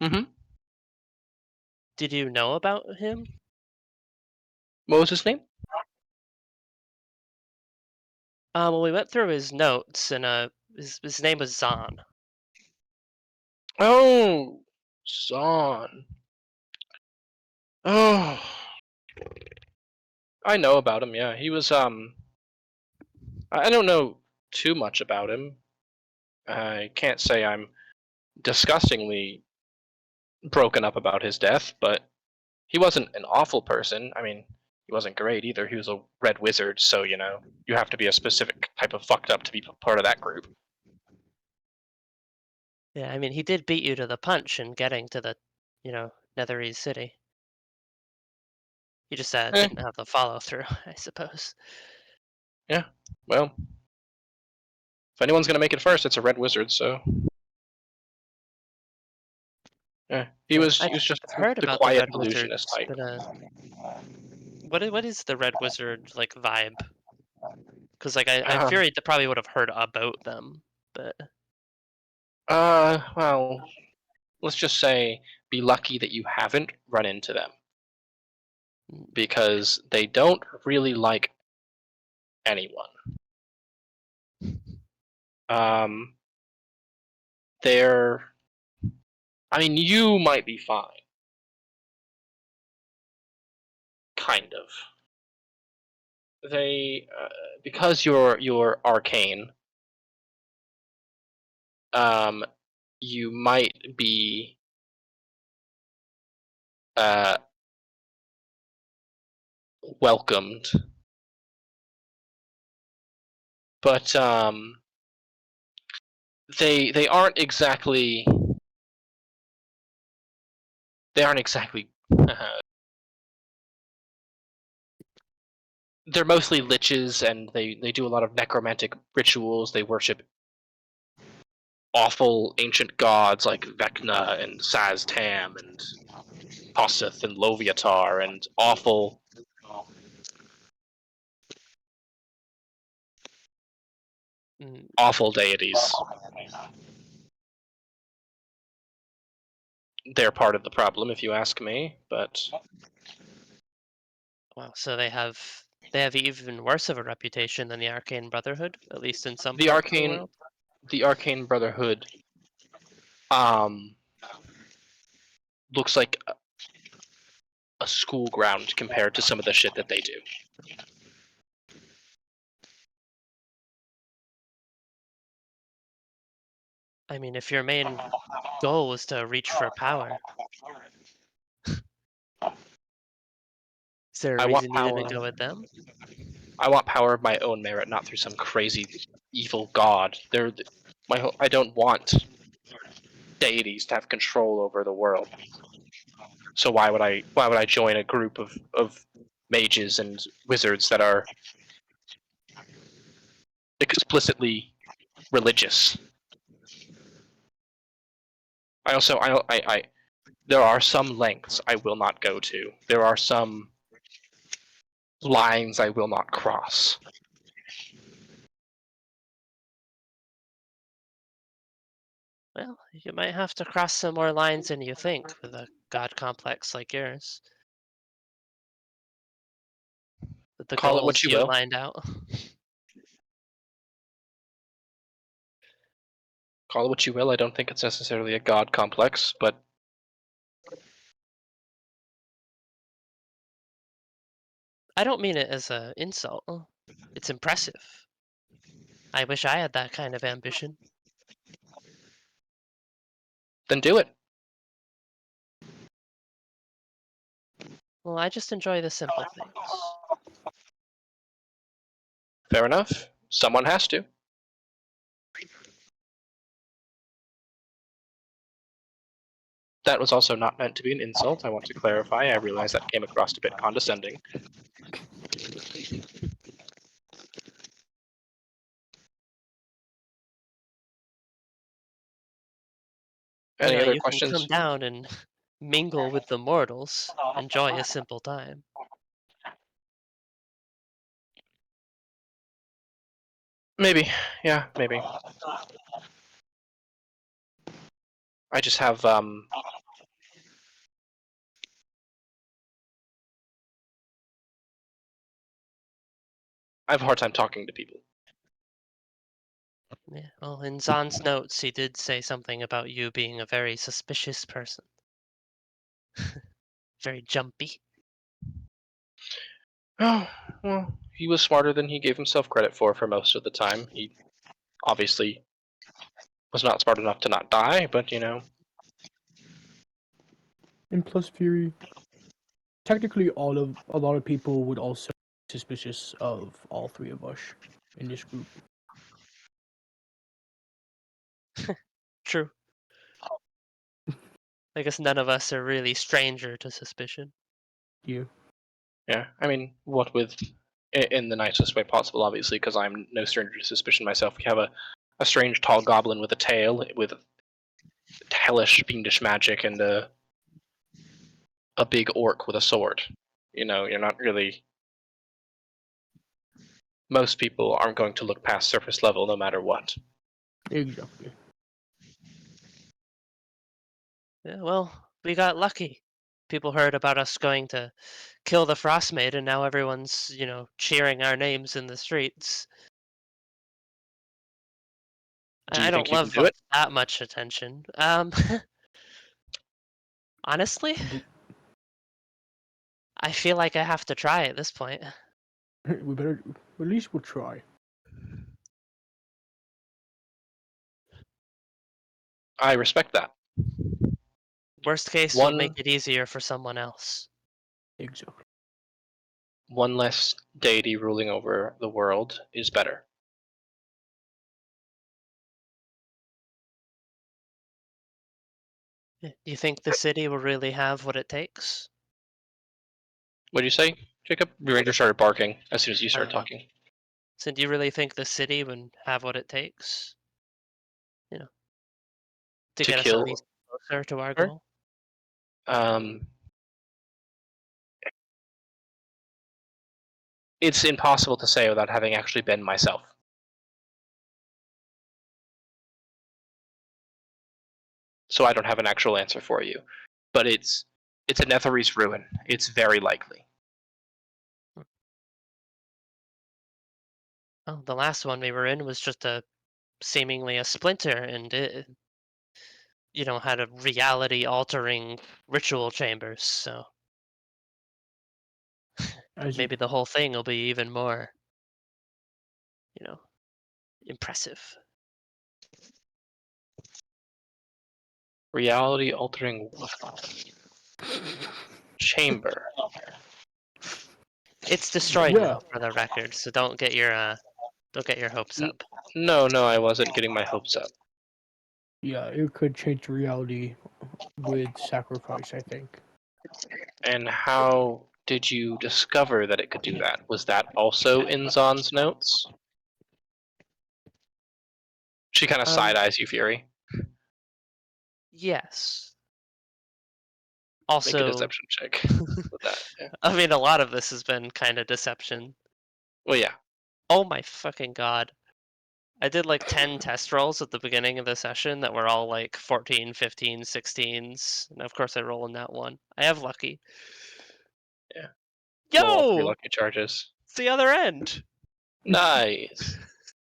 Mm-hmm. Did you know about him? What was his name? Well, we went through his notes, and his name was Zahn. Oh, Zahn. Oh, I know about him. Yeah, he was. I don't know too much about him. I can't say I'm disgustingly broken up about his death, but he wasn't an awful person. I mean, he wasn't great either. He was a red wizard, so you know you have to be a specific type of fucked up to be part of that group. Yeah, I mean, he did beat you to the punch in getting to the, Netherese city. You just didn't have the follow through, I suppose. Yeah. Well, if anyone's gonna make it first, it's a red wizard. So. Yeah, he was just I've heard the about the quiet Red illusionist Wizards, type. but what is the Red Wizard like vibe? Because like I fear I probably would have heard about them, but Well, let's just say be lucky that you haven't run into them, because they don't really like anyone. They're. I mean, you might be fine. Kind of. They, because you're arcane. You might be. Welcomed, but they aren't exactly. They aren't exactly. They're mostly liches, and they do a lot of necromantic rituals. They worship awful ancient gods like Vecna and Saz-Tam and Tossith and Loviatar and awful awful deities. They're part of the problem, if you ask me, but wow, so they have even worse of a reputation than the Arcane Brotherhood, at least in some the parts of the world. Arcane Brotherhood looks like a school ground compared to some of the shit that they do. I mean, if your main goal was to reach for power, is there a I want reason you power. didn't go with them? I want power of my own merit, not through some crazy evil god. I don't want deities to have control over the world. So why would I join a group of mages and wizards that are explicitly religious? There are some lengths I will not go to. There are some lines I will not cross. Well, you might have to cross some more lines than you think with a god complex like yours. With the Call it what goals you you will. lined out. Call it what you will. I don't think it's necessarily a god complex, but I don't mean it as an insult. It's impressive. I wish I had that kind of ambition. then do it. Well, I just enjoy the simple things. Fair enough. Someone has to. That was also not meant to be an insult. I want to clarify. I realize that came across a bit condescending. Any other You questions? can come down and mingle with the mortals. Enjoy a simple time. Maybe. Yeah, maybe. I just have I have a hard time talking to people. Yeah. Well, in Zahn's notes, he did say something about you being a very suspicious person. Very jumpy. Oh, well, he was smarter than he gave himself credit for most of the time. He obviously was not smart enough to not die, but you know. And plus Fury, technically a lot of people would also be suspicious of all three of us in this group. True. I guess none of us are really stranger to suspicion. You. Yeah, I mean, what with in the nicest way possible, obviously, because I'm no stranger to suspicion myself. We have a strange tall goblin with a tail, with hellish, fiendish magic, and a big orc with a sword. You know, you're not really. Most people aren't going to look past surface level, no matter what. Exactly. Yeah, well, we got lucky. People heard about us going to kill the Frostmaid, and now everyone's, cheering our names in the streets. Do you I think don't you can love do it? that much attention. Honestly, I feel like I have to try at this point. We better. At least we'll try. I respect that. Worst case, we'll make it easier for someone else. Exactly. One less deity ruling over the world is better. You think the city will really have what it takes? What do you say, Jacob? The ranger started barking as soon as you started talking. So do you really think the city would have what it takes? To get us at kill least closer to our her? goal? It's impossible to say without having actually been myself. So I don't have an actual answer for you. But it's a Netherese ruin. It's very likely. Oh, the last one we were in was just seemingly a splinter, and it, had a reality-altering ritual chambers. So maybe the whole thing will be even more, impressive. Reality-altering chamber. It's destroyed now, for the record. So don't get your hopes up. No, I wasn't getting my hopes up. Yeah, it could change reality with sacrifice, I think. And how did you discover that it could do that? Was that also in Zahn's notes? She kind of side-eyes you, Fury. Yes. Make Also, a deception check with that. Yeah. I mean, a lot of this has been kind of deception. Well, yeah. Oh my fucking god. I did like 10 test rolls at the beginning of the session that were all like 14, 15, 16s. And of course I roll in that one. I have lucky. Yeah. Yo! Roll all 3 lucky charges. It's the other end! Nice.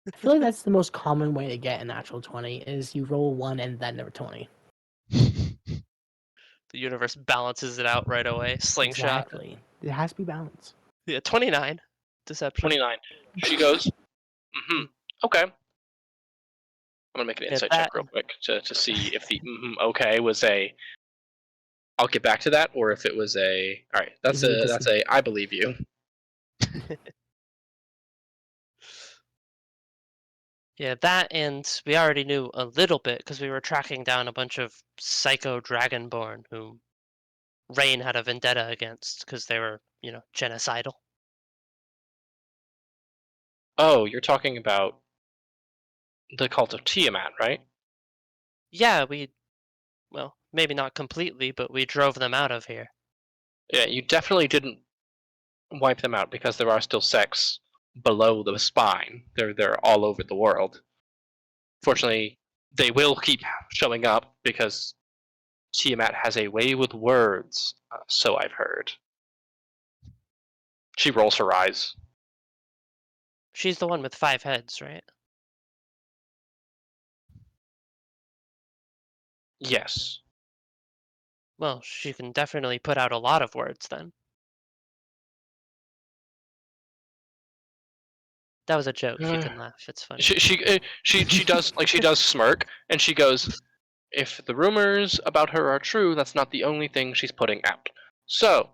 I feel like that's the most common way to get a natural 20 is you roll 1 and then a 20. The universe balances it out right away. Slingshot. Exactly. It has to be balanced. Yeah, 29. Deception. 29. She goes, okay. I'm gonna make an insight check real quick to see if the okay was a I'll get back to that, or if it was a alright, that's a I believe you. Yeah, that, and we already knew a little bit because we were tracking down a bunch of psycho dragonborn who Rain had a vendetta against because they were, genocidal. Oh, you're talking about the cult of Tiamat, right? Yeah, well, maybe not completely, but we drove them out of here. Yeah, you definitely didn't wipe them out because there are still sects below the spine. They're all over the world. Fortunately, they will keep showing up because Tiamat has a way with words, so I've heard. She rolls her eyes. She's the one with 5 heads, right? Yes. Well, she can definitely put out a lot of words then. That was a joke. You can laugh. It's funny. She does smirk, and she goes, "If the rumors about her are true, that's not the only thing she's putting out. So."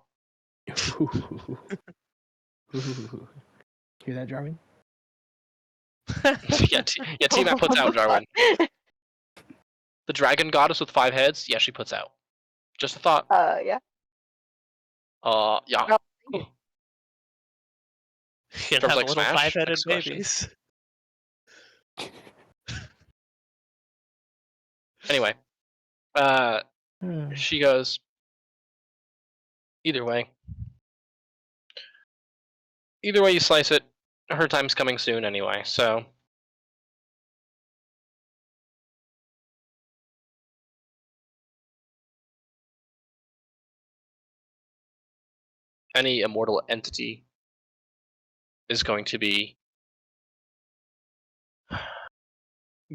Hear that, Jarvin? yeah, Tiamat puts out, Jarwin. The dragon goddess with 5 heads, yeah, she puts out. Just a thought. Yeah. Yeah. Oh, You can Drums have like little Smash? 5-headed Next question. babies. Anyway, she goes, either way you slice it, her time's coming soon anyway, so. Any immortal entity is going to be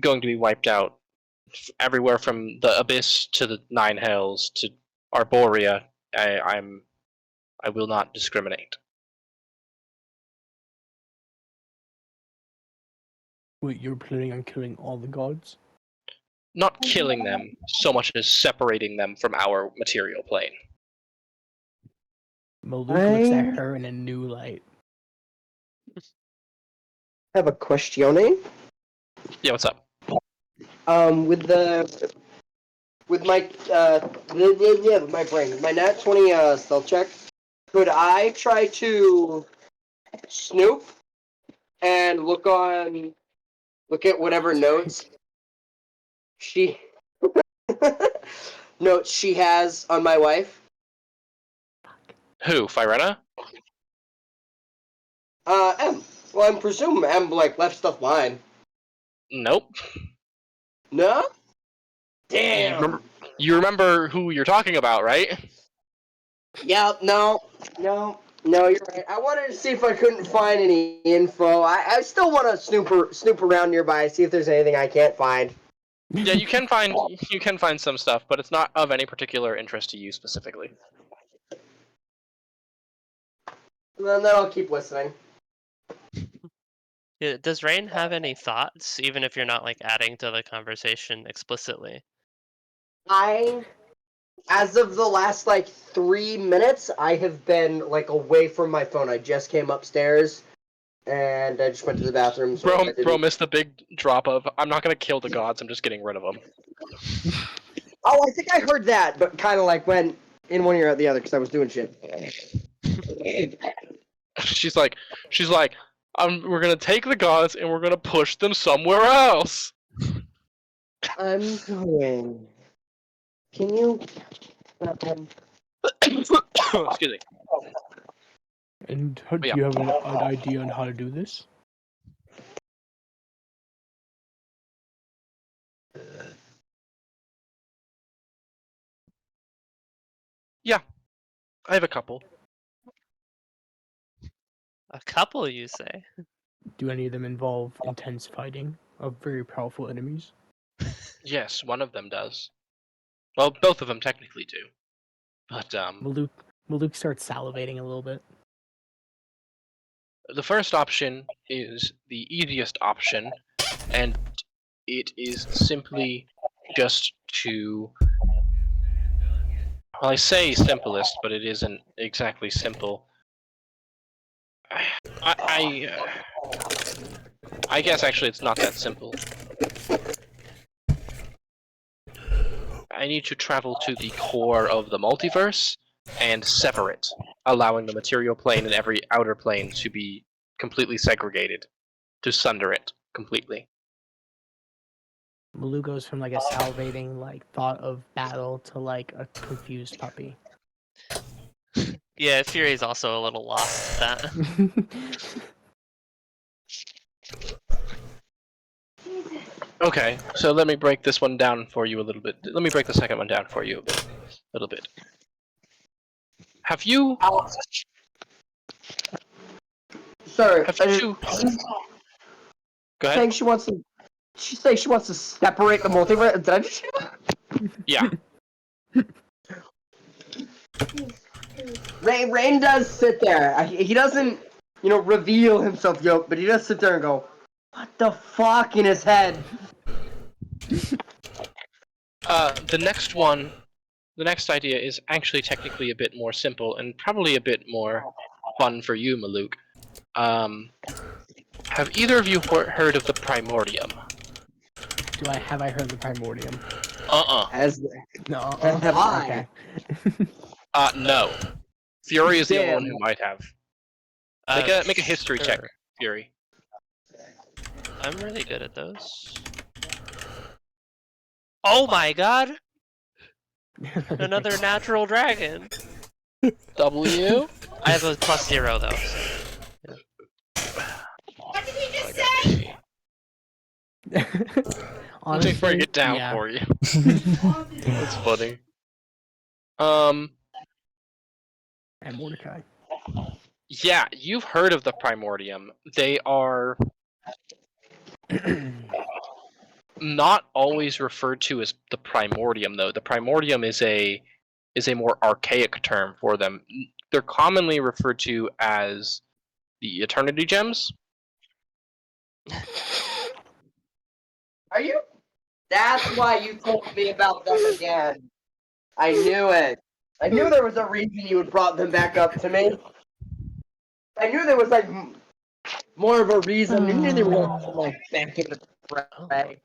wiped out. Everywhere from the Abyss to the Nine Hells to Arborea, I will not discriminate. Wait, you're planning on killing all the gods? Not killing them so much as separating them from our material plane. Maluk looks at her in a new light. I have a question. Yeah, what's up? With my my brain, my nat 20 stealth check, could I try to snoop and look at whatever notes she has on my wife? Who, Firena? M. Well, I'm presuming M left stuff behind. Nope. No? Damn. You remember who you're talking about, right? Yeah, no, you're right. I wanted to see if I couldn't find any info. I still want to snoop around nearby, see if there's anything I can't find. Yeah, you can find some stuff, but it's not of any particular interest to you specifically. Then I'll keep listening. Yeah, does Rain have any thoughts, even if you're not adding to the conversation explicitly? As of the last 3 minutes, I have been away from my phone. I just came upstairs, and I just went to the bathroom. So Bro missed the big drop of, I'm not gonna kill the gods, I'm just getting rid of them. Oh, I think I heard that, but kind of went in one ear out the other because I was doing shit. She's like, we're gonna take the gods and we're gonna push them somewhere else. I'm going. Can you? Excuse me. And do you have an idea on how to do this? Yeah, I have a couple. A couple, you say? Do any of them involve intense fighting of very powerful enemies? Yes, one of them does. Well, both of them technically do. But Maluk starts salivating a little bit. the first option is the easiest option, and it is simply just to. Well, I say simplest, but it isn't exactly I I guess actually it's not that simple. I need to travel to the core of the multiverse and sever it, allowing the material plane and every outer plane to be completely segregated, to sunder it completely. Malu goes from like a salivating like thought of battle to like a confused puppy. Yeah, Fury's also a little lost at that. Okay, so let me break this one down for you a little bit. Let me break the second one down for you a little bit. Have you? Sorry. Have you? Go ahead. Saying she wants to. She's saying she wants to separate the multiverse. Did I just? Yeah. Rain does sit there. He doesn't, reveal himself, but he does sit there and go, "What the fuck?" in his head. The next one, the next idea is actually technically a bit more simple and probably a bit more fun for you, Maluk. Have either of you heard of the Primordium? Have I heard the Primordium? No. Have I? Okay. No. Fury is the only one Damn. who might have. Make a history check, Sure. Fury. I'm really good at those. Oh my god! Another natural dragon! W? I have a +0 though. So. What did he just say? Let me break it down for you. That's funny. And Mordecai. Yeah, you've heard of the Primordium. They are not always referred to as the Primordium, though. The Primordium is a more archaic term for them. They're commonly referred to as the Eternity Gems. Are you? That's why you told me about them again. I knew it. I knew there was a reason you had brought them back up to me. I knew there was like more of a reason. I knew they were going to come like back into the fray.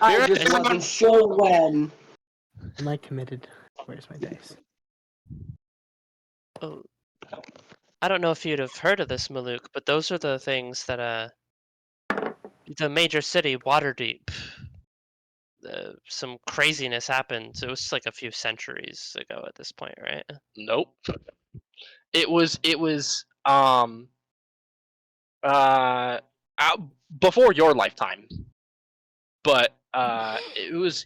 I just wasn't sure when. Am I committed? Where's my dice? Oh, I don't know if you'd have heard of this, Maluk, but those are the things that the major city, Waterdeep. Some craziness happened. It was like a few centuries ago at this point, right? Nope. It was before your lifetime, but it was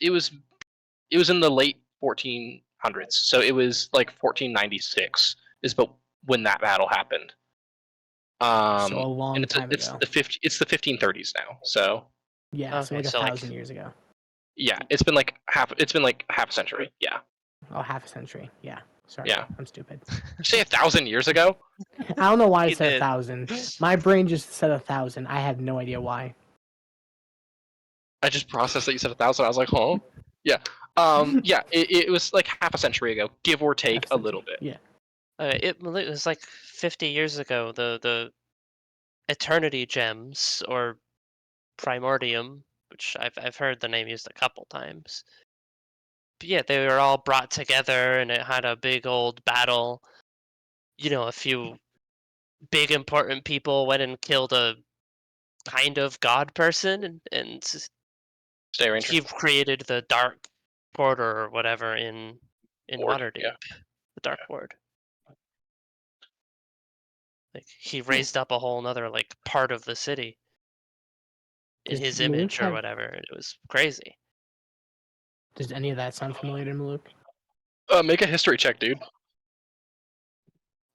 in the late 1400s. So it was like 1496 is but when that battle happened. So a long time ago. It's the 1530s now. So yeah, so Okay, like so 1,000 years ago. yeah, it's been like half a century. Yeah. Oh, half a century. Yeah. Sorry. Yeah. I'm stupid. Say 1,000 years ago. I don't know why You it said did. 1,000. My brain just said 1,000. I have no idea why. I just processed that you said 1,000. I was like, huh? Yeah. Yeah. It was like half a century ago, give or take a little bit. Yeah. It was like 50 years ago. The Eternity Gems or Primordium, which I've heard the name used a couple times. But yeah, they were all brought together, and it had a big old battle. A few big important people went and killed a kind of god person, and Stay Ranger. he created the Dark Porter or whatever in Ward, Waterdeep, yeah. the Dark Ward. Like he raised up a whole another like part of the city in Does his Maluk image or have- whatever. It was crazy. Does any of that sound familiar to Maluk? Make a history check, dude.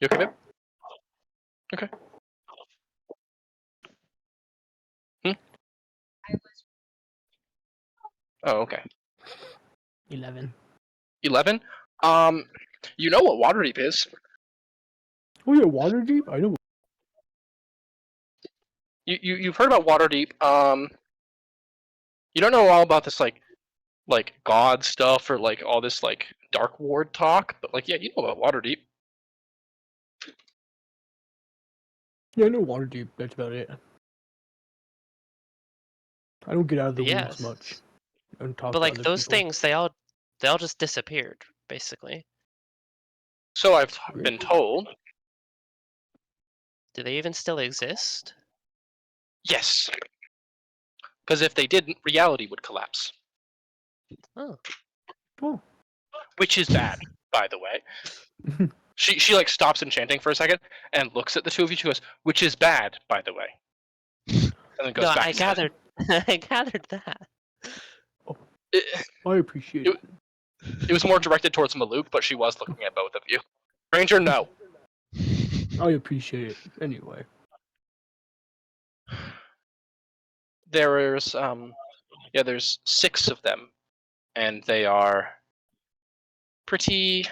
You okay, babe? Okay. Oh, okay. 11. 11. You know what Waterdeep is? Oh yeah, Waterdeep. I know. You've heard about Waterdeep. You don't know all about this like god stuff or like all this like Dark Ward talk, but like yeah, you know about Waterdeep. Yeah, I know Waterdeep. That's about it. I don't get out of the Yes. woods much and talk But to like other those people. things, they all just disappeared, basically. So I've Really? been told. Do they even still exist? Yes. Because if they didn't, reality would collapse. Oh. Oh. Which is bad, by the way. She like stops enchanting for a second and looks at the two of you. She goes, "Which is bad, by the way." And then goes No, back. I to gathered. I gathered that. it. I appreciate it. It was more directed towards Maluk, but she was looking at both of you. Ranger, no. I appreciate it anyway. There's there's 6 of them, and they are pretty.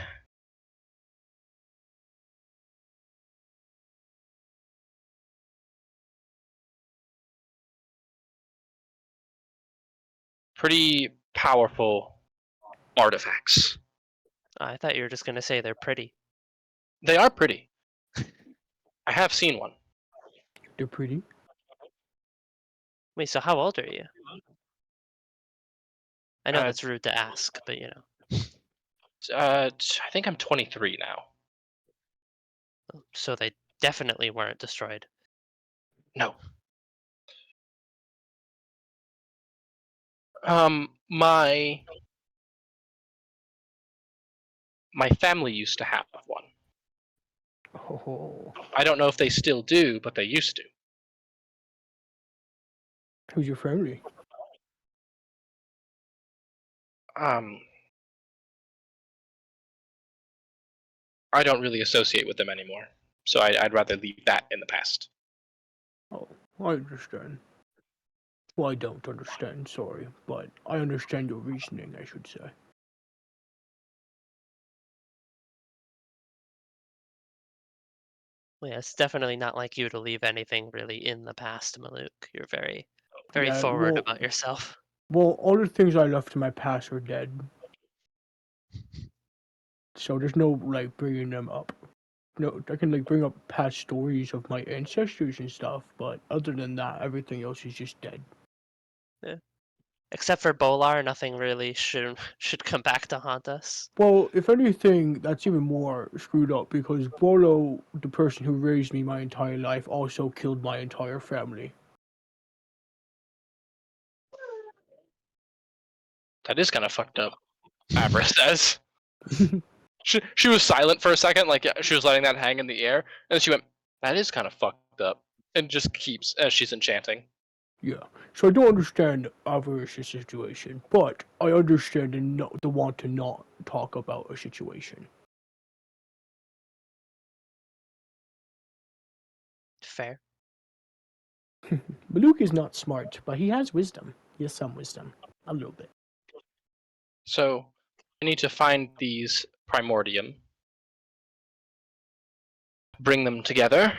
Pretty powerful artifacts. I thought you were just gonna say they're pretty. They are pretty. I have seen one. They're pretty. Wait, so how old are you? I know Uh, that's rude to ask, but you know. I think I'm 23 now. So they definitely weren't destroyed. No. My family used to have one. Oh. I don't know if they still do, but they used to. Who's your family? I don't really associate with them anymore, so I'd rather leave that in the past. Oh, I understand. Well, I don't understand, sorry, but I understand your reasoning, I should say. Well, yeah, it's definitely not like you to leave anything really in the past, Maluk. You're very, very Yeah, forward well- about yourself. Well, all the things I left in my past are dead. So there's no, like, bringing them up. No, I can, like, bring up past stories of my ancestors and stuff, but other than that, everything else is just dead. Except for Bolar, nothing really should come back to haunt us. Well, if anything, that's even more screwed up because Bolo, the person who raised me my entire life, also killed my entire family. That is kind of fucked up. Avarice says. She was silent for a second, like she was letting that hang in the air, and then she went, "That is kind of fucked up," and just keeps as she's enchanting. Yeah, so I don't understand Avarice's situation, but I understand the want to not talk about a situation. Fair. Maluk is not smart, but he has wisdom. He has some wisdom. A little bit. So I need to find these primordium, bring them together,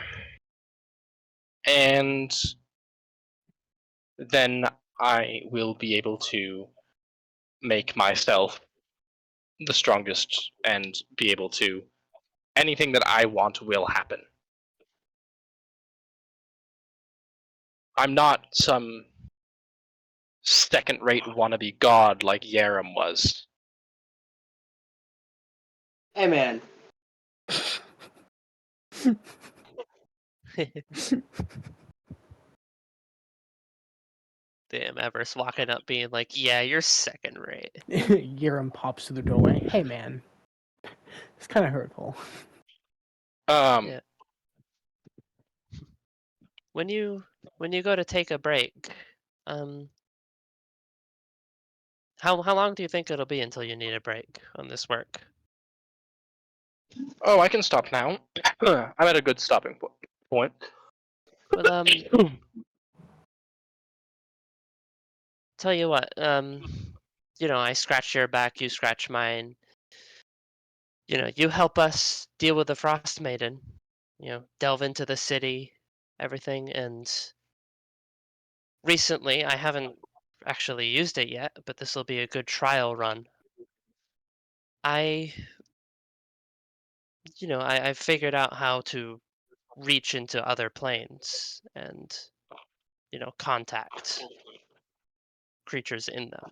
and then I will be able to make myself the strongest and be able to anything that I want will happen. I'm not some second-rate wannabe god like Yaram was. Hey, man. Damn, Everest walking up being like, yeah, you're second rate. Yiram pops to the doorway. Hey, man. It's kind of hurtful. Yeah. When you go to take a break, how long do you think it'll be until you need a break on this work? Oh, I can stop now. I'm at a good stopping point. Well, tell you what, you know, I scratch your back, you scratch mine. You know, you help us deal with the Frost Maiden. You know, delve into the city, everything, and recently I haven't actually used it yet, but this will be a good trial run. I figured out how to reach into other planes and, you know, contact creatures in them.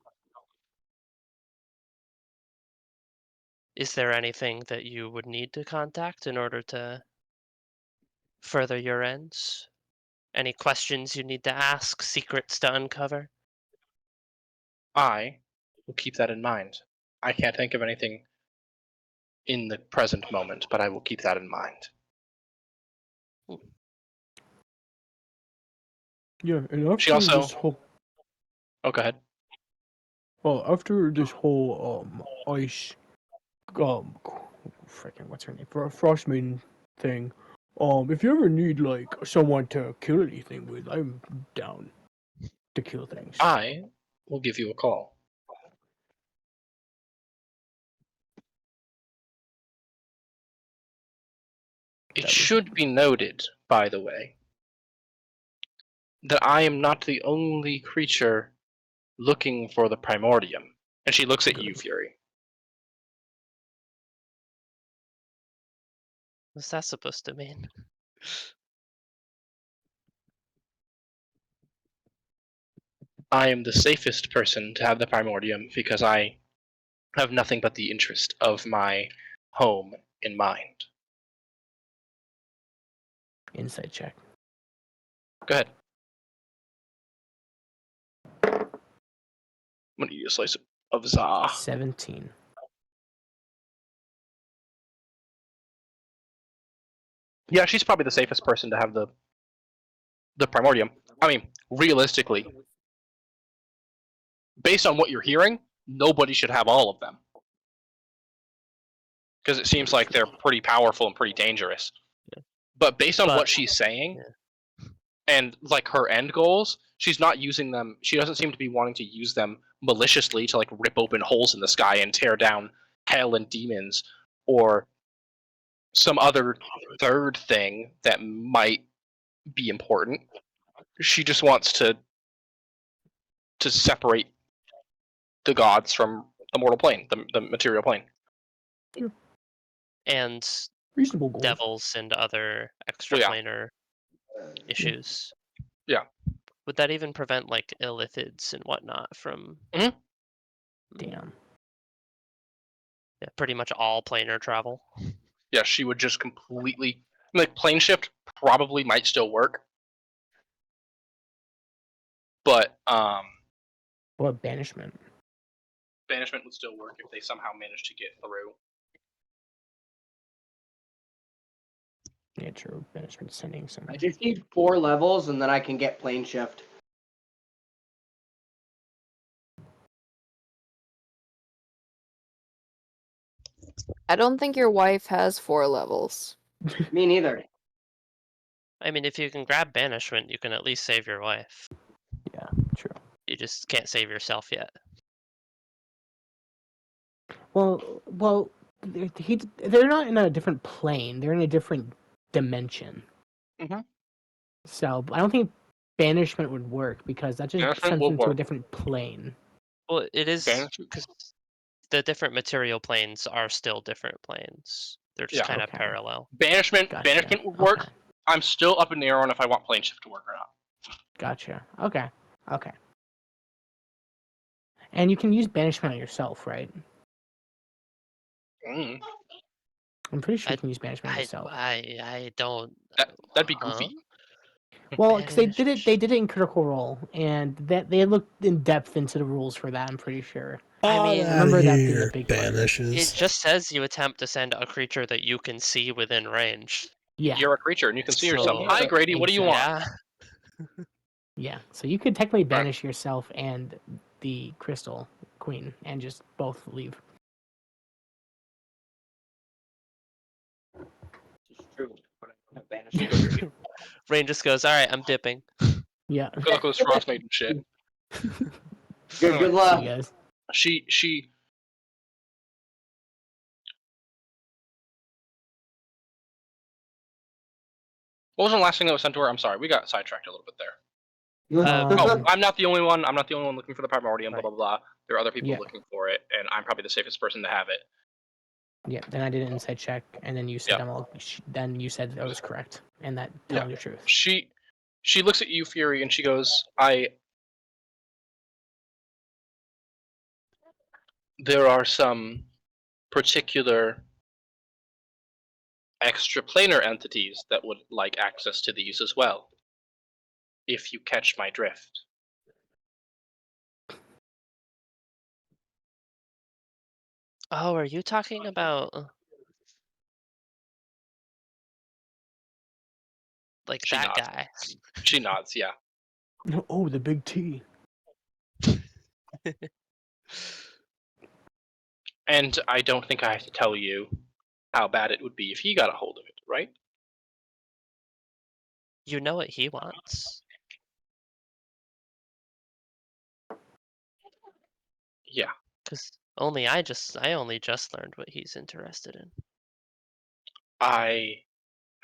Is there anything that you would need to contact in order to further your ends? Any questions you need to ask, secrets to uncover? I will keep that in mind. I can't think of anything in the present moment, but I will keep that in mind. Yeah, and after She also- this whole Oh, go ahead. after this whole ice freaking what's her name? Frost Maiden thing. If you ever need like someone to kill anything with, I'm down to kill things. I will give you a call. It should be noted, by the way, that I am not the only creature looking for the Primordium. And she looks at you, Fury. What's that supposed to mean? I am the safest person to have the Primordium because I have nothing but the interest of my home in mind. Insight check. Go ahead. I'm gonna eat a slice of za. 17. Yeah, she's probably the safest person to have the Primordium. I mean, realistically, based on what you're hearing, nobody should have all of them. Because it seems like they're pretty powerful and pretty dangerous. Yeah. But based on what she's saying, and like her end goals, she's not using them. She doesn't seem to be wanting to use them maliciously to like rip open holes in the sky and tear down hell and demons, or some other third thing that might be important. She just wants to separate the gods from the mortal plane, the material plane. And Reasonable goal. devils and other extraplanar issues. Yeah. Would that even prevent like illithids and whatnot from? Damn. Yeah, pretty much all planar travel. Yeah, she would just completely like plane shift probably might still work. But What banishment? banishment would still work if they somehow managed to get through. Yeah, true. Banishment sending some. I just need 4 levels and then I can get plane shift. I don't think your wife has 4 levels. Me neither. I mean, if you can grab banishment, you can at least save your wife. Yeah, true. You just can't save yourself yet. Well, they're not in a different plane. They're in a different dimension. Mhm. So I don't think banishment would work because that just Banishment sends will them to a work. different plane. Well, it is Banishment- because the different material planes are still different planes. They're just Yeah. kind of Okay. parallel. Banishment Gotcha. would work. Okay. I'm still up in the air on if I want plane shift to work or not. Gotcha. Okay. And you can use banishment on yourself, right? Mm. I'm pretty sure you can use banishment on yourself. I don't. That'd be goofy. Well, because they did Banish. it in Critical Role, and they looked in depth into the rules for that. I'm pretty sure. I mean, I remember that being a big part. banishes. It just says you attempt to send a creature that you can see within range. Yeah, You're a creature and you can see yourself. So- Hi, Grady. What do you want? Yeah. yeah. So you could technically banish yourself and the Crystal Queen, and just both leave. It's true. But I banish it. Rain just goes, all right, I'm dipping. Yeah. Good luck with this Frost Maiden shit. Good See luck. you guys. She What was the last thing that was sent to her? I'm sorry, we got sidetracked a little bit there. Oh, I'm not the only one. I'm not the only one looking for the Primordium, blah, blah, blah. There are other people Yeah. looking for it, and I'm probably the safest person to have it. Yeah. Then I did an inside check, and then you said Yeah. then you said that was correct, and that Yeah. telling the truth. She looks at you, Fury, and she goes, I there are some particular extraplanar entities that would like access to these as well, if you catch my drift. Oh, are you talking about like She that nods. guy? She nods, yeah. Oh, the big T. And I don't think I have to tell you how bad it would be if he got a hold of it, right? You know what he wants. Yeah. Because I only just learned what he's interested in. I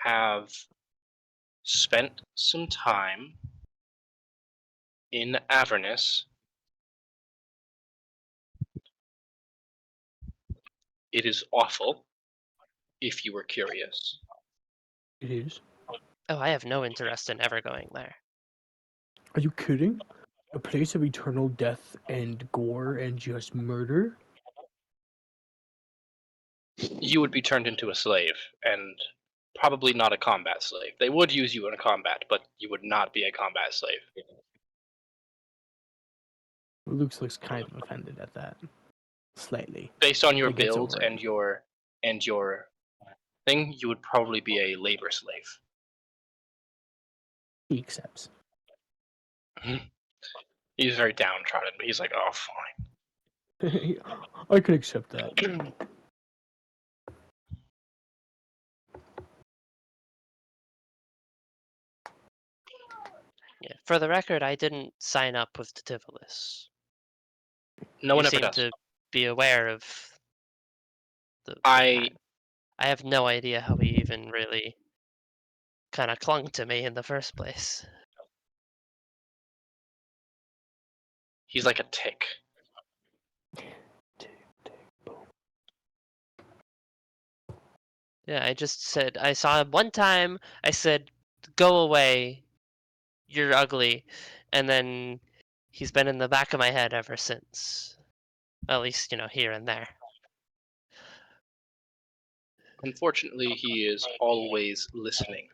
have spent some time in Avernus. It is awful, if you were curious. It is. Oh, I have no interest in ever going there. Are you kidding? A place of eternal death and gore and just murder? You would be turned into a slave, and probably not a combat slave. They would use you in a combat, but you would not be a combat slave. Luke looks kind of offended at that. Slightly. Based on your He gets build over it. and your thing, you would probably be a labor slave. He accepts. He's very downtrodden, but he's like, oh, fine. I can accept that. Yeah. For the record, I didn't sign up with Titivolis. No one You ever seem does. to be aware of the I I have no idea how he even really kind of clung to me in the first place. he's like a tick. Yeah, I just said, I saw him one time, I said, go away, you're ugly, and then he's been in the back of my head ever since. At least, here and there. Unfortunately, he is always listening.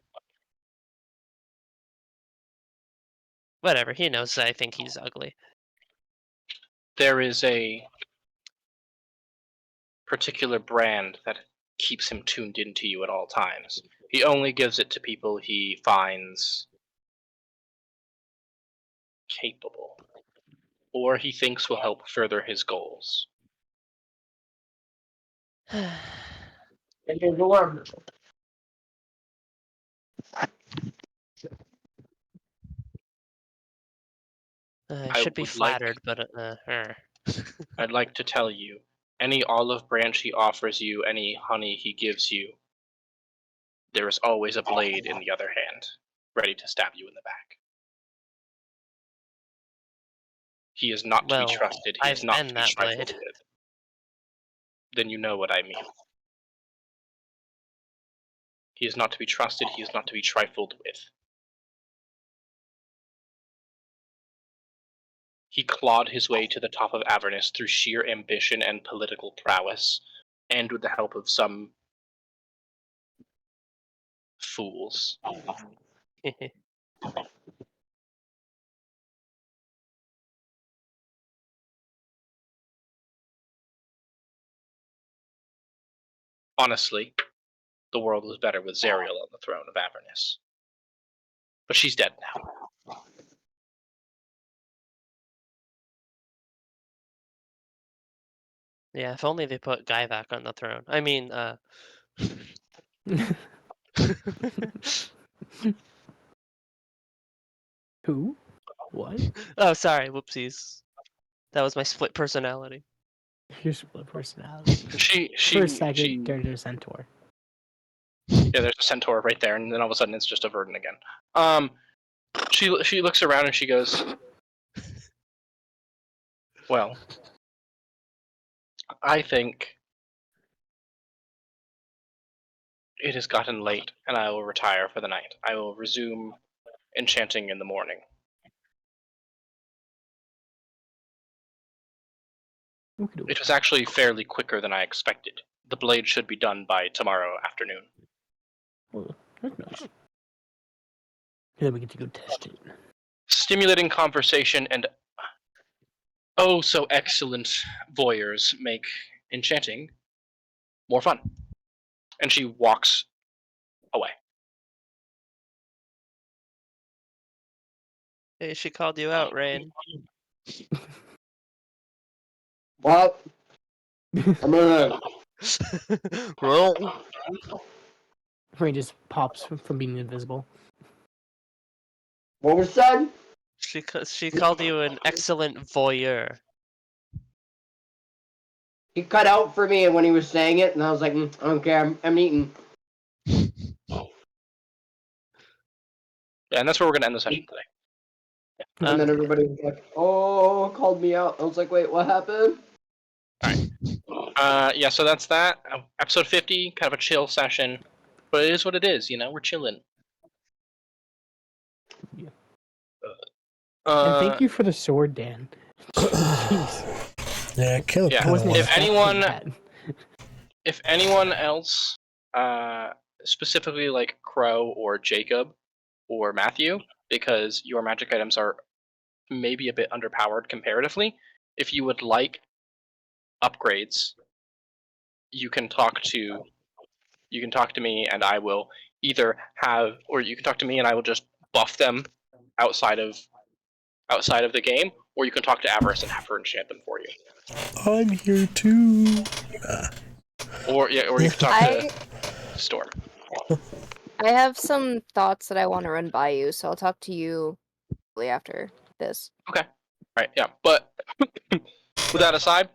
Whatever, he knows I think he's ugly. There is a particular brand that keeps him tuned into you at all times. He only gives it to people he finds capable, or he thinks will help further his goals. I I should be would like- flattered, but I'd like to tell you, any olive branch he offers you, any honey he gives you, there is always a blade in the other hand, ready to stab you in the back. He is not to Well, be trusted. He is I've not been to be that trifled blade. with. Then you know what I mean. He is not to be trusted. He is not to be trifled with. He clawed his way to the top of Avernus through sheer ambition and political prowess, and with the help of some fools. Honestly, the world was better with Zariel on the throne of Avernus. But she's dead now. Yeah, if only they put Guy back on the throne. I mean, Who? What? oh, sorry, whoopsies. That was my split personality. Your split personality. For a second, turned to a centaur. Yeah, there's a centaur right there, and then all of a sudden it's just a verdant again. She looks around and she goes, well, I think it has gotten late, and I will retire for the night. I will resume enchanting in the morning. It was actually fairly quicker than I expected. The blade should be done by tomorrow afternoon. Well, that's nice. Then we get to go test it. Stimulating conversation and oh so excellent voyeurs make enchanting more fun. And she walks away. Hey, she called you out, Rain. Well, I'm gonna. Roll. Rain just pops from being invisible. What was said? She called you an excellent voyeur. He cut out for me when he was saying it, and I was like, I don't care. I'm eating. Yeah, and that's where we're gonna end the session today. And then everybody was like, "Oh," called me out. I was like, "Wait, what happened?" Yeah, so that's that. Episode 50, kind of a chill session, but it is what it is. We're chilling. Yeah. And thank you for the sword, Dan. Jeez. Yeah, kill it. Yeah. If anyone else, specifically like Crow or Jacob or Matthew, because your magic items are maybe a bit underpowered comparatively, if you would like upgrades, you can talk to me, and I will either have, or you can talk to me and I will just buff them outside of the game, or you can talk to Avarice and have her enchant them for you. I'm here too. Or you can talk to Storm. I have some thoughts that I want to run by you, so I'll talk to you after this. Okay. All right. Yeah. But with that aside,